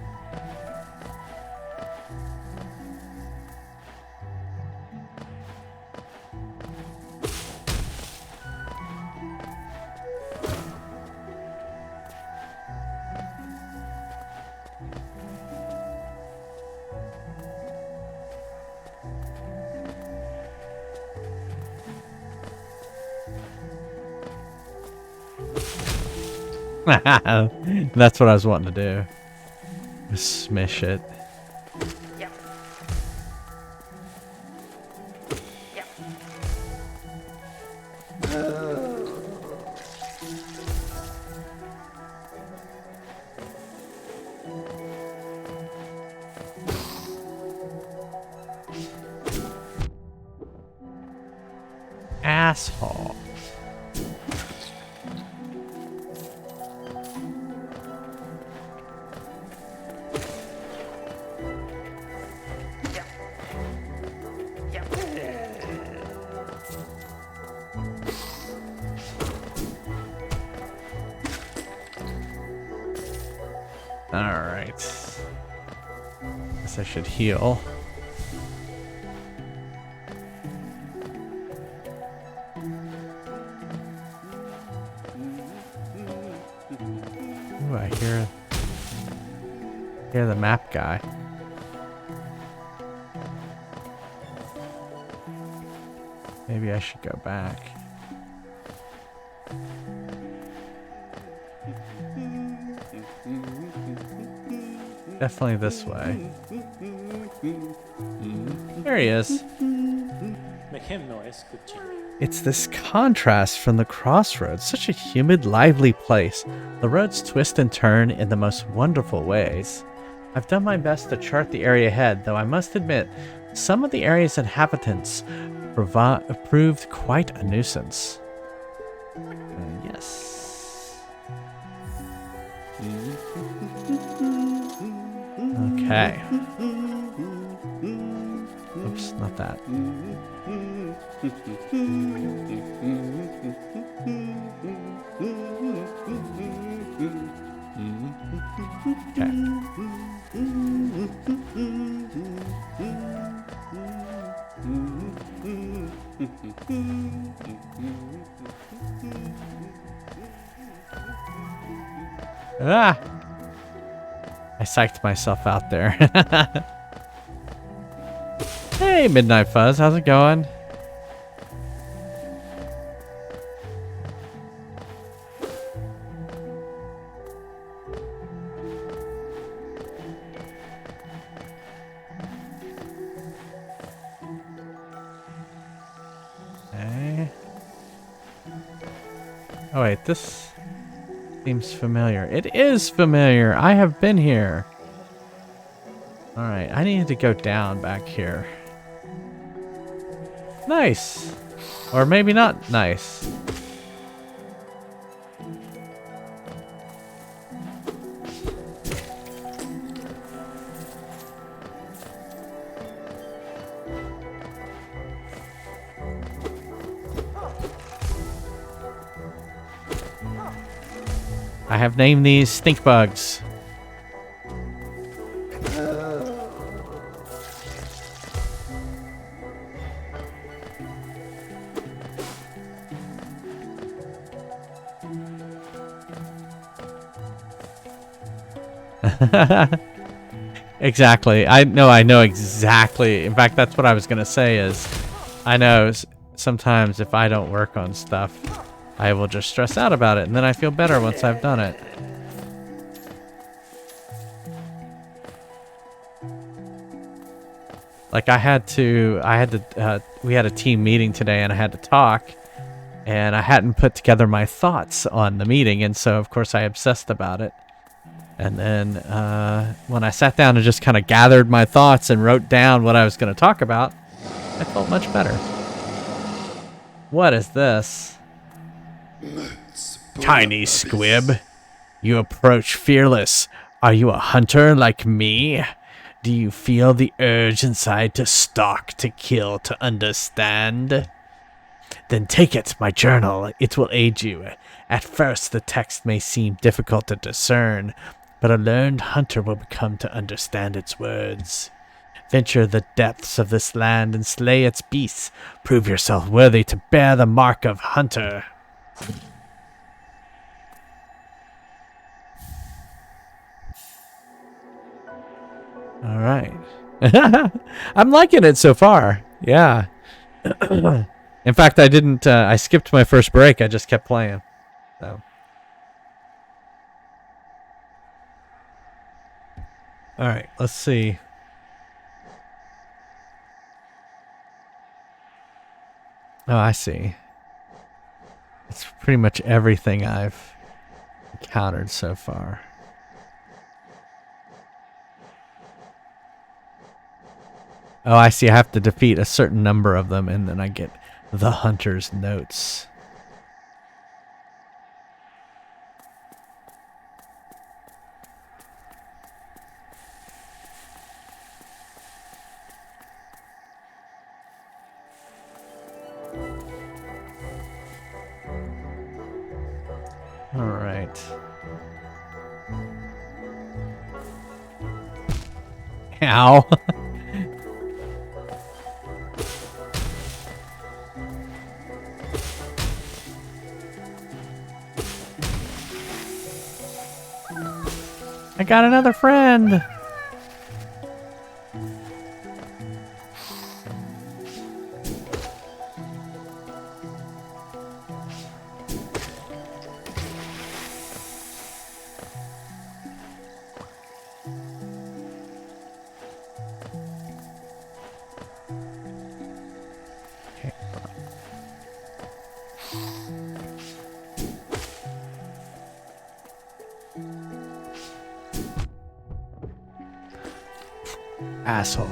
That's what I was wanting to do. Just smish it. Yep. Yep. Asshole. Yep. Yep. Alright. Guess I should heal. Ooh, I hear the map guy. Maybe I should go back. Definitely this way. There he is. Make him noise, good Jimmy. It's this contrast from the crossroads. Such a humid, lively place. The roads twist and turn in the most wonderful ways. I've done my best to chart the area ahead, though I must admit, some of the area's inhabitants proved quite a nuisance. Yes. Okay. Oops, not that. Okay. Ah! I psyched myself out there. Hey, Midnight Fuzz, how's it going? Okay. Oh wait, this seems familiar. It is familiar. I have been here. Alright, I needed to go down back here. Nice. Or maybe not nice. I have named these stink bugs. Exactly. I know exactly. In fact, that's what I was gonna say is, I know sometimes if I don't work on stuff, I will just stress out about it, and then I feel better once I've done it. Like we had a team meeting today, and I had to talk, and I hadn't put together my thoughts on the meeting, and so of course I obsessed about it. And then when I sat down and just kind of gathered my thoughts and wrote down what I was going to talk about, I felt much better. What is this? Tiny squib. You approach fearless. Are you a hunter like me? Do you feel the urge inside to stalk, to kill, to understand? Then take it, my journal. It will aid you. At first, the text may seem difficult to discern, but a learned hunter will become to understand its words. Venture the depths of this land and slay its beasts. Prove yourself worthy to bear the mark of hunter. All right. I'm liking it so far. Yeah. In fact, I didn't. I skipped my first break. I just kept playing. So. All right, let's see. Oh, I see. It's pretty much everything I've encountered so far. Oh, I see. I have to defeat a certain number of them, and then I get the hunter's notes. All right. Ow. I got another friend. Asshole.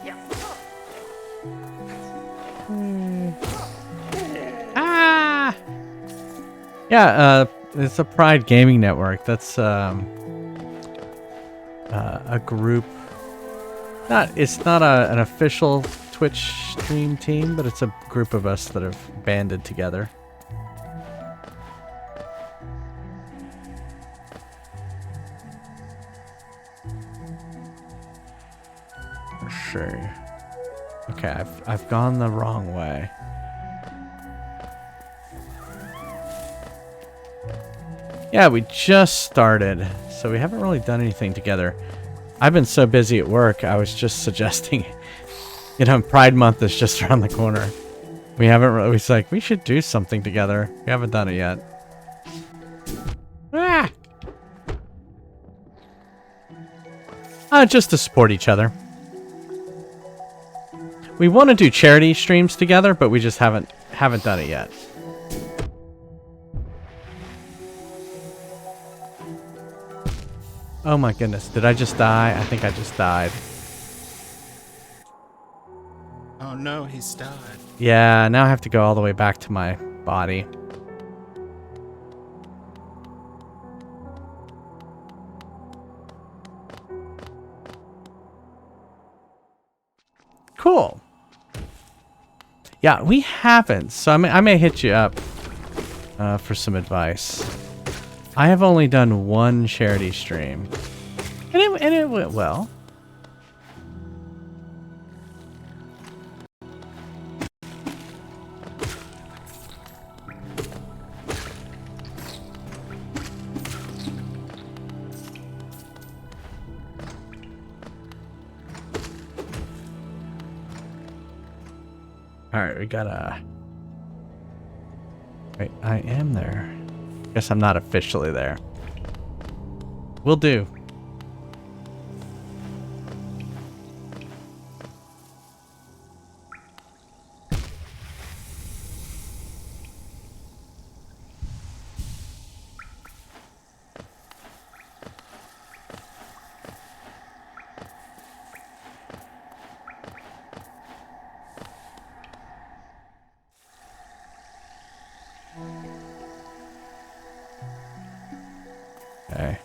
Yeah. Ah! Yeah, it's a Pride Gaming Network. That's a group. It's not an official Twitch stream team, but it's a group of us that have banded together. For sure. Okay, I've gone the wrong way. Yeah, we just started, so we haven't really done anything together. I've been so busy at work, I was just suggesting, you know, Pride Month is just around the corner. We haven't really, it's like, we should do something together. We haven't done it yet. Ah! Just to support each other. We want to do charity streams together, but we just haven't done it yet. Oh my goodness, did I just die? I think I just died. Oh no, he's died. Yeah, now I have to go all the way back to my body. Cool. Yeah, we haven't, so I may hit you up for some advice. I have only done one charity stream, and it went well. All right, we gotta. Wait, I am there. Guess I'm not officially there. Will do. Okay.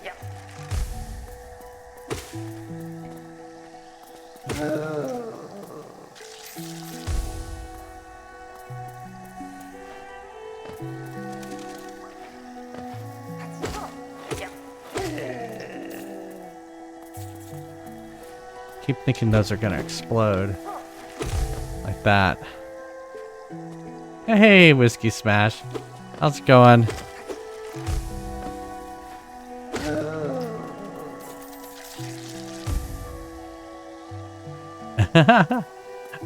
Yeah. Keep thinking those are gonna explode. Like that. Hey, Whiskey Smash. How's it going?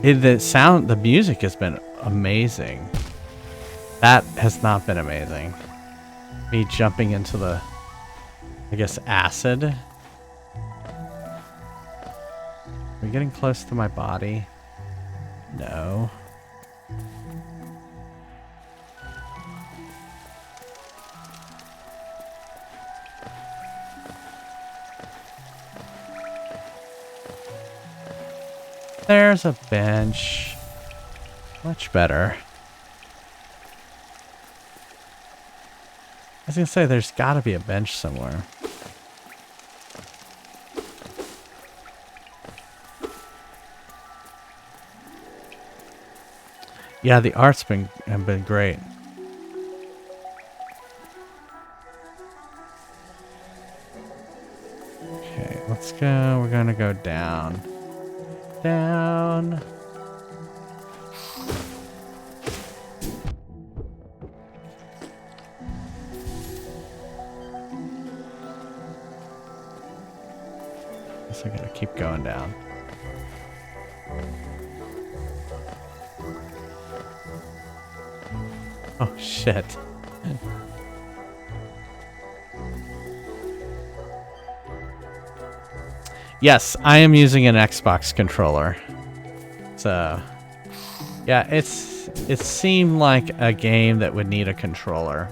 The music has been amazing. That has not been amazing. Me jumping into the, I guess, acid. Are we getting close to my body? No. There's a bench. Much better. I was gonna say, there's gotta be a bench somewhere. Yeah, the art's been great. Okay, let's go. We're gonna go down. Down. Guess I gotta keep going down. Oh shit. Yes, I am using an Xbox controller. So, yeah, it seemed like a game that would need a controller.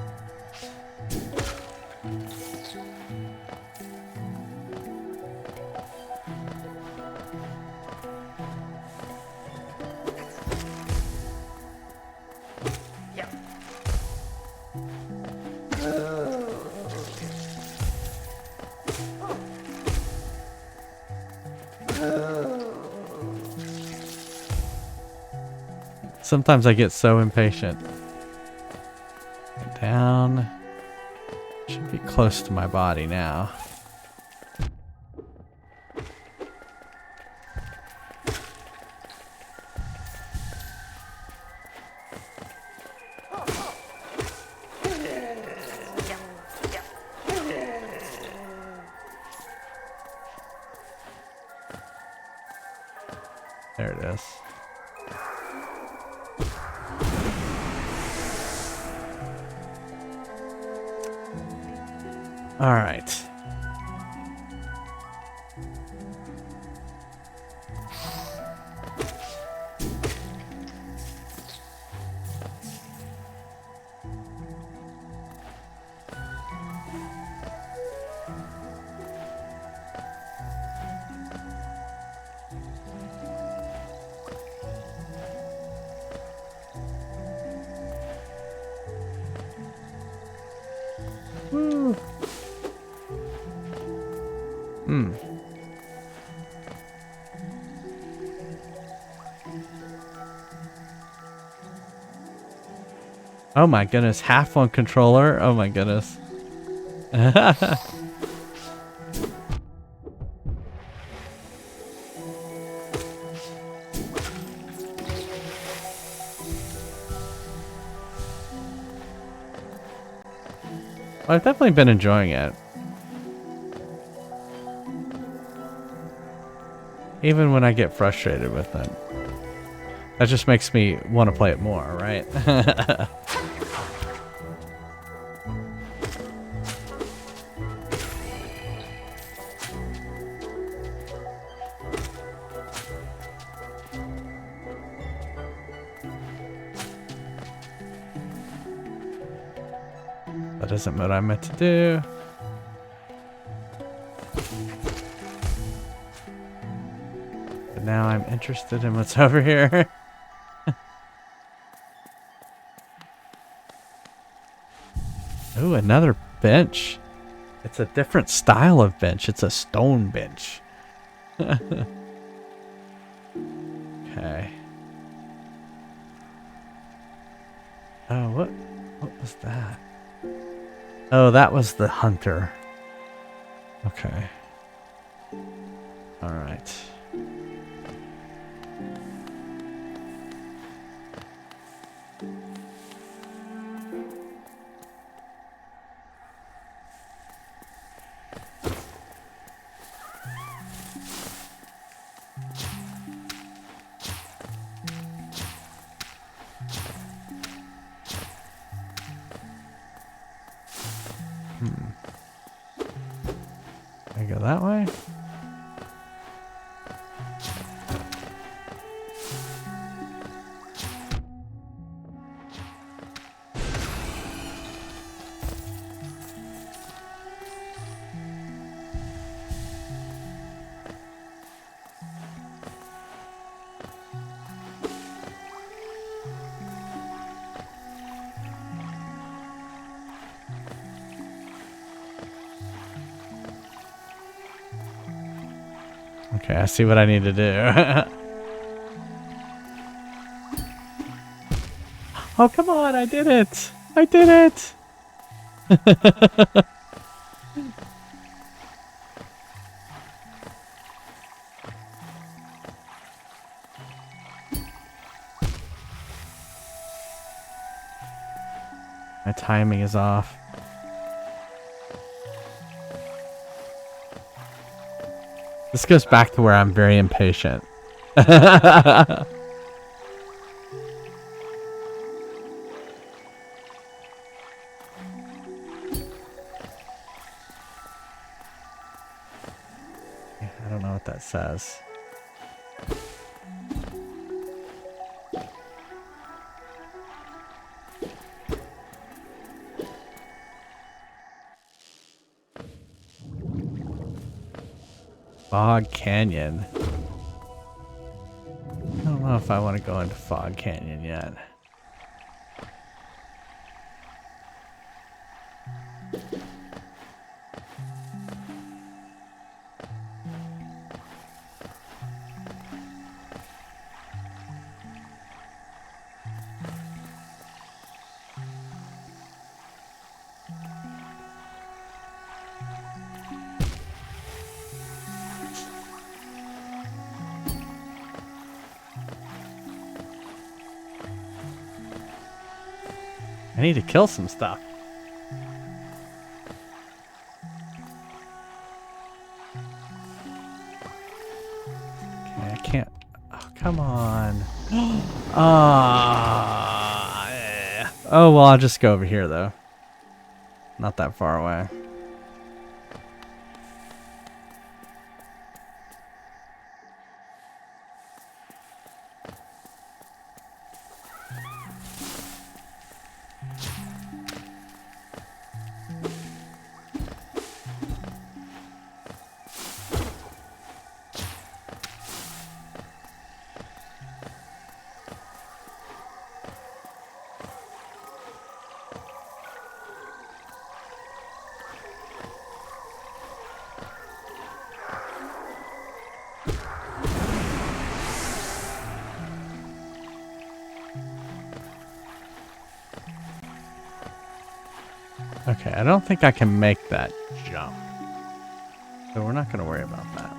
Yep. Sometimes I get so impatient. Down. Should be close to my body now. There it is. All right. Woo. Oh my goodness, half on controller. Oh my goodness. I've definitely been enjoying it. Even when I get frustrated with it. That just makes me want to play it more, right? That isn't what I meant to do. But now I'm interested in what's over here. Ooh, another bench. It's a different style of bench. It's a stone bench. Okay. Oh, what was that? Oh, that was the hunter. Okay. All right. Go that way. Okay, I see what I need to do. Oh, come on, I did it! I did it! My timing is off. This goes back to where I'm very impatient. I don't know what that says. Fog Canyon. I don't know if I want to go into Fog Canyon yet. I need to kill some stuff. Okay, I can't. Oh, come on. Oh, well, I'll just go over here, though. Not that far away. Okay, I don't think I can make that jump. So we're not going to worry about that.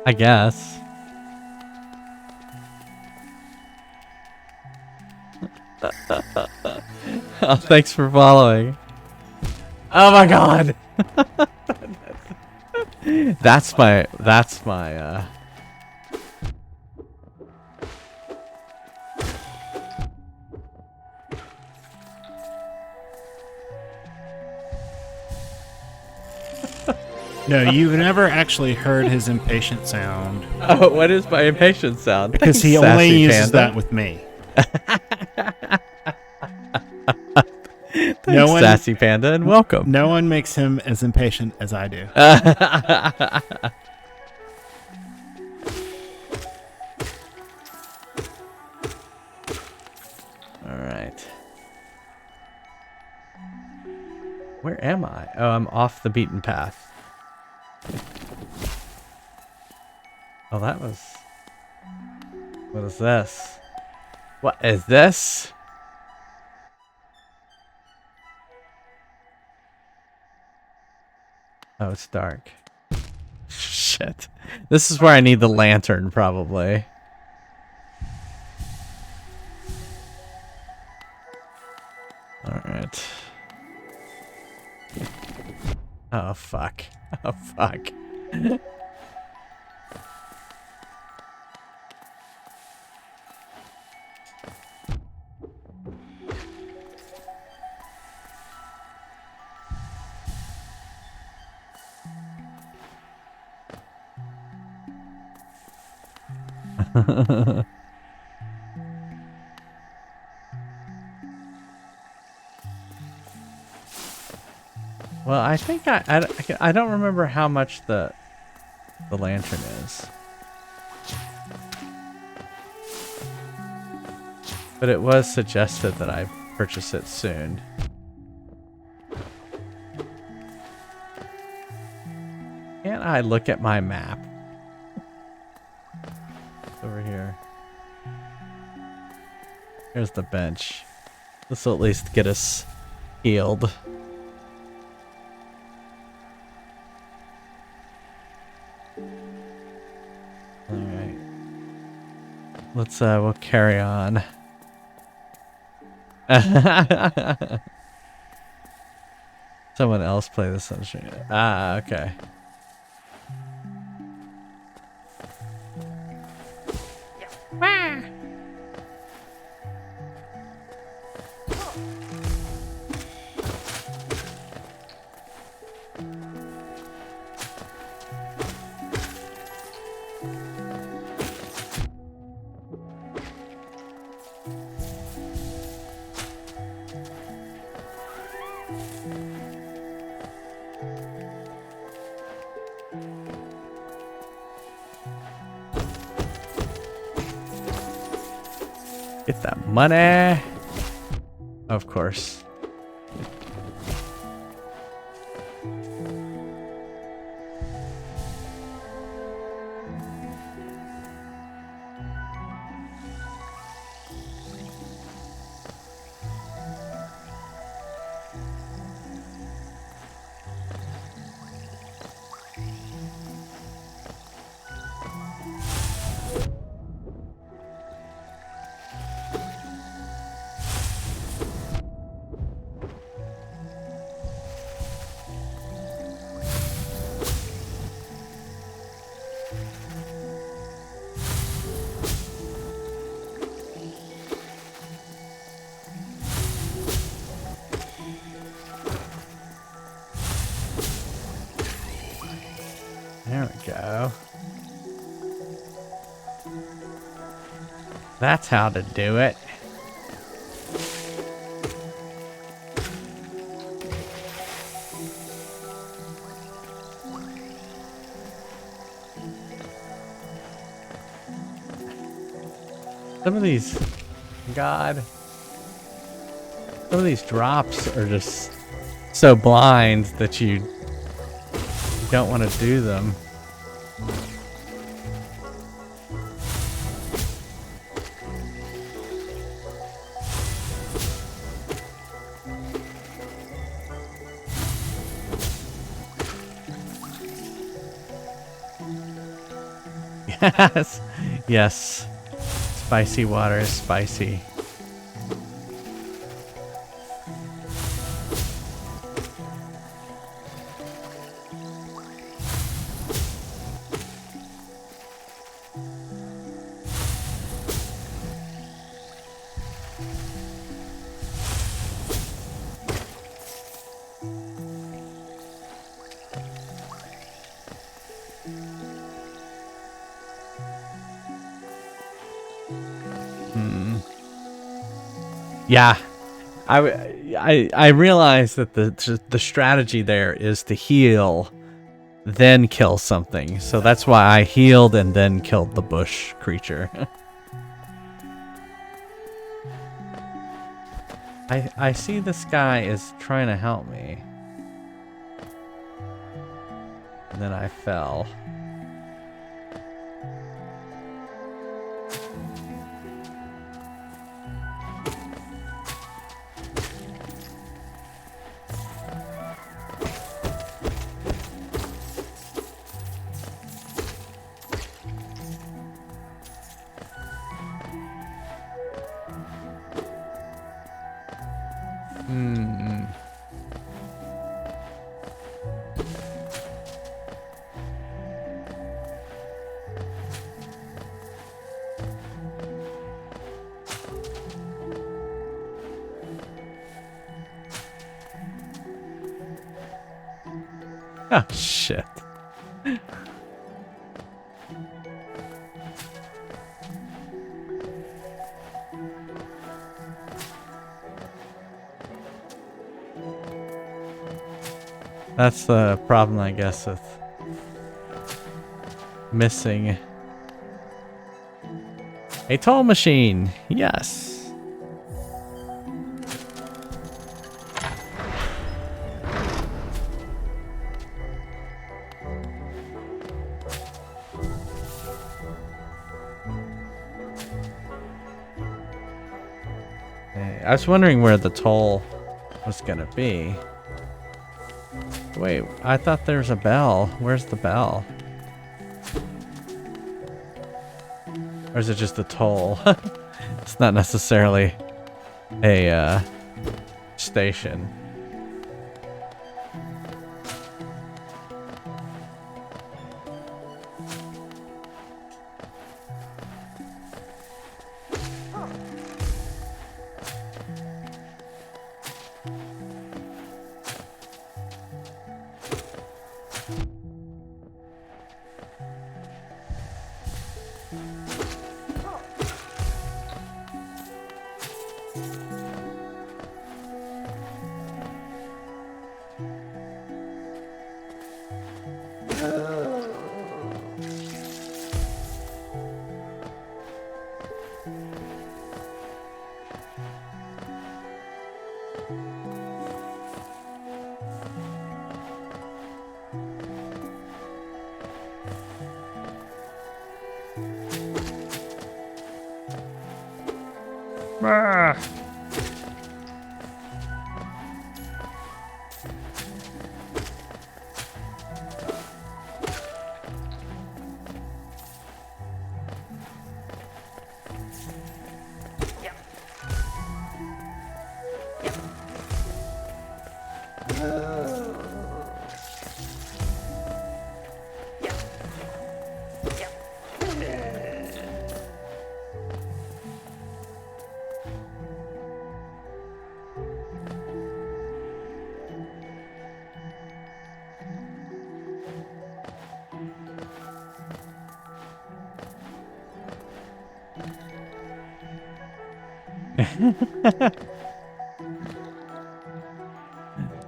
I guess. Oh, thanks for following. Oh my god. That's my No, you've never actually heard his impatient sound. Oh, what is my impatient sound? Because he Thanks, only Sassy uses Panda. that with me. Thanks, No one- Sassy Panda, and welcome. No one makes him as impatient as I do. All right. Where am I? Oh, I'm off the beaten path. Oh, that was... What is this? What is this? Oh, it's dark. Shit. This is where I need the lantern, probably. Alright. Oh, fuck. Oh, fuck. Well, I think I don't remember how much the lantern is. But it was suggested that I purchase it soon. Can't I look at my map? Over here. Here's the bench. This will at least get us healed. Alright. Let's, we'll carry on. Someone else play this on stream. Ah, okay. Get that money. Of course. There we go. That's how to do it. Some of these, God, some of these drops are just so blind that you don't want to do them. Yes, yes. Spicy water is spicy. Yeah, I realize that the strategy there is to heal, then kill something. So that's why I healed and then killed the bush creature. I see this guy is trying to help me. And then I fell. Oh, shit. That's the problem, I guess, with missing a toll machine. Yes. Okay, I was wondering where the toll was gonna be. Wait, I thought there was a bell. Where's the bell? Or is it just a toll? It's not necessarily a station. Yep. Yep. Yep.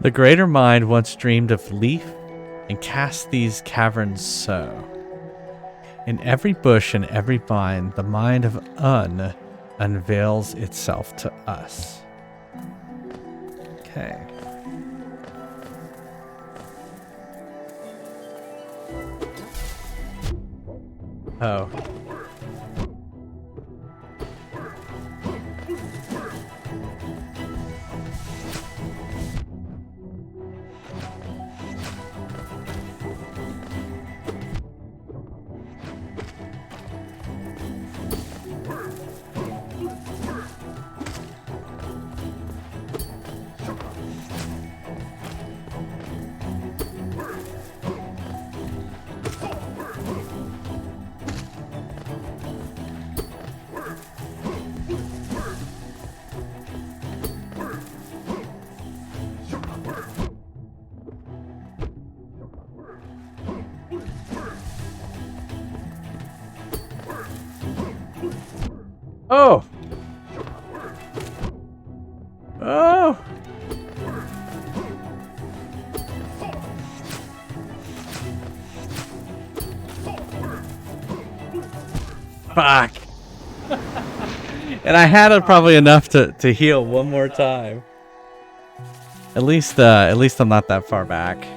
The greater mind once dreamed of leaf and cast these caverns so. In every bush and every vine, the mind of unveils itself to us. Okay. Oh. Oh! Oh! Fuck! And I had it probably enough to heal one more time. At least I'm not that far back.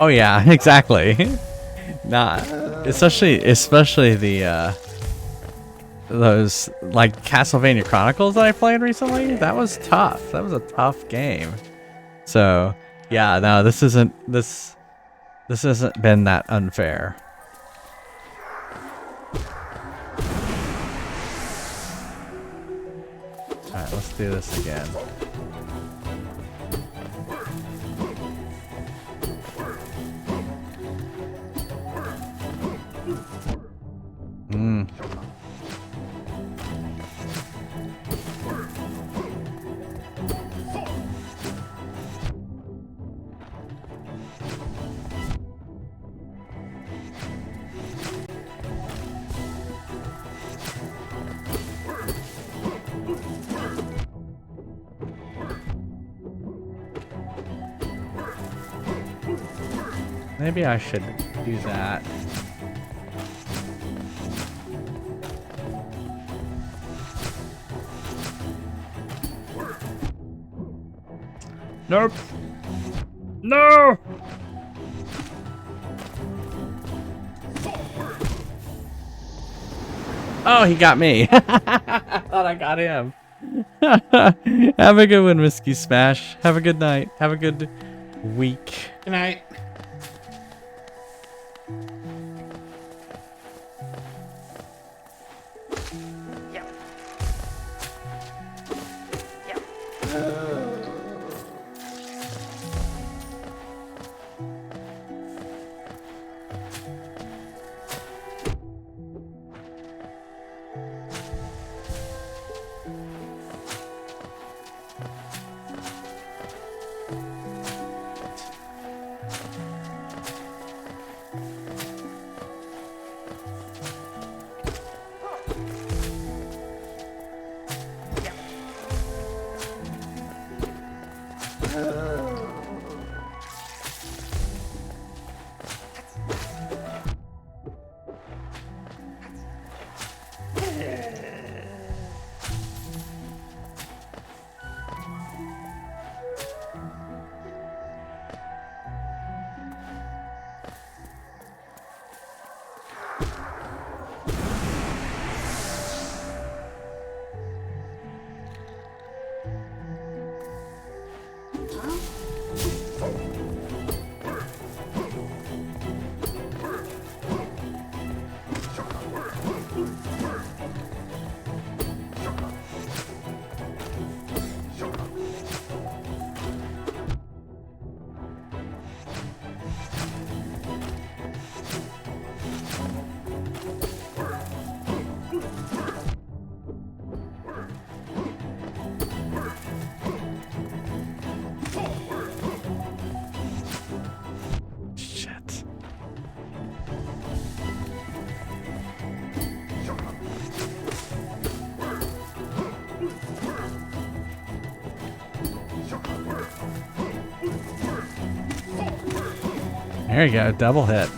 Oh yeah, exactly. Nah, especially the those like Castlevania Chronicles that I played recently. That was tough. That was a tough game. So yeah, no, this hasn't been that unfair. Alright, let's do this again. Hmm. Maybe I should do that. Nope. No! Oh, he got me. I thought I got him. Have a good one, Whiskey Smash. Have a good night. Have a good week. Good night. Yep. Yep. Shit. There you go, double hit.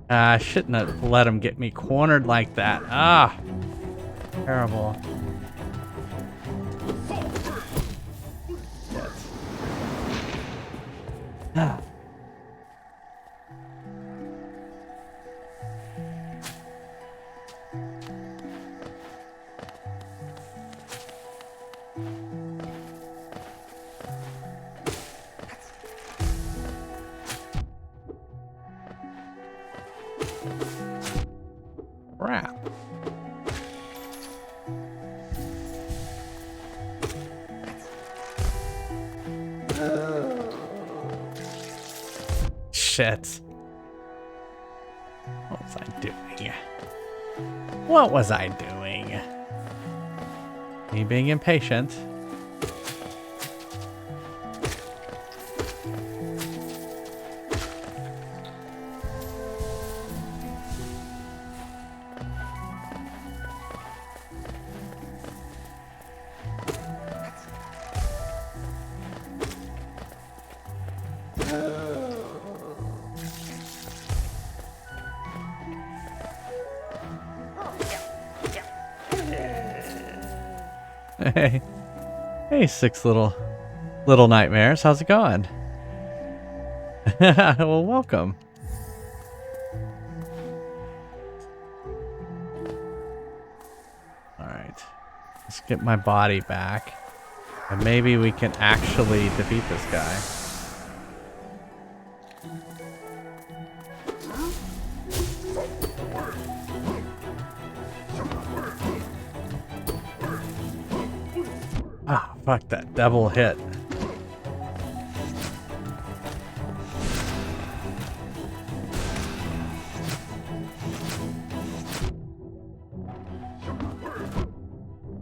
I shouldn't have let him get me cornered like that. Ah, terrible. Ah. Crap. Shit. What was I doing? What was I doing? Me being impatient. Hey, hey, six little nightmares. How's it going? Well, welcome. All right, let's get my body back, and maybe we can actually defeat this guy. Ah, fuck that double hit.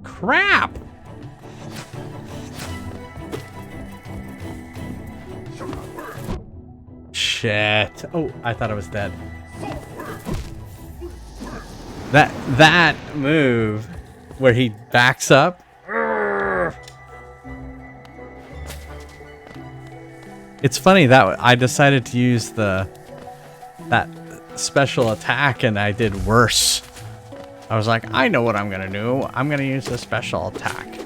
Crap! Shit. Oh, I thought I was dead. That move where he backs up. It's funny that I decided to use that special attack and I did worse. I was like, I know what I'm gonna do. I'm gonna use the special attack.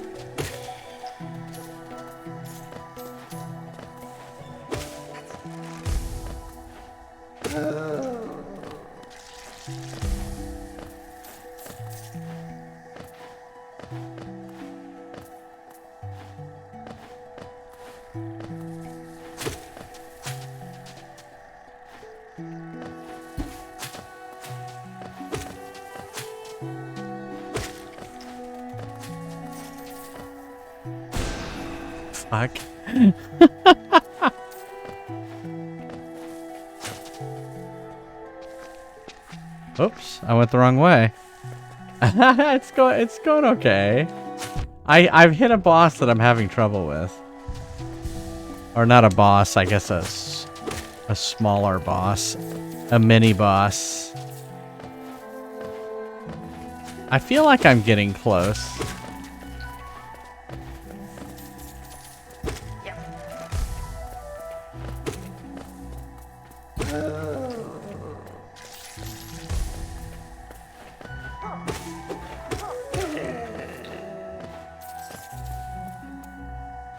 Fuck. Oops, I went the wrong way. It's going okay. I've hit a boss that I'm having trouble with. Or not a boss, I guess a smaller boss. A mini boss. I feel like I'm getting close.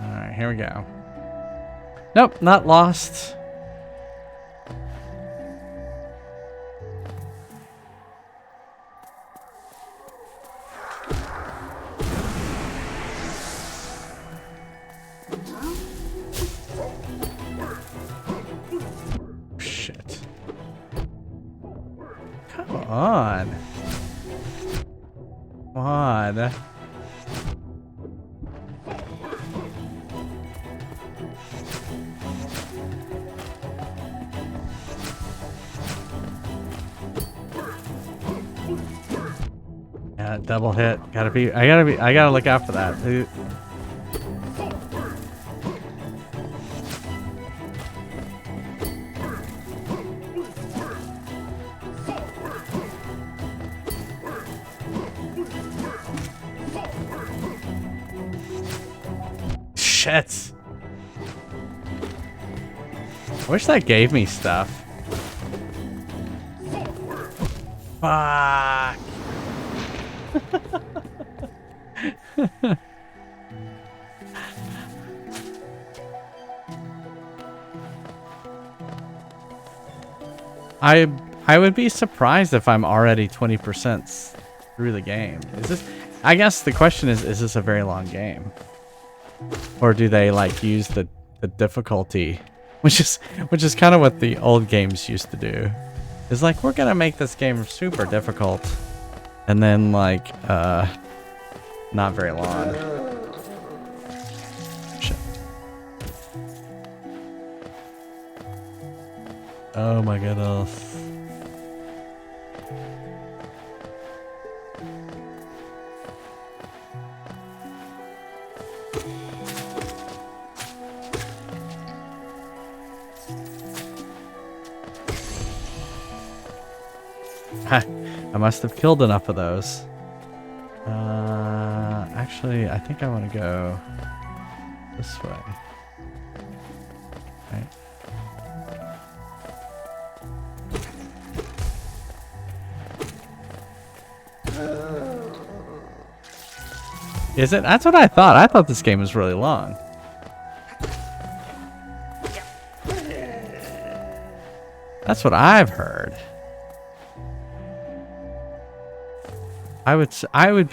Alright, here we go. Nope, not lost. Shit. Come on. Come on. Yeah, double hit. I gotta look out for that. Shit. I wish that gave me stuff. Fuck. I would be surprised if I'm already 20% through the game. Is this? I guess the question is this a very long game? Or do they like use the difficulty, which is kind of what the old games used to do. It's like, we're gonna make this game super difficult, and then like not very long. Shit. Oh my goodness. I must have killed enough of those. Actually, I think I want to go this way. Right. Is it? That's what I thought. I thought this game was really long. That's what I've heard. I would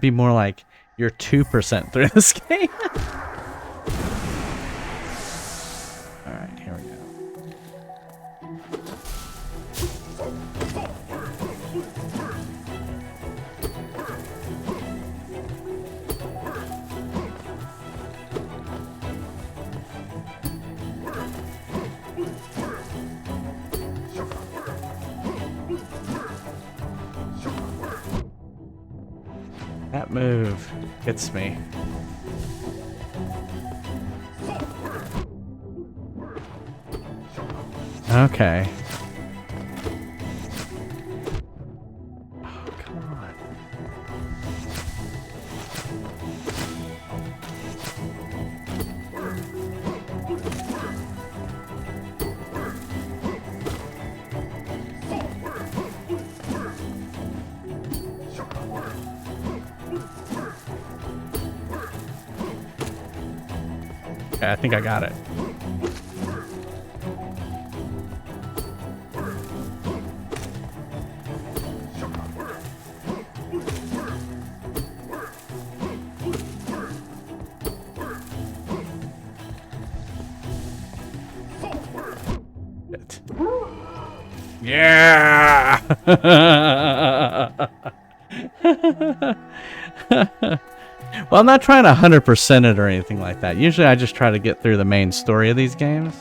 be more like, you're 2% through this game. All right, here we go. That move gets me. Okay. Oh, come on. Okay, I think I got it. Shit. Yeah! Well, I'm not trying to 100% it or anything like that. Usually I just try to get through the main story of these games.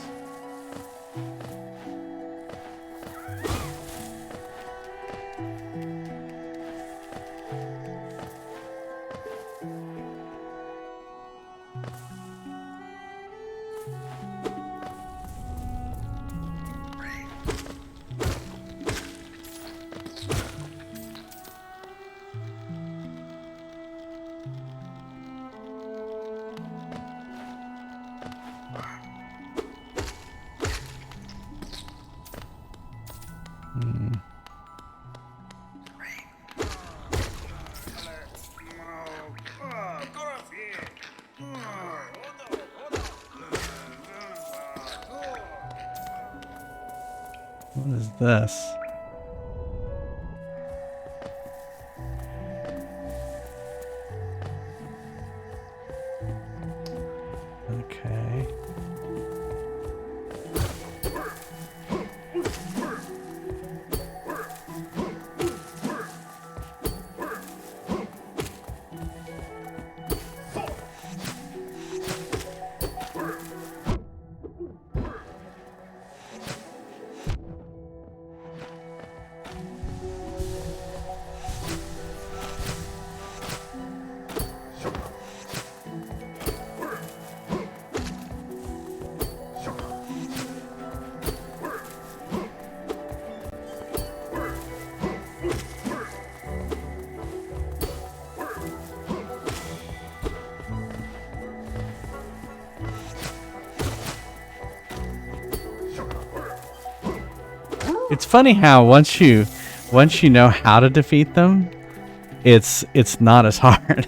What is this? Okay. It's funny how once you know how to defeat them, it's not as hard.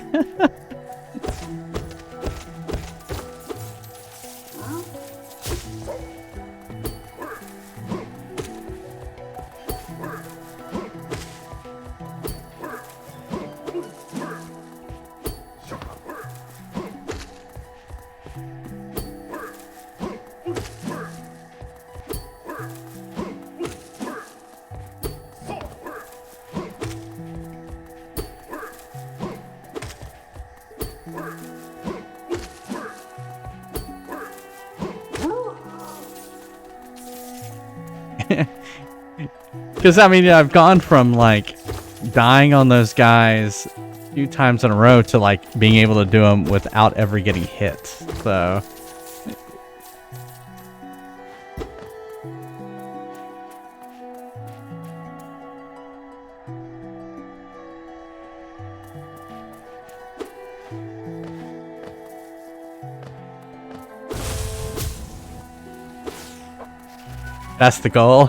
Because, I mean, I've gone from, like, dying on those guys a few times in a row to, like, being able to do them without ever getting hit. So... That's the goal.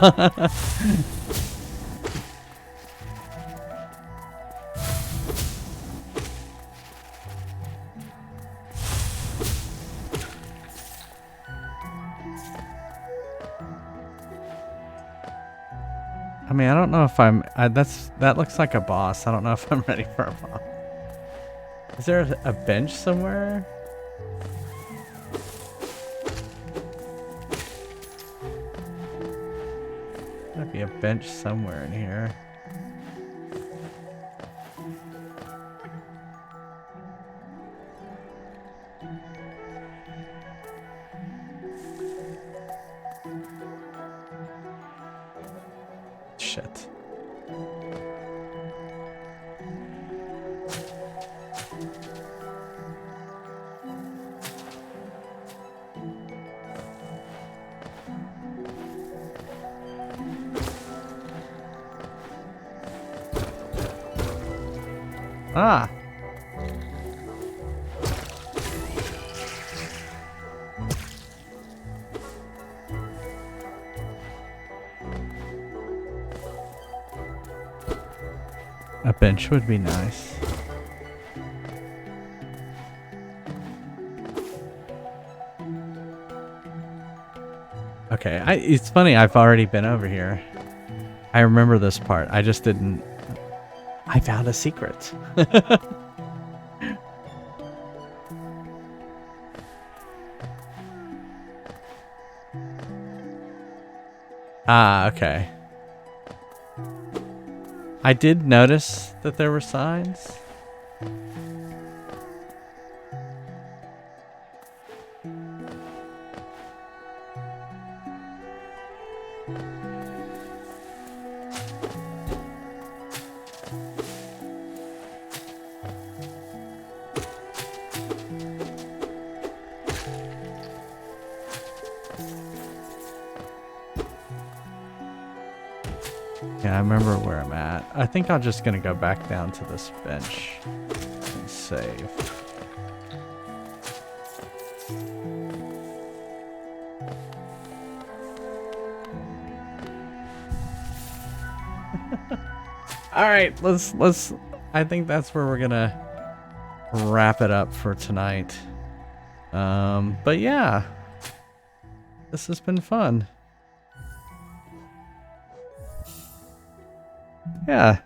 I mean, I don't know if that looks like a boss. I don't know if I'm ready for a boss. Is there a bench somewhere? Might be a bench somewhere in here. Shit. Ah. A bench would be nice. Okay, it's funny, I've already been over here. I remember this part. I just didn't... I found a secret. Ah, okay. I did notice that there were signs. Yeah, I remember where I'm at. I think I'm just gonna go back down to this bench and save. All right, let's. I think that's where we're gonna wrap it up for tonight. But yeah, this has been fun. Yeah.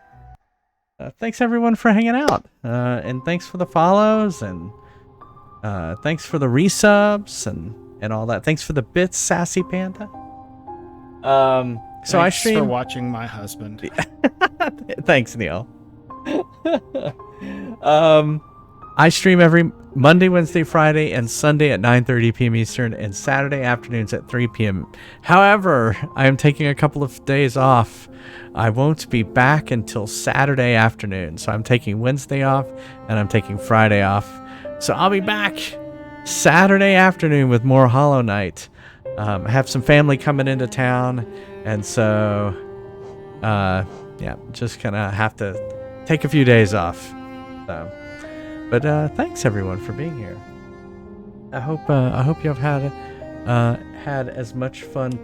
Thanks everyone for hanging out. And thanks for the follows and thanks for the resubs and all that. Thanks for the bits, Sassy Panda. So I stream for watching my husband. Thanks, Neil. I stream every Monday, Wednesday, Friday, and Sunday at 9:30 p.m. Eastern, and Saturday afternoons at 3 p.m. However, I am taking a couple of days off. I won't be back until Saturday afternoon, so I'm taking Wednesday off, and I'm taking Friday off. So I'll be back Saturday afternoon with more Hollow Knight. I have some family coming into town, and so, yeah, just gonna have to take a few days off. So. But thanks everyone for being here. I hope you have had as much fun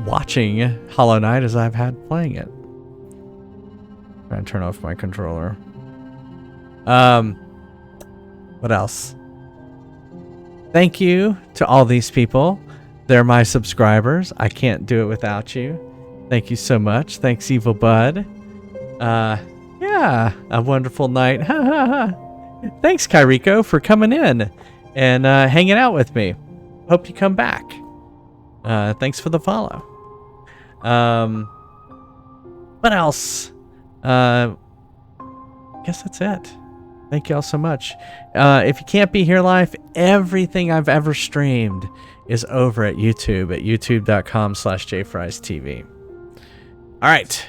watching Hollow Knight as I've had playing it. I'm gonna turn off my controller. What else? Thank you to all these people. They're my subscribers. I can't do it without you. Thank you so much. Thanks, Evil Bud. Yeah, a wonderful night. Ha ha ha. Thanks, Kairiko, for coming in and hanging out with me. Hope you come back. Thanks for the follow. What else? Guess that's it. Thank you all so much. If you can't be here live, everything I've ever streamed is over at YouTube at youtube.com/jfriestv. All right.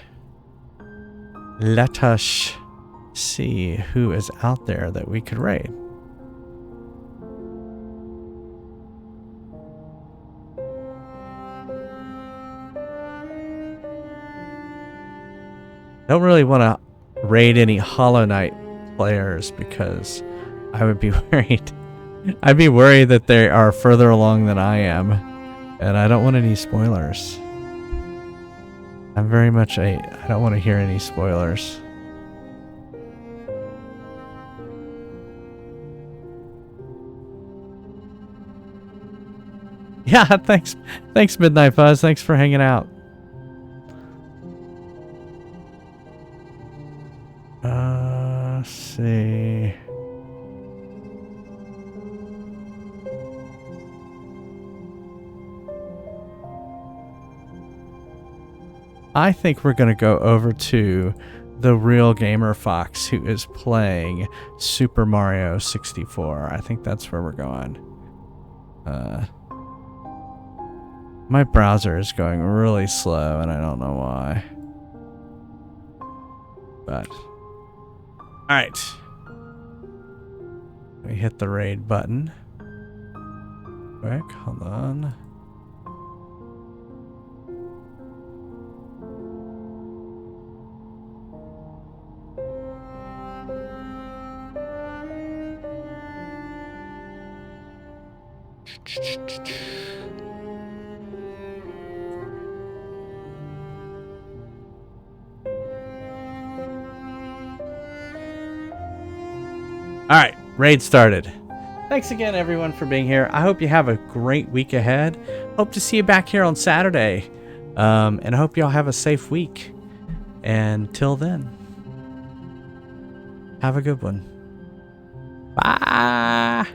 Let us see who is out there that we could raid. Don't really want to raid any Hollow Knight players because I would be worried. I'd be worried that they are further along than I am, and I don't want any spoilers. I don't want to hear any spoilers. Yeah, thanks Midnight Fuzz. Thanks for hanging out. Let's see. I think we're gonna go over to the Real Gamer Fox, who is playing Super Mario 64. I think that's where we're going. My browser is going really slow, and I don't know why. But, alright. We hit the raid button. Quick, hold on. All right, raid started. Thanks again, everyone, for being here. I hope you have a great week ahead. Hope to see you back here on Saturday. And I hope y'all have a safe week. And till then, have a good one. Bye.